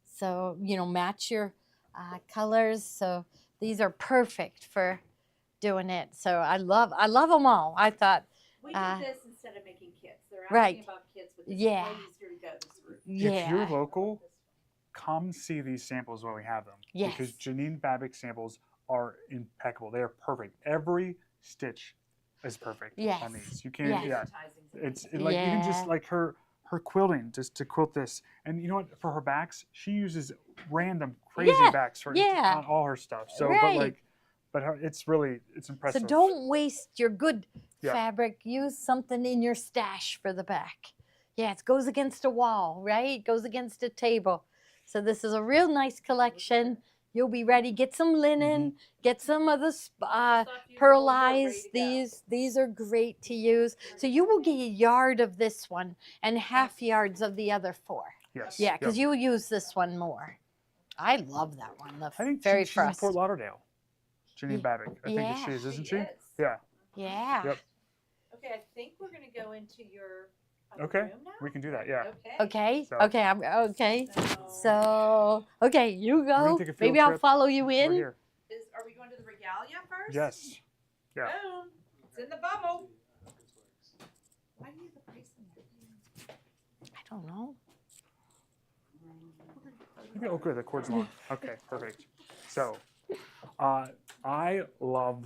S2: So, match your colors. So these are perfect for doing it. So I love them all. I thought,
S3: We
S2: Uh,
S3: did this instead of making kits. They're
S2: right.
S3: asking about kits, but this
S2: Yeah.
S3: is way easier to go this route.
S1: If you're
S2: yeah,
S1: local, come see these samples when we have them. Because
S2: Yes.
S1: Janine Babich samples are impeccable. They are perfect. Every stitch is perfect on
S2: Yes.
S1: these. You can't.
S2: Yes.
S1: Yeah.
S3: Advertising's
S1: It's
S3: amazing.
S1: like even
S2: Yeah.
S1: just like her quilting, just to quilt this. And you know what? For her backs, she uses random crazy
S2: Yeah,
S1: backs for
S2: yeah.
S1: on all her stuff. So,
S2: Right.
S1: it's impressive.
S2: So don't waste your good
S1: Yeah.
S2: fabric. Use something in your stash for the back. Yeah, it goes against a wall, right? Goes against a table. So this is a real nice collection. You'll be ready. Get some linen. Get some of the
S3: Stuff you
S2: pearlized.
S3: will, you're ready to go.
S2: These are great to use. So you will get a yard of this one and half yards of the other 4.
S1: Yes.
S2: Yeah,
S1: Yep.
S2: because you will use this one more. I love that one. The
S1: I think
S2: very
S1: she's in
S2: first.
S1: Fort Lauderdale. Janine
S2: Ye-
S1: Babich. I think that she
S2: yeah.
S1: is, isn't
S3: She
S1: she?
S3: is.
S1: Yeah.
S2: Yeah.
S1: Yep.
S3: Okay, I think we're gonna go into your other
S1: Okay,
S3: room now.
S1: we can do that. Yeah.
S3: Okay.
S2: Okay.
S1: So-
S2: Okay. I'm okay.
S3: So,
S2: So okay, you go.
S1: take a field
S2: Maybe I'll
S1: trip.
S2: follow you
S1: We're
S2: in.
S1: here.
S3: are we going to the regalia first?
S1: Yes. Yeah.
S3: Boom. It's in the bubble. Why do you have the price in there?
S2: I don't know.
S1: Oh, good. The cord's long. Okay, perfect. So, I love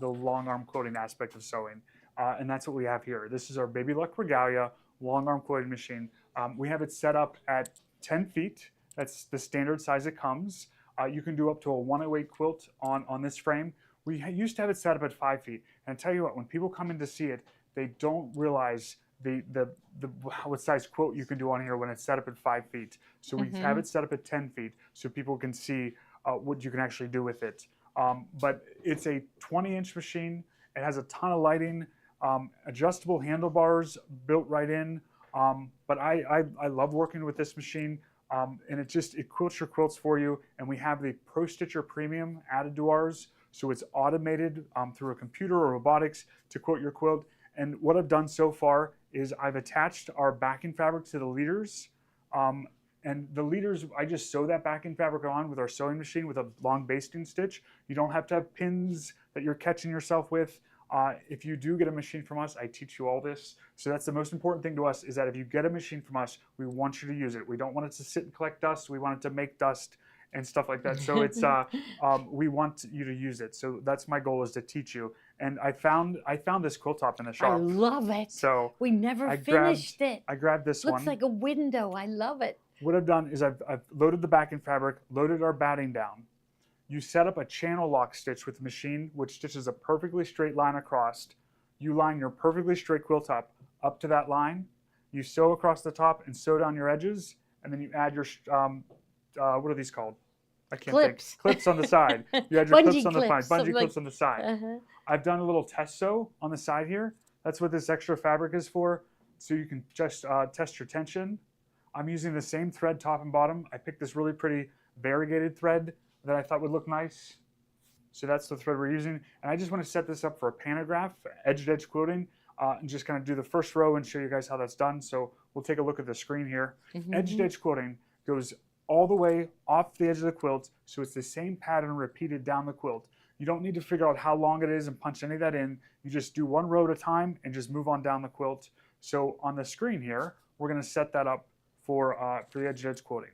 S1: the long arm quilting aspect of sewing, and that's what we have here. This is our Baby Luck Regalia long arm quilting machine. We have it set up at 10 feet. That's the standard size it comes. You can do up to a 108 quilt on this frame. We used to have it set up at 5 feet. And I tell you what, when people come in to see it, they don't realize what size quilt you can do on here when it's set up at 5 feet. So we have it set up at 10 feet so people can see what you can actually do with it. But it's a 20-inch machine. It has a ton of lighting, adjustable handlebars built right in. But I love working with this machine. and it quilts your quilts for you. And we have the Pro Stitcher Premium added to ours, so it's automated through a computer or robotics to quilt your quilt. And what I've done so far is I've attached our backing fabric to the leaders. And the leaders, I just sew that backing fabric on with our sewing machine with a long basting stitch. You don't have to have pins that you're catching yourself with. If you do get a machine from us, I teach you all this. So that's the most important thing to us, is that if you get a machine from us, we want you to use it. We don't want it to sit and collect dust. We want it to make dust and stuff like that. So it's we want you to use it. So that's my goal, is to teach you. And I found this quilt top in the
S2: I
S1: shop.
S2: love it.
S1: So
S2: We never
S1: I
S2: finished it.
S1: I grabbed this one.
S2: Looks like a window. I love it.
S1: What I've done is I've loaded the backing fabric, loaded our batting down. You set up a channel lock stitch with the machine, which stitches a perfectly straight line across. You line your perfectly straight quilt top up to that line. You sew across the top and sew down your edges, and then you add your what are these called? I can't
S2: Clips.
S1: think. Clips on the side. You add your
S2: Bungee
S1: clips on the side.
S2: clips,
S1: Bungee
S2: something
S1: clips on the side.
S2: Uh-huh.
S1: I've done a little test sew on the side here. That's what this extra fabric is for, so you can just test your tension. I'm using the same thread top and bottom. I picked this really pretty variegated thread that I thought would look nice. So that's the thread we're using. And I just want to set this up for a pantograph, edge-to-edge quilting, and just kind of do the first row and show you guys how that's done. So we'll take a look at the screen here. Edge-to-edge quilting goes all the way off the edge of the quilt, so it's the same pattern repeated down the quilt. You don't need to figure out how long it is and punch any of that in. You just do one row at a time and just move on down the quilt. So on the screen here, we're going to set that up for the edge-to-edge quilting.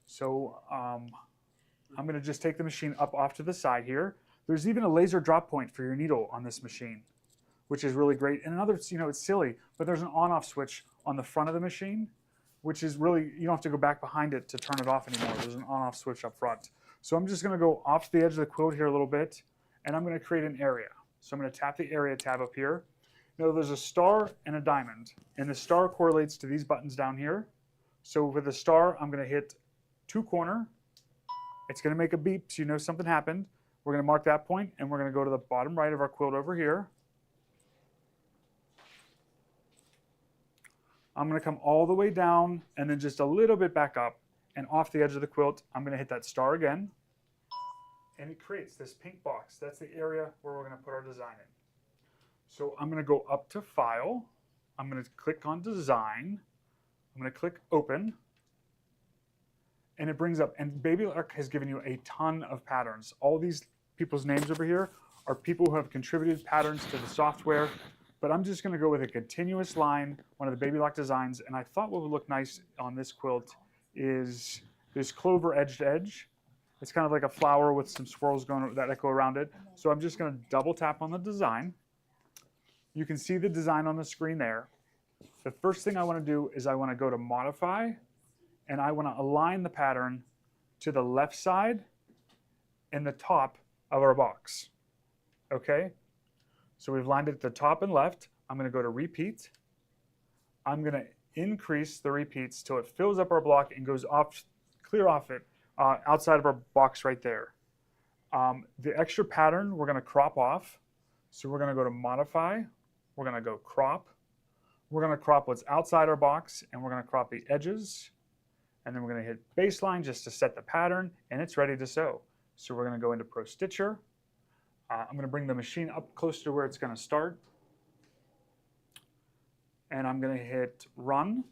S1: So I'm going to just take the machine up off to the side here. There's even a laser drop point for your needle on this machine, which is really great. And another, it's silly, but there's an on-off switch on the front of the machine, which is really, you don't have to go back behind it to turn it off anymore. There's an on-off switch up front. So I'm just going to go off the edge of the quilt here a little bit, and I'm going to create an area. So I'm going to tap the area tab up here. Now there's a star and a diamond, and the star correlates to these buttons down here. So with the star, I'm going to hit to corner. It's going to make a beep so you know something happened. We're going to mark that point, and we're going to go to the bottom right of our quilt over here. I'm going to come all the way down and then just a little bit back up, and off the edge of the quilt, I'm going to hit that star again, and it creates this pink box. That's the area where we're going to put our design in. So I'm going to go up to File. I'm going to click on Design. I'm going to click Open. And it brings up, and Babich has given you a ton of patterns. All these people's names over here are people who have contributed patterns to the software. But I'm just going to go with a continuous line, one of the Babich designs. And I thought what would look nice on this quilt is this clover edge to edge. It's kind of like a flower with some swirls going that go around it. So I'm just going to double tap on the design. You can see the design on the screen there. The first thing I want to do is I want to go to Modify, and I want to align the pattern to the left side and the top of our box. Okay? So we've lined it at the top and left. I'm going to go to Repeat. I'm going to increase the repeats till it fills up our block and goes off, clear off it, outside of our box right there. The extra pattern we're going to crop off. So we're going to go to Modify. We're going to go Crop. We're going to crop what's outside our box, and we're going to crop the edges. And then we're going to hit Baseline just to set the pattern, and it's ready to sew. So we're going to go into Pro Stitcher. I'm going to bring the machine up close to where it's going to start. And I'm going to hit Run,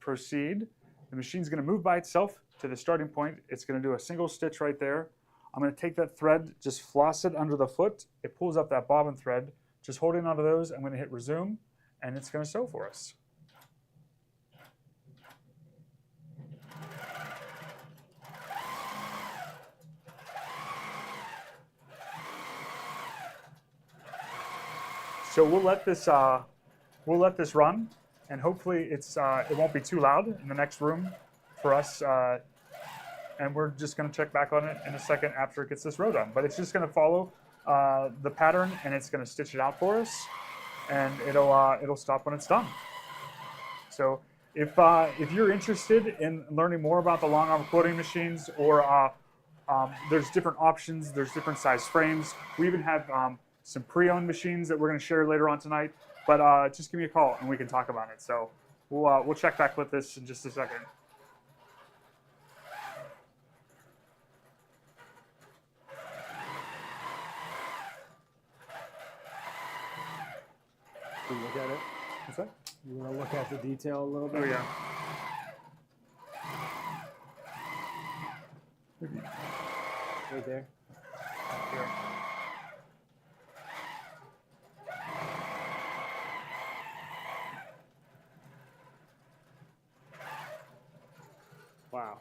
S1: Proceed. The machine's going to move by itself to the starting point. It's going to do a single stitch right there. I'm going to take that thread, just floss it under the foot. It pulls up that bobbin thread. Just holding onto those, I'm going to hit Resume, and it's going to sew for us. So we'll let this run, and hopefully it won't be too loud in the next room for us. And we're just going to check back on it in a second after it gets this row done. But it's just going to follow the pattern, and it's going to stitch it out for us, and it'll stop when it's done. So if you're interested in learning more about the Longarm quilting machines, or there's different options, there's different size frames. We even have some pre-owned machines that we're going to share later on tonight. But just give me a call and we can talk about it. So we'll check back with this in just a second. that?
S5: You want to look at the detail a little bit?
S1: Oh yeah.
S5: Right there. Wow.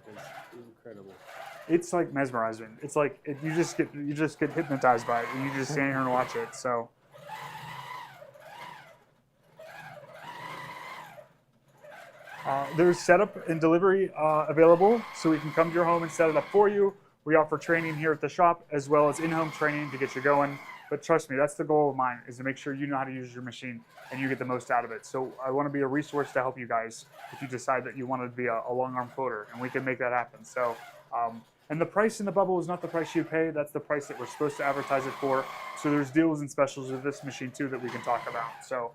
S5: That is incredible.
S1: It's like mesmerizing. It's like you just get hypnotized by it, and you just stand here and watch it. So. There's setup and delivery available, so we can come to your home and set it up for you. We offer training here at the shop, as well as in-home training to get you going. But trust me, that's the goal of mine, is to make sure you know how to use your machine and you get the most out of it. So I want to be a resource to help you guys if you decide that you want to be a long-arm quilter, and we can make that happen. So, and the price in the bubble is not the price you pay. That's the price that we're supposed to advertise it for. So there's deals and specials with this machine too that we can talk about. So.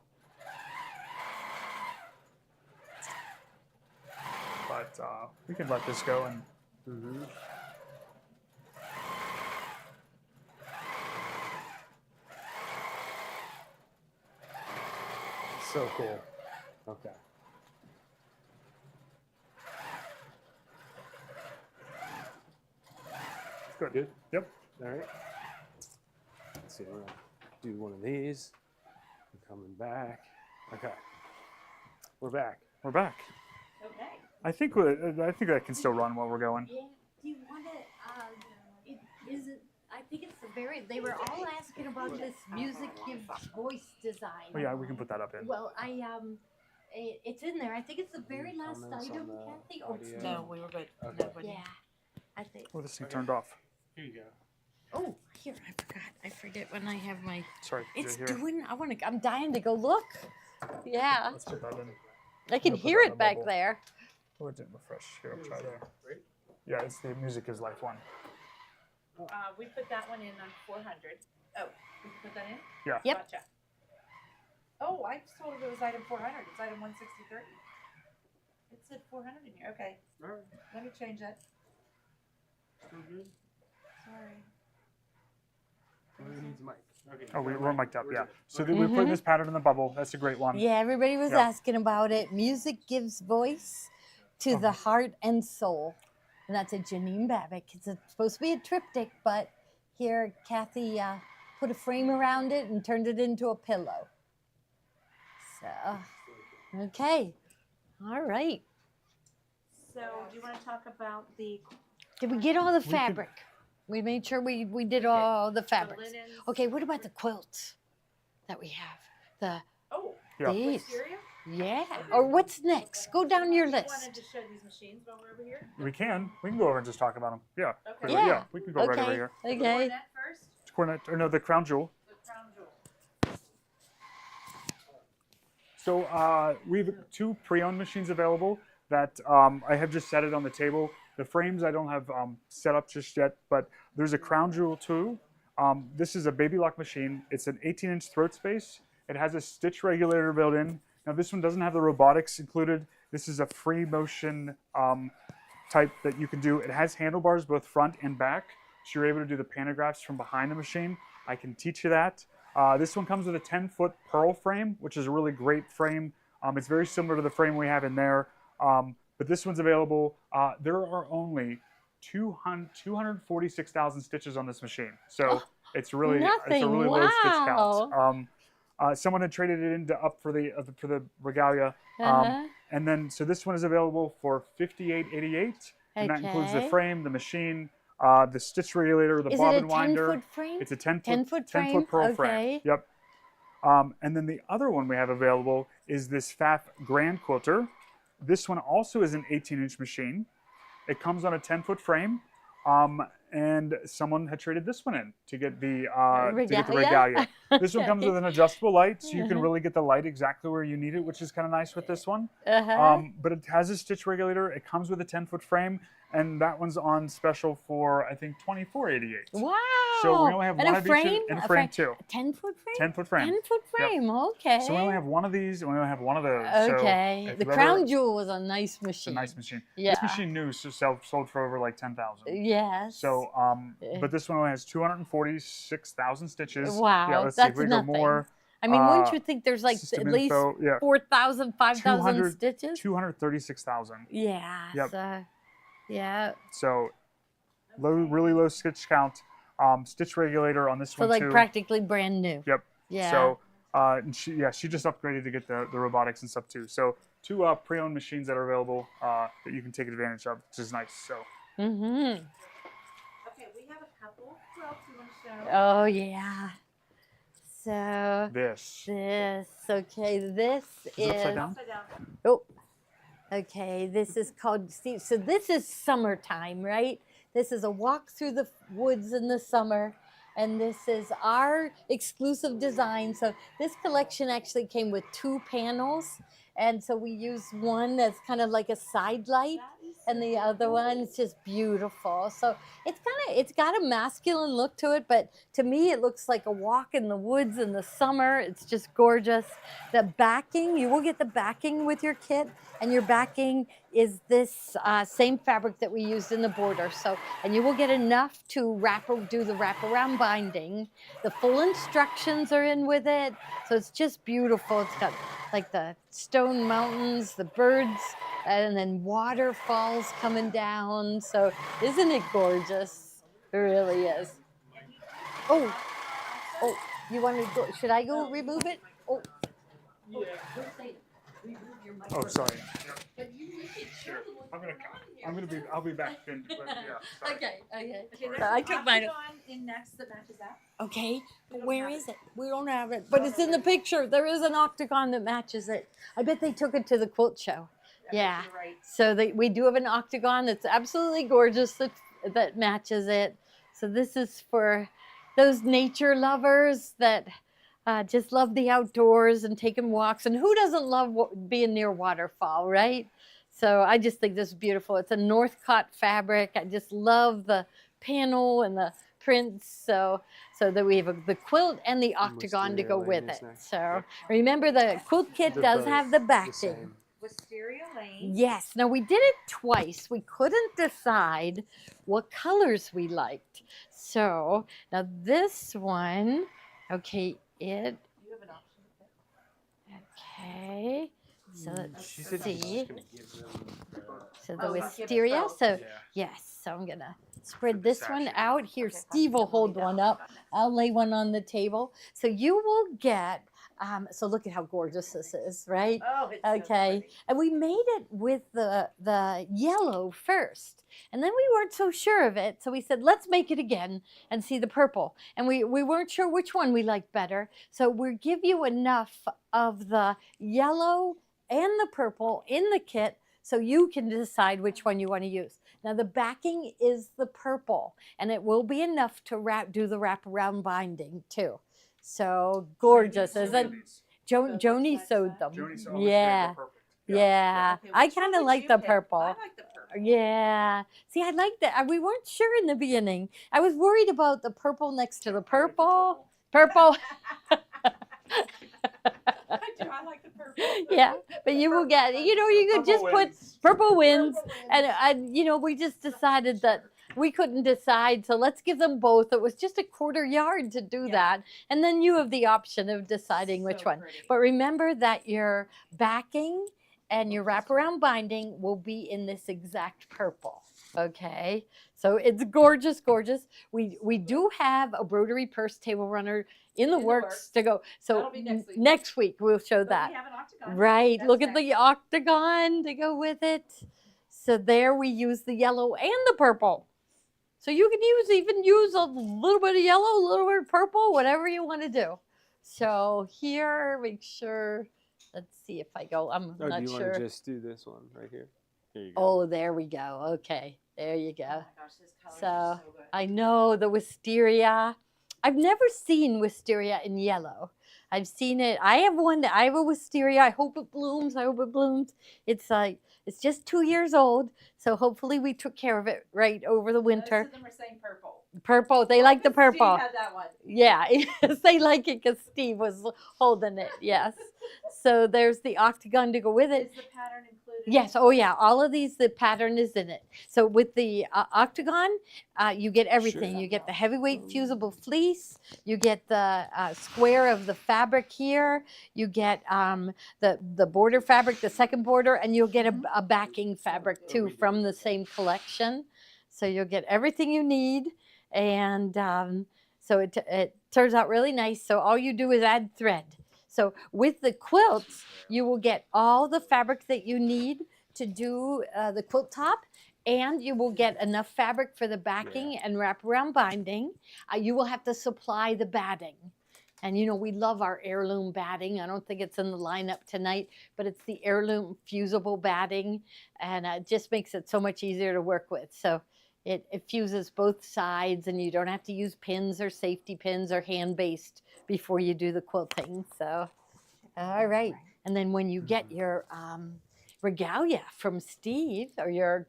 S1: But we can let this go and.
S5: So cool. Okay.
S1: Good.
S5: Good?
S1: Yep.
S5: All right. Let's see. We're going to do one of these. We're coming back. Okay. We're back.
S1: We're back.
S2: Okay.
S1: I think I can still run while we're going.
S2: Yeah. Do you want to? Is it? I think it's the very. They were all asking about this music gives voice design.
S1: Oh yeah, we can put that up in.
S2: Well, it's in there. I think it's the very
S5: Any
S2: last
S5: comments
S2: item,
S5: on the
S2: Kathy. Or
S5: audio?
S6: No, we were good.
S5: Okay.
S6: Nobody.
S2: yeah, I think.
S1: Oh, this thing turned off.
S5: Here you go.
S2: Oh, here I forgot. I forget when I have my.
S1: Sorry.
S2: It's
S1: here.
S2: doing. I'm dying to go look. Yeah,
S1: Let's put that in.
S2: I can
S1: We'll put
S2: hear
S1: that in
S2: it
S1: a
S2: back
S1: bubble.
S2: there.
S1: Oh, it didn't refresh. Here, I'll try there. Yeah, it's the music is life one.
S3: We put that one in on 400. Oh, we can put that in?
S1: Yeah.
S2: Yep.
S3: Gotcha. Oh, I just told it was item 400. It's item 163. It said 400 in here. Okay,
S5: All right.
S3: let me change that.
S5: Still good?
S3: Sorry.
S5: Who needs a mic? Okay.
S1: Oh, we're mic'd up.
S5: We're
S1: Yeah.
S5: good.
S1: So
S5: Okay.
S1: we're putting this pattern in the bubble. That's a great one.
S2: Yeah, everybody was
S1: Yeah.
S2: asking about it. Music gives voice to the heart and soul. And that's a Janine Babich. It's supposed to be a triptych, but here Kathy put a frame around it and turned it into a pillow. So, okay. All right.
S3: So, do you want to talk about the
S2: Did we get all the
S1: could-
S2: fabric? We made sure we did all the fabrics.
S3: linens?
S2: Okay, what about the quilts that we have? The
S3: Oh,
S1: Yeah.
S2: these.
S3: wisteria?
S2: Yeah. Or what's next? Go down your
S3: You
S2: list.
S3: wanted to show these machines while we're over here?
S1: We can go over and just talk about them. Yeah.
S3: Okay.
S2: Yeah.
S1: We can go right over
S2: Okay.
S1: here.
S2: Okay.
S3: Coronet first,
S1: Cornet, or no, the crown jewel.
S3: the crown jewel.
S1: So we have 2 pre-owned machines available that I have just set it on the table. The frames I don't have set up just yet, but there's a crown jewel too. This is a baby lock machine. It's an 18-inch throat space. It has a stitch regulator built in. Now this one doesn't have the robotics included. This is a free motion type that you can do. It has handlebars both front and back, so you're able to do the pantographs from behind the machine. I can teach you that. This one comes with a 10-foot pearl frame, which is a really great frame. It's very similar to the frame we have in there, but this one's available. There are only 246,000 stitches on this machine, so it's a really
S2: Nothing.
S1: low stitch
S2: Wow.
S1: count. Someone had traded it in up for the regalia,
S2: Uh-huh.
S1: and then so this one is available for $58.88, and that includes the
S2: Okay.
S1: frame, the machine, the stitch regulator, the
S2: Is
S1: bobbin
S2: it a
S1: winder.
S2: 10-foot frame?
S1: It's a 10-foot
S2: 10-foot frame?
S1: pearl
S2: Okay.
S1: frame. Yep. And then the other one we have available is this FAF Grand Quilter. This one also is an 18-inch machine. It comes on a 10-foot frame, and someone had traded this one in to get the regalia. This one comes with an adjustable light, so you can really get the light exactly where you need it, which is kind of nice with this one.
S2: Uh-huh.
S1: But it has a stitch regulator. It comes with a 10-foot frame, and that one's on special for I think $24.88.
S2: Wow.
S1: So we only have
S2: and
S1: one
S2: a
S1: of each
S2: frame?
S1: and
S2: A
S1: a frame
S2: frame?
S1: too.
S2: 10-foot frame?
S1: 10-foot frame.
S2: 10-foot frame, okay.
S1: So we only have one of these, and we only have one of those.
S2: Okay.
S1: So if
S2: The
S1: you ever-
S2: Crown Jewel was a nice
S1: It's a
S2: machine.
S1: nice machine.
S2: Yeah.
S1: This machine new sold for over like 10,000.
S2: Yes.
S1: So, but this one only has 246,000 stitches.
S2: Wow,
S1: Yeah, let's see if
S2: that's
S1: we
S2: nothing.
S1: go more.
S2: I mean, wouldn't you think there's like
S1: System
S2: at least
S1: info, yeah.
S2: 4,000, 5,000
S1: 200
S2: stitches?
S1: 236,000.
S2: Yeah.
S1: Yep.
S2: So, yeah.
S1: So, really low stitch count. Stitch regulator on this
S2: So
S1: one
S2: like
S1: too.
S2: practically brand new.
S1: Yep.
S2: Yeah.
S1: So, and she just upgraded to get the robotics and stuff too. So, two pre-owned machines that are available that you can take advantage of, which is nice. So,
S2: Mm-hmm.
S3: Okay, we have a couple quilts we want to show.
S2: Oh yeah. So
S1: this
S2: okay, this
S1: is it upside
S2: is
S1: down.
S3: Upside down.
S2: oh okay, this is called Steve. So this is summertime, right? This is a walk through the woods in the summer. And this is our exclusive design. So this collection actually came with 2 panels. And so we use one that's kind of like a side light, and the other one is just beautiful. So it's got a masculine look to it, but to me it looks like a walk in the woods in the summer. It's just gorgeous. The backing, you will get the backing with your kit, and your backing is this same fabric that we used in the border. So, and you will get enough to do the wraparound binding. The full instructions are in with it. So it's just beautiful. It's got like the stone mountains, the birds, and then waterfalls coming down. So isn't it gorgeous? It really is. Oh, you want to go? Should I go remove it? Oh.
S1: Oh, sorry. I'll be back then. But yeah, sorry.
S2: Okay.
S3: Okay,
S2: So
S3: there's
S2: I
S3: an
S2: took mine.
S3: octagon in next that matches that.
S2: Okay,
S3: We don't
S2: where
S3: have
S2: is it? We don't have it, but it's in the picture. There is an octagon that matches it. I bet they took it to the quilt show. Yeah.
S3: You're right.
S2: So we do have an octagon that's absolutely gorgeous that matches it. So this is for those nature lovers that just love the outdoors and taking walks. And who doesn't love being near waterfall, right? So I just think this is beautiful. It's a Northcott fabric. I just love the panel and the prints. So that we have the quilt and the octagon to go with it. So remember, the quilt kit does have the backing.
S3: Wisteria Lane.
S2: Yes. Now we did it twice. We couldn't decide what colors we liked. So now this one, okay,
S3: You have an option.
S2: okay. So let's
S5: She said she's
S2: see.
S5: just gonna give them
S2: So the
S3: Oh, let's give it
S2: wisteria.
S3: both.
S2: So
S1: Yeah.
S2: yes. So I'm gonna spread
S1: the
S2: this one
S1: sachet.
S2: out here.
S3: Okay,
S2: Steve will hold
S3: lay
S2: one
S3: down
S2: up.
S3: on this.
S2: I'll lay one on the table. So you will get. So look at how gorgeous this is, right?
S3: Oh, it's so
S2: Okay,
S3: pretty.
S2: and we made it with the yellow first, and then we weren't so sure of it, so we said let's make it again and see the purple, and we weren't sure which one we liked better, so we'll give you enough of the yellow and the purple in the kit so you can decide which one you want to use. Now the backing is the purple, and it will be enough to do the wraparound binding too. So gorgeous, isn't it? Joni sewed them.
S1: Joni saw
S2: Yeah.
S1: perfect.
S2: Yeah,
S3: Okay,
S2: I
S3: which one
S2: kind of
S3: would
S2: like
S3: you
S2: the
S3: pick?
S2: purple.
S3: I like the purple.
S2: Yeah. See, I like that. We weren't sure in the beginning. I was worried about the purple next to the purple. Purple.
S3: I do. I like the purple.
S2: Yeah, but you will get, you could just put purple wins. And, we just decided that we couldn't decide. So let's give them both. It was just a quarter yard to do
S3: Yeah.
S2: that. And then you have the option of deciding which
S3: So
S2: one.
S3: pretty.
S2: But remember that your backing and your wraparound binding will be in this exact purple. Okay, so it's gorgeous, gorgeous. We do have a embroidery purse table runner in the works to go. So
S3: That'll be next week.
S2: next week we'll show
S3: But
S2: that.
S3: we have an octagon.
S2: Right,
S3: That's
S2: look at
S3: next.
S2: the octagon to go with it. So there we use the yellow and the purple. So you can even use a little bit of yellow, a little bit of purple, whatever you want to do. So here, make sure, let's see if I go, I'm
S5: Oh,
S2: not
S5: do you
S2: sure.
S5: want to just do this one right here? Here you go.
S2: Oh, there we go. Okay, there you
S3: Oh
S2: go.
S3: my gosh, this color is
S2: So
S3: so good.
S2: I know the wisteria. I've never seen wisteria in yellow. I've seen it. I have a wisteria. I hope it blooms. I hope it blooms. It's just 2 years old. So hopefully we took care of it right over the winter.
S3: Most of them are saying purple.
S2: Purple. They like the purple.
S6: Steve had that one.
S2: Yeah, yes, they like it because Steve was holding it. Yes. So there's the octagon to go with it.
S6: Is the pattern included?
S2: Yes. Oh, yeah. All of these, the pattern is in it. So with the octagon, you get everything.
S5: Sure.
S2: You get the heavyweight fusible fleece. You get the square of the fabric here. You get the border fabric, the second border, and you'll get a backing fabric too from the same collection. So you'll get everything you need, and so it turns out really nice. So all you do is add thread. So with the quilts, you will get all the fabric that you need to do the quilt top, and you will get enough fabric for the backing and wraparound binding. You will have to supply the batting. And you know, we love our heirloom batting. I don't think it's in the lineup tonight, but it's the heirloom fusible batting, and it just makes it so much easier to work with. So it fuses both sides, and you don't have to use pins or safety pins or hand-based before you do the quilting. So, all right. And then when you get your regalia from Steve or your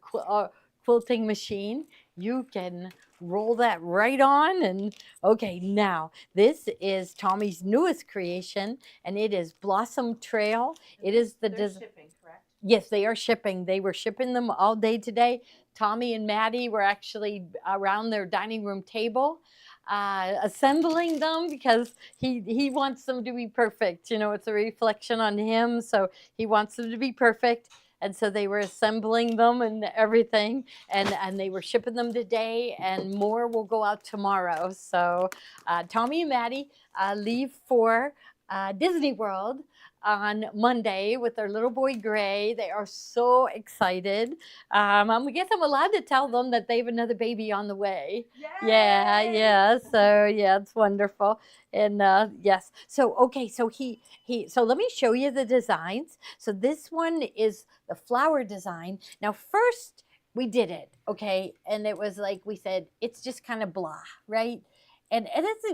S2: quilting machine, you can roll that right on. And okay, now this is Tommy's newest creation, and it is Blossom Trail. It is the
S6: shipping, correct?
S2: Yes, they are shipping. They were shipping them all day today. Tommy and Maddie were actually around their dining room table assembling them because he wants them to be perfect. You know, it's a reflection on him, so he wants them to be perfect. And so they were assembling them and everything, and they were shipping them today, and more will go out tomorrow. So Tommy and Maddie leave for Disney World on Monday with their little boy Gray. They are so excited. I guess I'm allowed to tell them that they have another baby on the way.
S6: Yay!
S2: Yeah. So yeah, it's wonderful. And yes. So okay. So so let me show you the designs. So this one is the flower design. Now first we did it, okay, and it was like we said, it's just kind of blah, right? And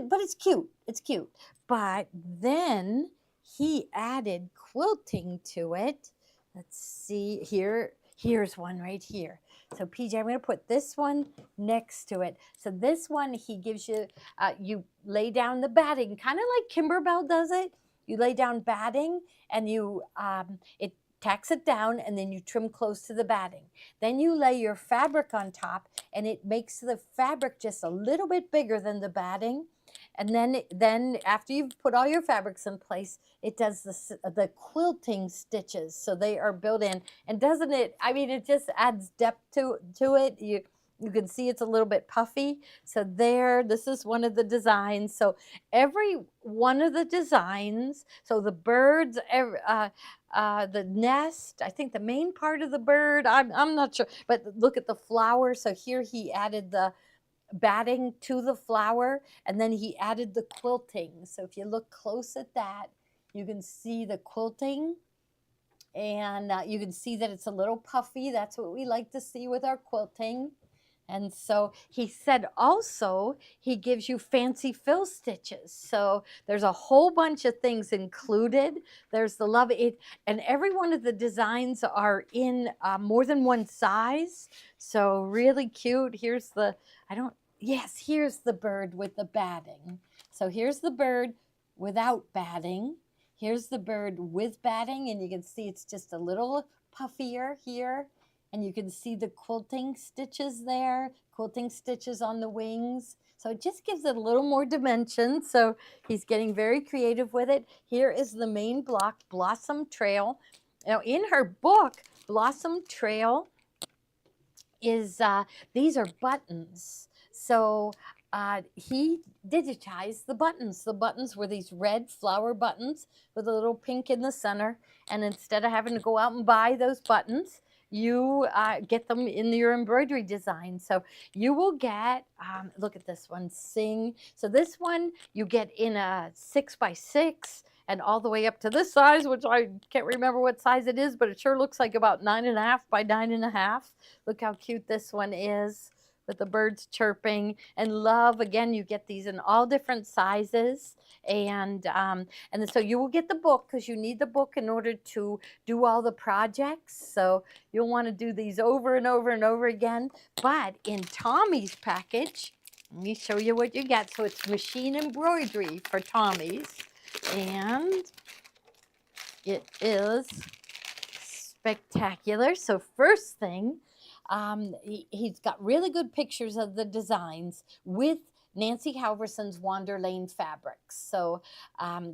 S2: but it's cute. It's cute. But then he added quilting to it. Let's see here. Here's one right here. So PJ, I'm going to put this one next to it. So this one, he gives you, you lay down the batting, kind of like Kimberbell does it. You lay down batting, and you, it tacks it down, and then you trim close to the batting. Then you lay your fabric on top, and it makes the fabric just a little bit bigger than the batting. And then after you've put all your fabrics in place, it does the quilting stitches. So they are built in. And doesn't it, I mean, it just adds depth to it. You can see it's a little bit puffy. So this is one of the designs. So every one of the designs, so the birds, the nest, I think the main part of the bird, I'm not sure, but look at the flower. So here he added the batting to the flower, and then he added the quilting. So if you look close at that, you can see the quilting, and you can see that it's a little puffy. That's what we like to see with our quilting. And so he said also he gives you fancy fill stitches. So there's a whole bunch of things included. There's the love it, and every one of the designs are in more than one size. So really cute. Here's the, here's the bird with the batting. So here's the bird without batting. Here's the bird with batting, and you can see it's just a little puffier here. And you can see the quilting stitches there, quilting stitches on the wings. So it just gives it a little more dimension. So he's getting very creative with it. Here is the main block, Blossom Trail. Now in her book, Blossom Trail is, these are buttons. So he digitized the buttons. The buttons were these red flower buttons with a little pink in the center. And instead of having to go out and buy those buttons, you get them in your embroidery design. So you will get, look at this one, Sing. So this one you get in a 6x6 and all the way up to this size, which I can't remember what size it is, but it sure looks like about 9.5 by 9.5. Look how cute this one is with the birds chirping. And love, again, you get these in all different sizes. And so you will get the book because you need the book in order to do all the projects. So you'll want to do these over and over and over again. But in Tommy's package, Let me show you what you get. So it's machine embroidery for Tommy's, and it is spectacular. So first thing, he's got really good pictures of the designs with Nancy Halverson's Wander Lane fabrics. So,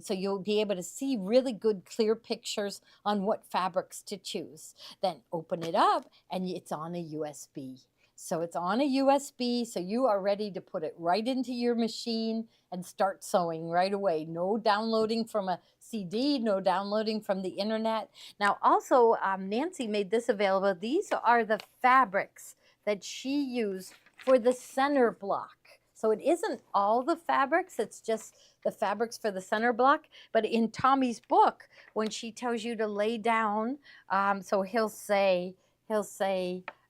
S2: so you'll be able to see really good, clear pictures on what fabrics to choose. Then open it up, and it's on a USB. So it's on a USB, so you are ready to put it right into your machine and start sewing right away. No downloading from a CD, no downloading from the internet. Now also, Nancy made this available. These are the fabrics that she used for the center block. So it isn't all the fabrics, it's just the fabrics for the center block. But in Tommy's book, when she tells you to lay down, so he'll say,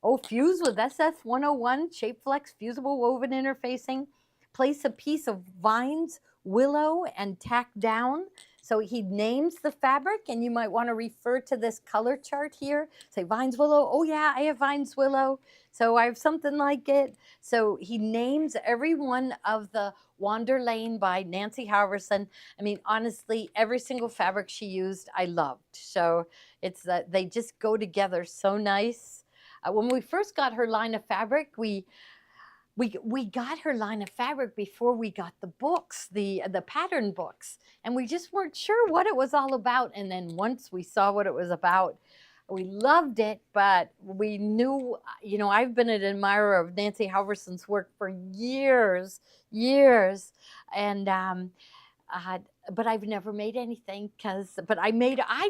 S2: oh, fuse with SF101, shape flex, fusible woven interfacing. Place a piece of vines, willow, and tack down. So he names the fabric, and you might want to refer to this color chart here. Say vines, willow. Oh yeah, I have vines, willow. So I have something like it. So he names every one of the Wander Lane by Nancy Halverson. I mean, honestly, every single fabric she used, I loved. So it's that they just go together so nice. When we first got her line of fabric, we got her line of fabric before we got the books, the pattern books, and we just weren't sure what it was all about. And then once we saw what it was about, we loved it, but we knew, you know, I've been an admirer of Nancy Halverson's work for years, and but I've never made anything but I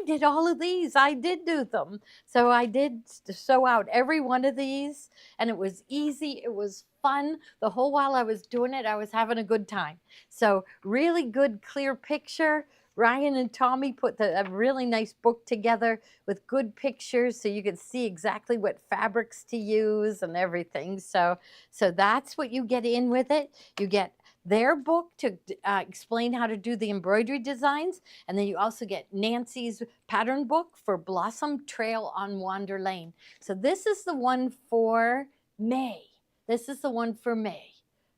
S2: did all of these. I did do them. So I did sew out every one of these, and it was easy. It was fun. The whole while I was doing it, I was having a good time. So really good, clear picture. Ryan and Tommy put a really nice book together with good pictures so you could see exactly what fabrics to use and everything. So that's what you get in with it. You get their book to explain how to do the embroidery designs, and then you also get Nancy's pattern book for Blossom Trail on Wander Lane. So this is the one for May. This is the one for May.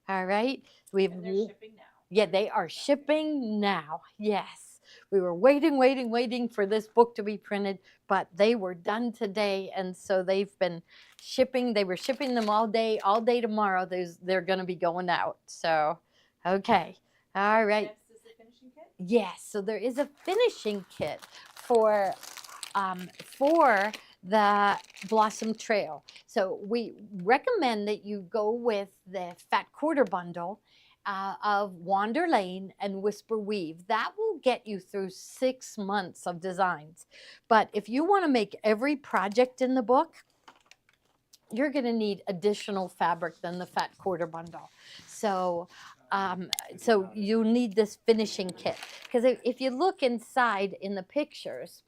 S2: All right.
S3: And they're shipping now.
S2: Yeah, they are shipping now. Yes. We were waiting for this book to be printed, but they were done today, and so they've been shipping. They were shipping them all day tomorrow. They're going to be going out. So, okay. All right.
S3: Next is the finishing kit?
S2: Yes, so there is a finishing kit for the Blossom Trail. So we recommend that you go with the Fat Quarter Bundle of Wander Lane and Whisper Weave. That will get you through 6 months of designs. But if you want to make every project in the book, you're going to need additional fabric than the Fat Quarter Bundle. So so you need this finishing kit, because if you look inside in the pictures,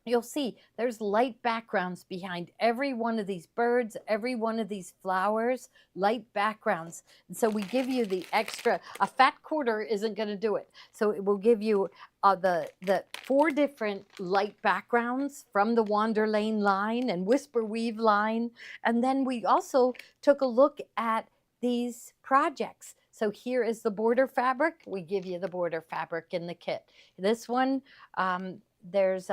S2: you'll see there's light backgrounds behind every one of these birds, every one of these flowers, light backgrounds. And so we give you the extra. A fat quarter isn't going to do it. So it will give you the 4 different light backgrounds from the Wander Lane line and Whisper Weave line. And then we also took a look at these projects. So here is the border fabric. We give you the border fabric in the kit. This one, there's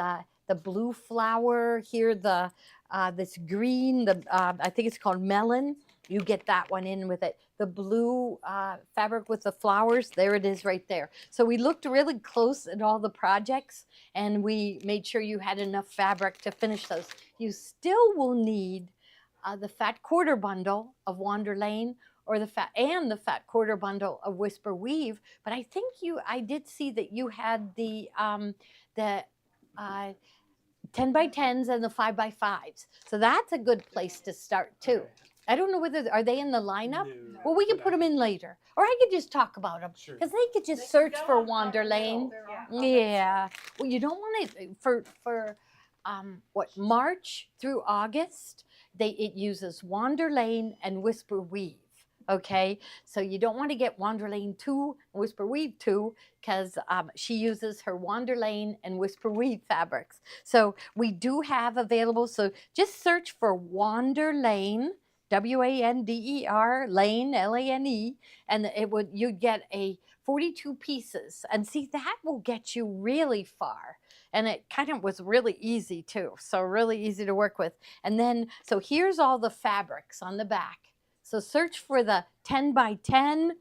S2: the blue flower here, this green, I think it's called melon. You get that one in with it. The blue fabric with the flowers, there it is right there. So we looked really close at all the projects, and we made sure you had enough fabric to finish those. You still will need the Fat Quarter Bundle of Wander Lane, or the Fat Quarter Bundle of Whisper Weave. But I think I did see that you had the 10 by 10s and the 5 by 5s. So that's a good place to start too.
S5: Okay.
S2: I don't know are they in the lineup?
S5: No.
S2: Well, we can put them in later, or I could just talk about them,
S5: Sure.
S2: because they could just
S3: They
S2: search
S3: can go
S2: for
S3: on
S2: Wander
S3: Wander
S2: Lane.
S3: They're on
S2: Yeah. Well, you don't want it for March through August. It uses Wander Lane and Whisper Weave. Okay, so you don't want to get Wander Lane 2 and Whisper Weave 2, because she uses her Wander Lane and Whisper Weave fabrics. So we do have available, so just search for Wander Lane WANDER, Lane, LANE, and you'd get a 42 pieces. And see, that will get you really far. And it kind of was really easy too. So really easy to work with. And then, so here's all the fabrics on the back. So search for the 10 by 10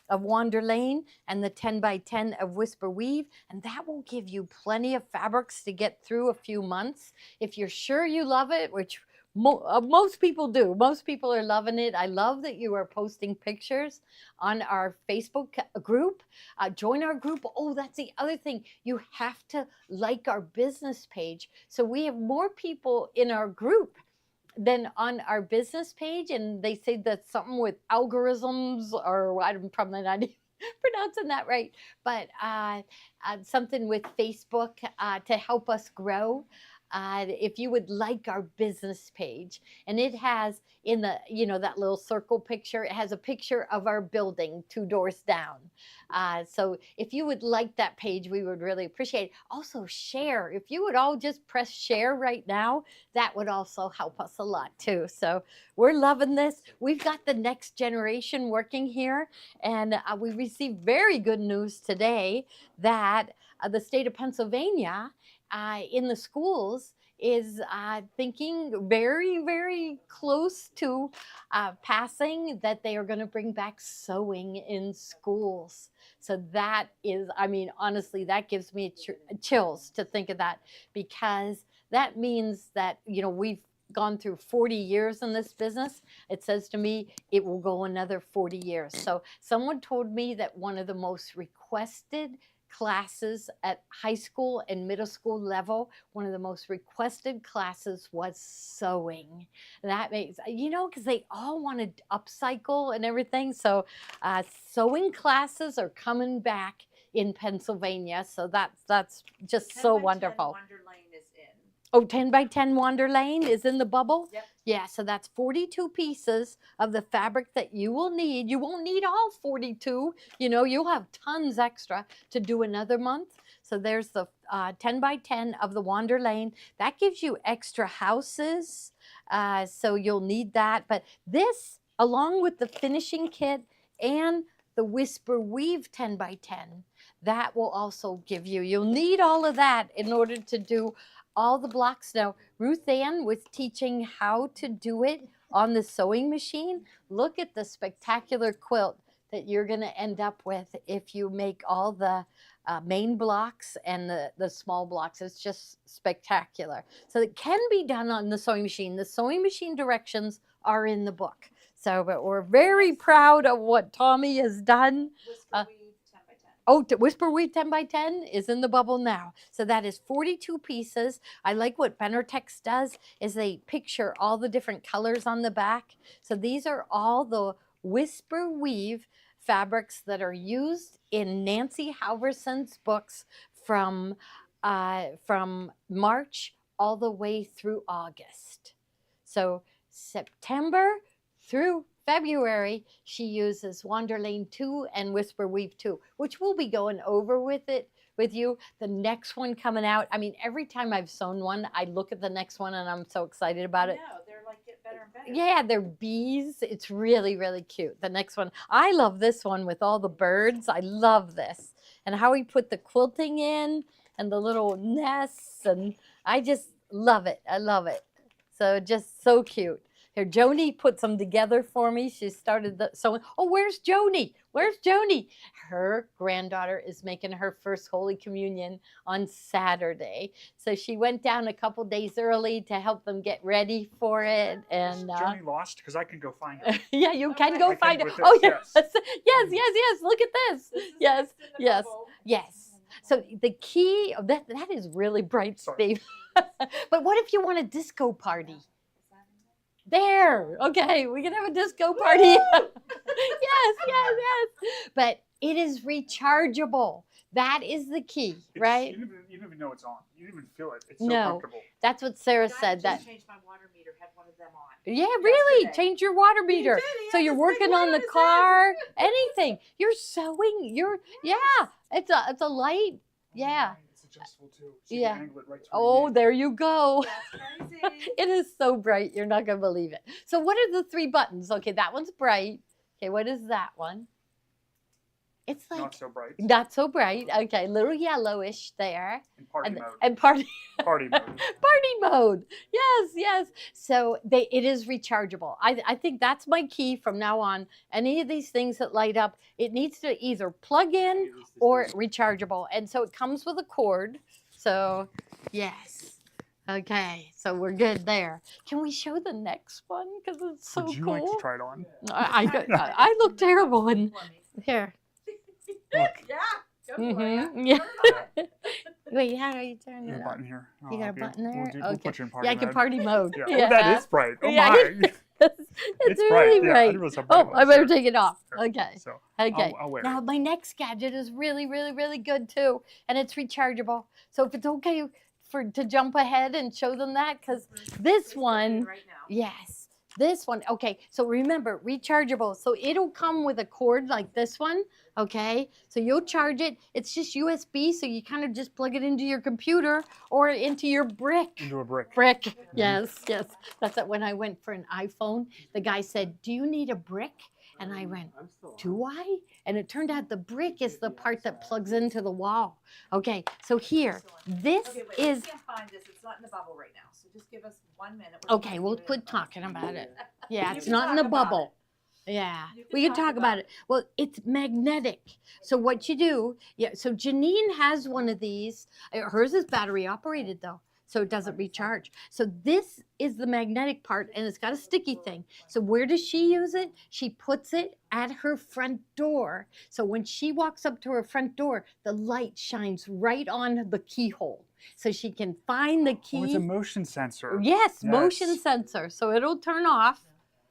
S2: of Wander Lane and the 10 by 10 of Whisper Weave, and that will give you plenty of fabrics to get through a few months. If you're sure you love it, which most people do. Most people are loving it. I love that you are posting pictures on our Facebook group. Join our group. Oh, that's the other thing. You have to like our business page. So we have more people in our group than on our business page. And they say that's something with algorithms, or I'm probably not pronouncing that right, but something with Facebook to help us grow. If you would like our business page, and it has in the, that little circle picture, it has a picture of our building 2 doors down. So if you would like that page, we would really appreciate it. Also share. If you would all just press share right now, that would also help us a lot too. So we're loving this. We've got the next generation working here, and we received very good news today that the state of Pennsylvania in the schools is thinking very, very close to passing that they are going to bring back sewing in schools. So that is, I mean, honestly, that gives me chills to think of that, because that means that, we've gone through 40 years in this business. It says to me, it will go another 40 years. So someone told me that one of the most requested classes at high school and middle school level, one of the most requested classes was sewing. That makes, because they all want to upcycle and everything. So sewing classes are coming back in Pennsylvania. So that's just so wonderful.
S3: Wander Lane is in.
S2: Oh, 10 by 10 Wander Lane is in the bubble?
S3: Yep.
S2: Yeah, so that's 42 pieces of the fabric that you will need. You won't need all 42. You'll have tons extra to do another month. So there's the 10 by 10 of the Wander Lane. That gives you extra houses, so you'll need that. But this, along with the finishing kit and the Whisper Weave 10 by 10, that will also give you. You'll need all of that in order to do all the blocks. Now, Ruth Ann was teaching how to do it on the sewing machine. Look at the spectacular quilt that you're going to end up with if you make all the main blocks and the small blocks. It's just spectacular. So it can be done on the sewing machine. The sewing machine directions are in the book. So, but we're very proud of what Tommy has done.
S3: Whisper Weave 10 by 10.
S2: Oh, Whisper Weave 10 by 10 is in the bubble now. So that is 42 pieces. I like what Benertex does is they picture all the different colors on the back. So these are all the Whisper Weave fabrics that are used in Nancy Halverson's books from March all the way through August. So September through February, she uses Wander Lane 2 and Whisper Weave 2, which we'll be going over with you. The next one coming out, I mean, every time I've sewn one, I look at the next one and I'm so excited about it.
S3: No, they're like get better and better.
S2: Yeah, they're bees. It's really, really cute. The next one, I love this one with all the birds. I love this. And how he put the quilting in and the little nests, and I just love it. I love it. So just so cute. Here, Joni put some together for me. She started the sewing. Oh, where's Joni? Where's Joni? Her granddaughter is making her first Holy Communion on Saturday. So she went down a couple days early to help them get ready for it. And
S1: Is Joni lost? Because I can go find her.
S2: yeah, you can go
S1: I
S2: find
S1: can
S2: it.
S1: with
S2: Oh,
S1: this,
S2: yes. Yes. Look at this.
S3: This is
S2: Yes,
S3: next in the
S2: yes.
S3: bubble.
S2: Yes. So the key, that is really bright,
S1: Sorry.
S2: Steve. But what if you want a disco party? There. Okay, we can have a disco party. yes. But it is rechargeable. That is the key, right?
S1: You don't even know it's on. You don't even feel it. It's so
S2: No.
S1: comfortable.
S2: That's what Sarah
S3: The guy
S2: said.
S3: who
S2: That
S3: just changed my water meter had one of them on.
S2: yeah, really.
S3: Yesterday.
S2: Change your water
S3: He
S2: meter.
S3: did, he
S2: So
S3: had
S2: you're
S3: this big
S2: working on
S3: light
S2: the
S3: on his
S2: car,
S3: head.
S2: anything. You're sewing. Yeah. It's a light. Yeah.
S1: It's adjustable too. So you
S2: Yeah.
S1: can angle it right to
S2: Oh,
S1: your
S2: there you go.
S3: That's crazy.
S2: It is so bright, you're not gonna believe it. So what are the 3 buttons? Okay, that one's bright. Okay, what is that one? It's like
S1: Not so bright.
S2: not so bright. Okay, little yellowish there.
S1: In party
S2: And,
S1: mode.
S2: and party
S1: Party mode.
S2: party mode. Yes, yes. So it is rechargeable. I think that's my key from now on. Any of these things that light up, it needs to either plug in or rechargeable. And so it comes with a cord. So yes. Okay, so we're good there. Can we show the next one? Because it's so
S1: Would you
S2: cool.
S1: like to try it on?
S2: I look terrible in here.
S1: Look.
S3: Yeah, go for it.
S2: Mhm, yeah.
S3: Turn it on.
S2: Wait, how do you turn
S1: You got
S2: it
S1: a
S2: on?
S1: button here.
S2: You
S1: I'll
S2: got a
S1: help
S2: button there?
S1: We'll
S2: Okay.
S1: put you in party
S2: Yeah, I can
S1: mode.
S2: party mode.
S1: Yeah. Oh, that is bright. Oh
S2: Yeah.
S1: my.
S2: It's
S1: bright.
S2: really
S1: Yeah, I
S2: bright.
S1: didn't realize how bright
S2: Oh,
S1: it
S2: I
S1: was.
S2: better
S1: Sure.
S2: take it off.
S1: Sure.
S2: Okay.
S1: So
S2: Okay.
S1: I'll wear
S2: Now
S1: it.
S2: my next gadget is really, really, really good too, and it's rechargeable. So if it's okay to jump ahead and show them that, because this one,
S3: Right now.
S2: yes, this one. Okay. So remember, rechargeable. So it'll come with a cord like this one. Okay. So you'll charge it. It's just USB, so you kind of just plug it into your computer or into your brick.
S1: Into a brick.
S2: Brick. Yes, yes. That's it. When I went for an iPhone, the guy said, "Do you need a brick?" And I went, "Do I?" And it turned out the brick is the part that plugs into the wall. Okay, so here, this
S3: Okay, wait,
S2: is,
S3: we can't find this. It's not in the bubble right now. So just give us 1 minute. We're
S2: okay,
S3: gonna
S2: we'll
S3: do it.
S2: quit talking about it. Yeah,
S3: You
S2: it's
S3: can
S2: not in the
S3: talk about
S2: bubble. Yeah,
S3: You can
S2: we can
S3: talk
S2: talk about
S3: about
S2: it. Well, it's magnetic. So what you do, yeah, so Janine has one of these. Hers is battery operated though, so it doesn't recharge. So this is the magnetic part and it's got a sticky thing. So where does she use it? She puts it at her front door. So when she walks up to her front door, the light shines right on the keyhole. So she can find the key.
S1: Oh, it's a motion sensor.
S2: Yes, motion
S1: Yes.
S2: sensor. So it'll turn off.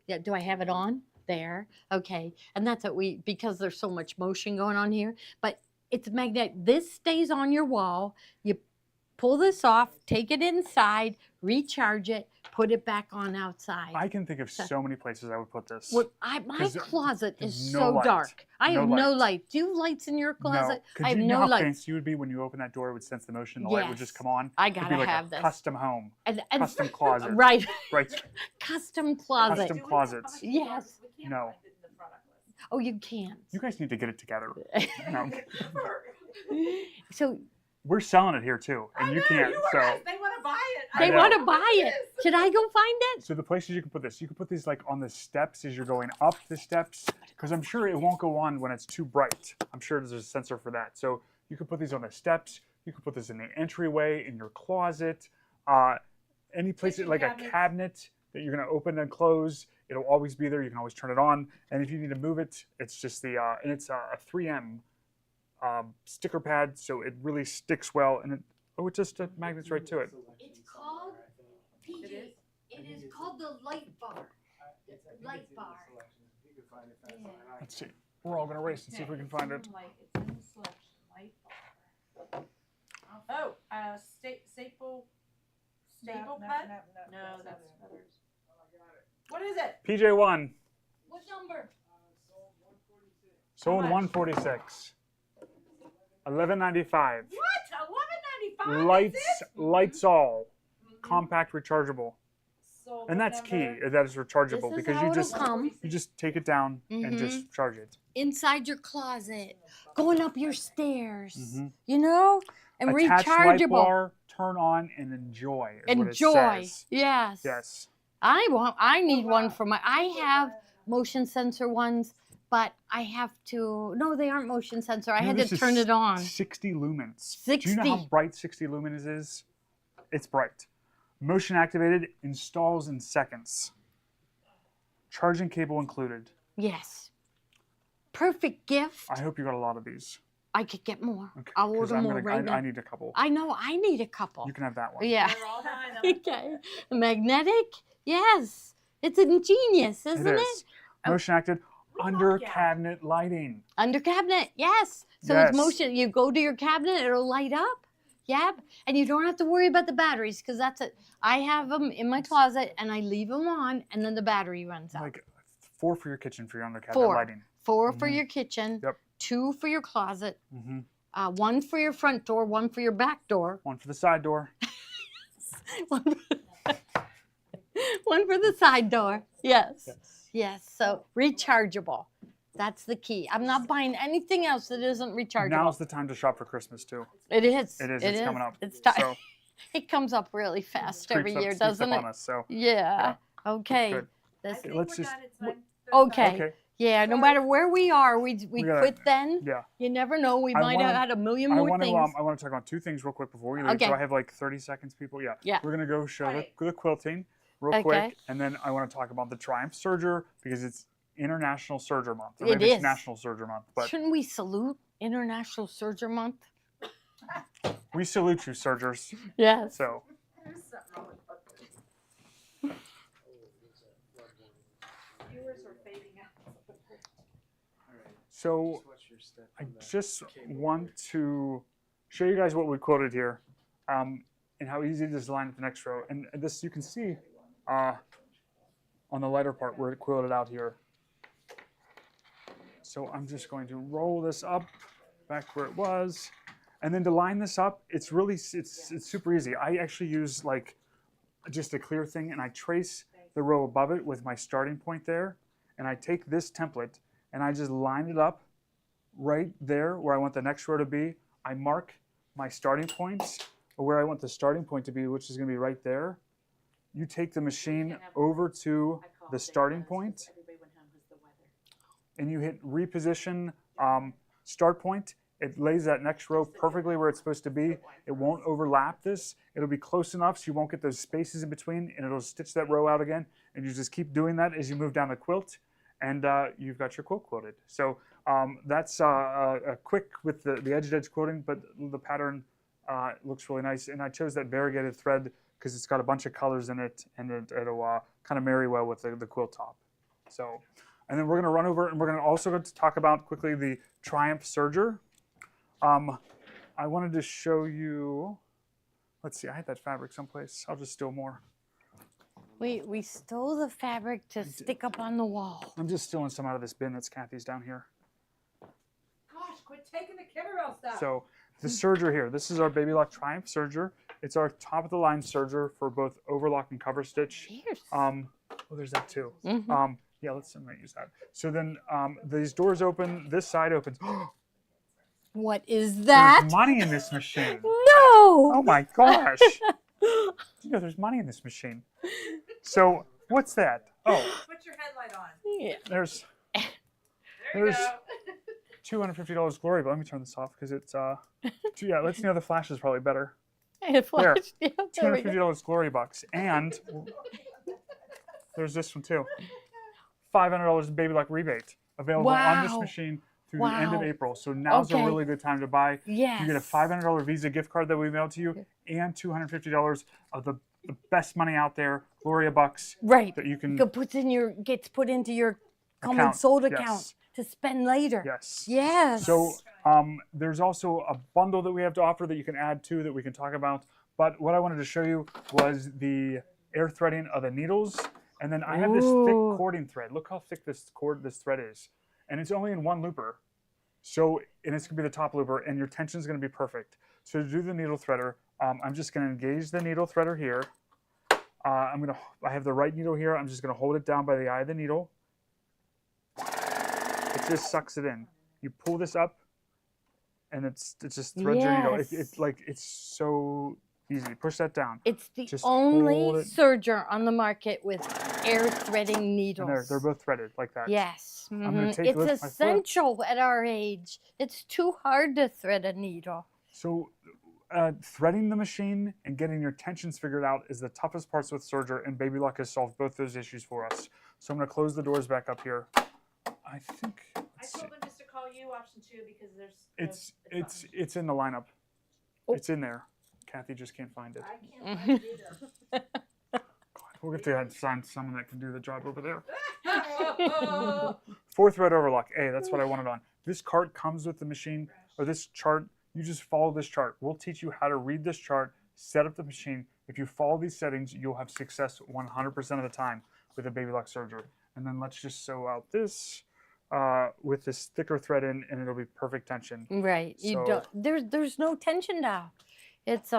S2: Yeah, do I have it on? There. Okay. And that's what because there's so much motion going on here, but it's magnetic. This stays on your wall. You pull this off, take it inside, recharge it, put it back on outside.
S1: I can think of so many places I would put this.
S2: Well, my
S1: 'Cause
S2: closet
S1: there's
S2: is
S1: no
S2: so
S1: light.
S2: dark. I
S1: No
S2: have no
S1: light.
S2: light. Do you have lights in your closet?
S1: No. Could
S2: I have
S1: you know
S2: no
S1: how
S2: light.
S1: fancy you would be when you open that door? It would sense the motion. The light would just
S2: Yes.
S1: come on.
S2: I
S1: It'd
S2: gotta
S1: be like
S2: have
S1: a
S2: this.
S1: custom home,
S2: And
S1: custom closet.
S2: right,
S1: Right.
S2: custom closet.
S1: Custom
S3: Do we have-
S1: closets.
S3: how much
S2: Yes.
S3: is it? We can't
S1: No.
S3: find it in the product list.
S2: Oh, you can't.
S1: You guys need to get it together. No.
S2: So
S1: We're selling it here too, and you can't.
S3: They
S1: So,
S3: want to buy it.
S1: I
S2: they
S1: know.
S2: want to buy it. Should I go find it?
S1: so the places you can put this, you can put these like on the steps as you're going up the steps, because I'm sure it won't go on when it's too bright. I'm sure there's a sensor for that. So you can put these on the steps. You can put this in the entryway, in your closet, any place
S3: Kitchen
S1: like a
S3: cabinets.
S1: cabinet that you're going to open and close. It'll always be there. You can always turn it on. And if you need to move it, it's just the and it's a 3M sticker pad, so it really sticks well. And it just magnets right to it.
S2: It's called
S3: It is?
S2: It is called the light bar. Light bar.
S1: Let's see. We're all going to race and see if we can find it.
S6: It's in the selection, light bar.
S3: Oh, staple pad? No, that's others. What is it?
S1: PJ1
S2: What number?
S1: sold
S3: much?
S1: 146. 11.95.
S3: What? $11.95?
S1: Lights all.
S3: Mhm.
S1: Compact rechargeable.
S3: So what
S1: And that's key.
S3: number?
S1: That is rechargeable
S2: This is
S1: because
S2: how
S1: you
S2: it'll
S1: just
S2: come.
S1: you just take it down and
S2: Mhm.
S1: just charge it.
S2: Inside your closet, going up your stairs.
S1: Mhm.
S2: You know, and
S1: Attach light
S2: rechargeable.
S1: bar, turn on and enjoy. Is what it
S2: Enjoy.
S1: says.
S2: Yes.
S1: Yes.
S2: I need one for I have motion sensor ones, but I have to. No, they aren't motion sensor. I
S1: You know,
S2: had
S1: this
S2: to
S1: is
S2: turn it on.
S1: 60 lumens. Do you know
S2: 60.
S1: how bright 60 lumens is? It's bright. Motion activated, installs in seconds. Charging cable included.
S2: Yes. Perfect gift.
S1: I hope you got a lot of these.
S2: I could get more.
S1: Okay,
S2: I'll
S1: 'cause
S2: order
S1: I'm
S2: more
S1: gonna-
S2: right now.
S1: I need a couple.
S2: I know. I need a couple.
S1: You can have that one.
S2: Yeah.
S3: They're all buying them.
S2: Okay. Magnetic. Yes. It's ingenious, isn't
S1: It
S2: it?
S1: is. Motion acted under cabinet lighting.
S2: Under cabinet, yes. So
S1: Yes.
S2: it's motion. You go to your cabinet, it'll light up. Yep. And you don't have to worry about the batteries because that's it. I have them in my closet and I leave them on and then the battery runs out.
S1: Like 4 for your kitchen for your under cabinet
S2: 4.
S1: lighting.
S2: 4 for
S1: Mhm.
S2: your kitchen.
S1: Yep.
S2: 2 for your closet.
S1: hmm
S2: 1 for your front door. 1 for your back door.
S1: 1 for the side door.
S2: One- one for the side door. Yes.
S5: Yes.
S2: Yes. So rechargeable. That's the key. I'm not buying anything else that isn't rechargeable.
S1: Now's the time to shop for Christmas too.
S2: It is.
S1: It is. It's coming up.
S2: It's time.
S1: So
S2: It comes up really fast every
S1: creeps up,
S2: year,
S1: sneaks up
S2: doesn't
S1: on
S2: it?
S1: us. So
S2: Yeah. Okay.
S1: good.
S3: I
S2: This,
S3: think
S1: let's
S3: we're
S1: just-
S3: done. It's 9:35.
S2: okay.
S1: Okay.
S2: Yeah. No
S3: Sorry.
S2: matter where we are, we
S1: gotta-
S2: quit then.
S1: Yeah.
S2: You never know. We
S1: I
S2: might
S1: wanna-
S2: have had a million
S1: I
S2: more
S1: want to
S2: things.
S1: I want to talk about two things real quick before we leave.
S2: Okay.
S1: So I have like 30 seconds, people. Yeah.
S2: Yeah.
S1: We're gonna go show
S3: Right.
S1: the quilting real
S2: Okay.
S1: quick, and then I want to talk about the Triumph Serger because it's International Serger Month. Or
S2: It
S1: maybe it's
S2: is.
S1: National Serger Month, but
S2: Shouldn't we salute International Serger Month?
S1: we salute you, Sergers.
S2: Yes.
S1: So
S3: There's something wrong with buttons. Viewers are fading out.
S1: so I just want to show you guys what we quoted here, and how easy it is to line up the next row. And this you can see on the lighter part where it quilted out here. So I'm just going to roll this up back where it was. And then to line this up, it's really, it's super easy. I actually use like just a clear thing and I trace the row above it with my starting point there. And I take this template and I just line it up right there where I want the next row to be. I mark my starting points or where I want the starting point to be, which is gonna be right there. You take the machine over to the starting point and you hit reposition start point. It lays that next row perfectly where it's supposed to be. It won't overlap this. It'll be close enough so you won't get those spaces in between, and it'll stitch that row out again. And you just keep doing that as you move down the quilt, and you've got your quilt quilted. So that's a quick with the edge quilting, but the pattern looks really nice. And I chose that variegated thread because it's got a bunch of colors in it, and it'll kind of marry well with the quilt top. So, and then we're going to run over, and we're going to also talk about quickly the Triumph Serger. I wanted to show you, let's see, I had that fabric someplace. I'll just steal more.
S2: We stole the fabric to stick up on the wall.
S1: I'm just stealing some out of this bin that's Kathy's down here.
S3: Gosh, quit taking the Kimberell stuff.
S1: So the serger here, this is our Baby Lock Triumph Serger. It's our top of the line serger for both overlock and cover stitch.
S2: Cheers.
S1: Oh, there's that too.
S2: Mhm.
S1: Yeah, let's use that. So then these doors open, this side opens.
S2: What is that?
S1: There's money in this machine.
S2: No.
S1: Oh my gosh. You know, there's money in this machine. So what's that? Oh,
S3: Put your headlight on.
S2: Yeah.
S1: there's
S3: There you
S1: There's-
S3: go.
S1: $250 glory, but let me turn this off because it's yeah, let's know the flash is probably better.
S2: It flashed. Yeah, there we go.
S1: $250 glory bucks. And there's this one too. $500 Baby Lock rebate available on this
S2: Wow.
S1: machine through the end of
S2: Wow.
S1: April. So now's
S2: Okay.
S1: a really good time to buy.
S2: Yes.
S1: You get a $500 Visa gift card that we mailed to you and $250 of the best money out there, Gloria bucks,
S2: Right.
S1: that you can.
S2: Gets put into your come
S1: Account,
S2: and sold
S1: yes.
S2: account to spend later.
S1: Yes.
S2: Yes.
S1: So there's also a bundle that we have to offer that you can add to that we can talk about. But what I wanted to show you was the air threading of the needles. And then I have this thick
S2: Ooh.
S1: cording thread. Look how thick this thread is. And it's only in one looper. So, and it's gonna be the top looper and your tension's gonna be perfect. So to do the needle threader, I'm just gonna engage the needle threader here. I have the right needle here. I'm just gonna hold it down by the eye of the needle. It just sucks it in. You pull this up and it just threads your needle.
S2: Yes.
S1: It's so easy. Push that down.
S2: It's the
S1: Just
S2: only
S1: hold it.
S2: serger on the market with air threading needles.
S1: And they're both threaded like that.
S2: Yes.
S1: gonna
S2: Mhm.
S1: lift my
S2: It's
S1: foot.
S2: essential at our age. It's too hard to thread a needle.
S1: So threading the machine and getting your tensions figured out is the toughest parts with Serger, and Baby Lock has solved both those issues for us. So I'm going to close the doors back up here. I think
S3: I
S1: let's see.
S3: told them just to call you option 2 because there's.
S1: It's in the lineup.
S2: Oh.
S1: It's in there. Kathy just can't find it.
S3: I can't find it either.
S1: We'll get to find someone that can do the job over there.
S3: Oh.
S1: 4-thread overlock. Hey, that's what I wanted on. This cart comes with the machine, or this chart. You just follow this chart. We'll teach you how to read this chart, set up the machine. If you follow these settings, you'll have success 100% of the time with a Baby Lock Serger. And then let's just sew out this with this thicker thread in, and it'll be perfect tension.
S2: Right. You
S1: So-
S2: don't. There's no tension now. It's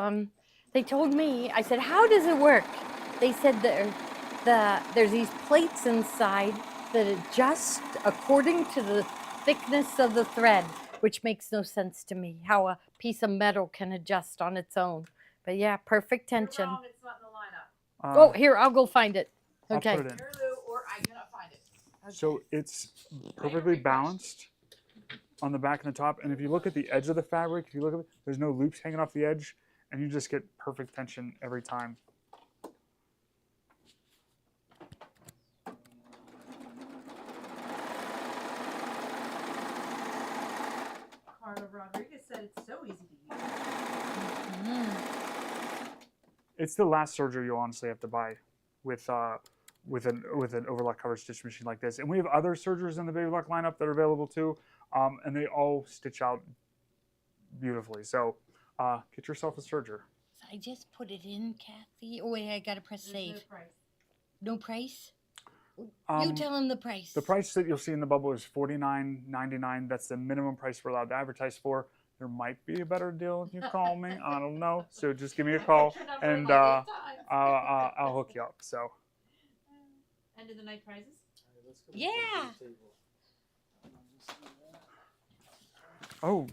S2: They told me. I said, how does it work? They said there's these plates inside that adjust according to the thickness of the thread, which makes no sense to me, how a piece of metal can adjust on its own. But yeah, perfect tension.
S6: Wrong, it's not in the lineup.
S2: Oh, here, I'll go find it.
S1: I'll
S2: Okay.
S1: put it in.
S6: Or I'm gonna find it.
S1: So it's perfectly balanced on the back and the top. And if you look at the edge of the fabric, if you look at it, there's no loops hanging off the edge, and you just get perfect tension every time.
S6: Carla Rodriguez said it's so easy to use.
S1: It's the last Serger you'll honestly have to buy with an overlock cover stitch machine like this. And we have other Sergers in the Baby Lock lineup that are available too, and they all stitch out beautifully. So get yourself a Serger.
S2: I just put it in, Kathy. Oh, wait, I got to press save.
S6: No price.
S2: No price? You tell him the price.
S1: The price that you'll see in the bubble is $49.99. That's the minimum price we're allowed to advertise for. There might be a better deal if you call me. I don't know. So just give me a call, and I'll hook you up. So.
S6: End of the night prizes?
S2: Yeah.
S1: Oh.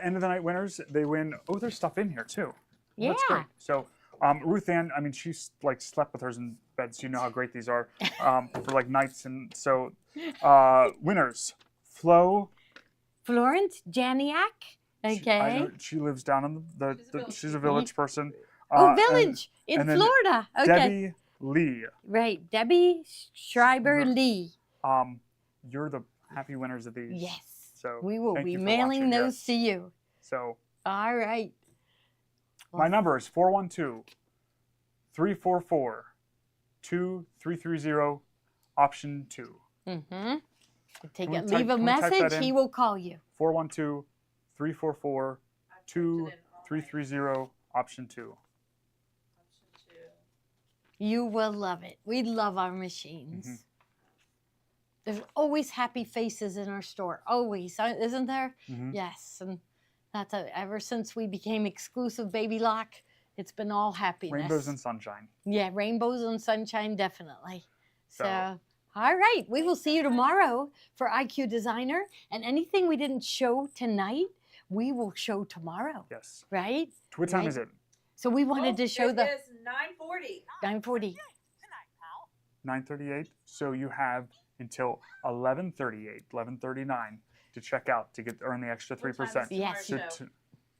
S1: End of the night winners, they win. Oh, there's stuff in here too.
S2: Yeah.
S1: That's great. So Ruth Ann, I mean, she's like slept with hers in bed, so you know how great these are for like nights. And so winners, Flo.
S2: Florence Janiak. Okay.
S1: I know she lives down in she's a village person.
S2: Oh, village in
S1: and then
S2: Florida. Okay.
S1: Debbie Lee.
S2: Right. Debbie Schreiber Lee.
S1: You're the happy winners of these.
S2: Yes.
S1: So
S2: We will
S1: thank
S2: be
S1: you for
S2: mailing
S1: watching,
S2: those
S1: yes.
S2: to you.
S1: So
S2: All right.
S1: my number is 412-344-2330, option 2.
S2: Mm-hmm.
S1: Can we
S2: Leave a
S1: can we type
S2: message.
S1: that
S2: He
S1: in?
S2: will call you.
S1: 412-344-2330, option 2.
S2: You will love it. We love our machines.
S1: Mhm.
S2: There's always happy faces in our store. Always, isn't there?
S1: Mhm.
S2: Yes, and that's ever since we became exclusive Baby Lock, it's been all happiness.
S1: Rainbows and sunshine.
S2: Yeah, rainbows and sunshine, definitely.
S1: So-
S2: So, all right, we will see you tomorrow for IQ Designer, and anything we didn't show tonight, we will show tomorrow,
S1: Yes.
S2: right?
S1: What time
S2: Right.
S1: is it?
S2: So we wanted to show the
S6: It is 9:40.
S2: 9:40.
S1: 9:38. So you have until 11:38, 11:39 to check out to earn the extra 3%.
S2: Yes.
S1: So
S6: Show?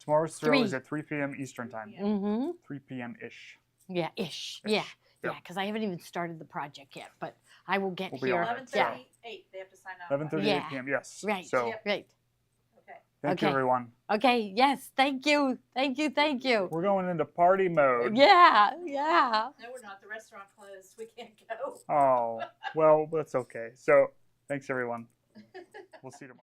S1: tomorrow's throw
S2: 3.
S1: is at 3 p.m. Eastern time.
S2: Mm-hmm.
S1: 3 p.m. ish.
S2: Yeah, ish. Yeah,
S1: Ish.
S2: yeah,
S1: Yep.
S2: because I haven't even started the project yet, but I will get
S1: We'll be
S2: here.
S1: on it,
S6: 11:38. They have to sign up.
S1: 11:38
S2: Yeah.
S1: p.m. Yes.
S2: Right.
S1: So
S6: Yep.
S2: Right.
S6: Okay.
S1: thank you,
S2: Okay.
S1: everyone.
S2: Okay. Yes. Thank you. Thank you. Thank you.
S1: We're going into party mode.
S2: Yeah. Yeah.
S6: No, we're not. The restaurant closed. We can't go.
S1: Oh, well, that's okay. So thanks, everyone. We'll see you tomorrow.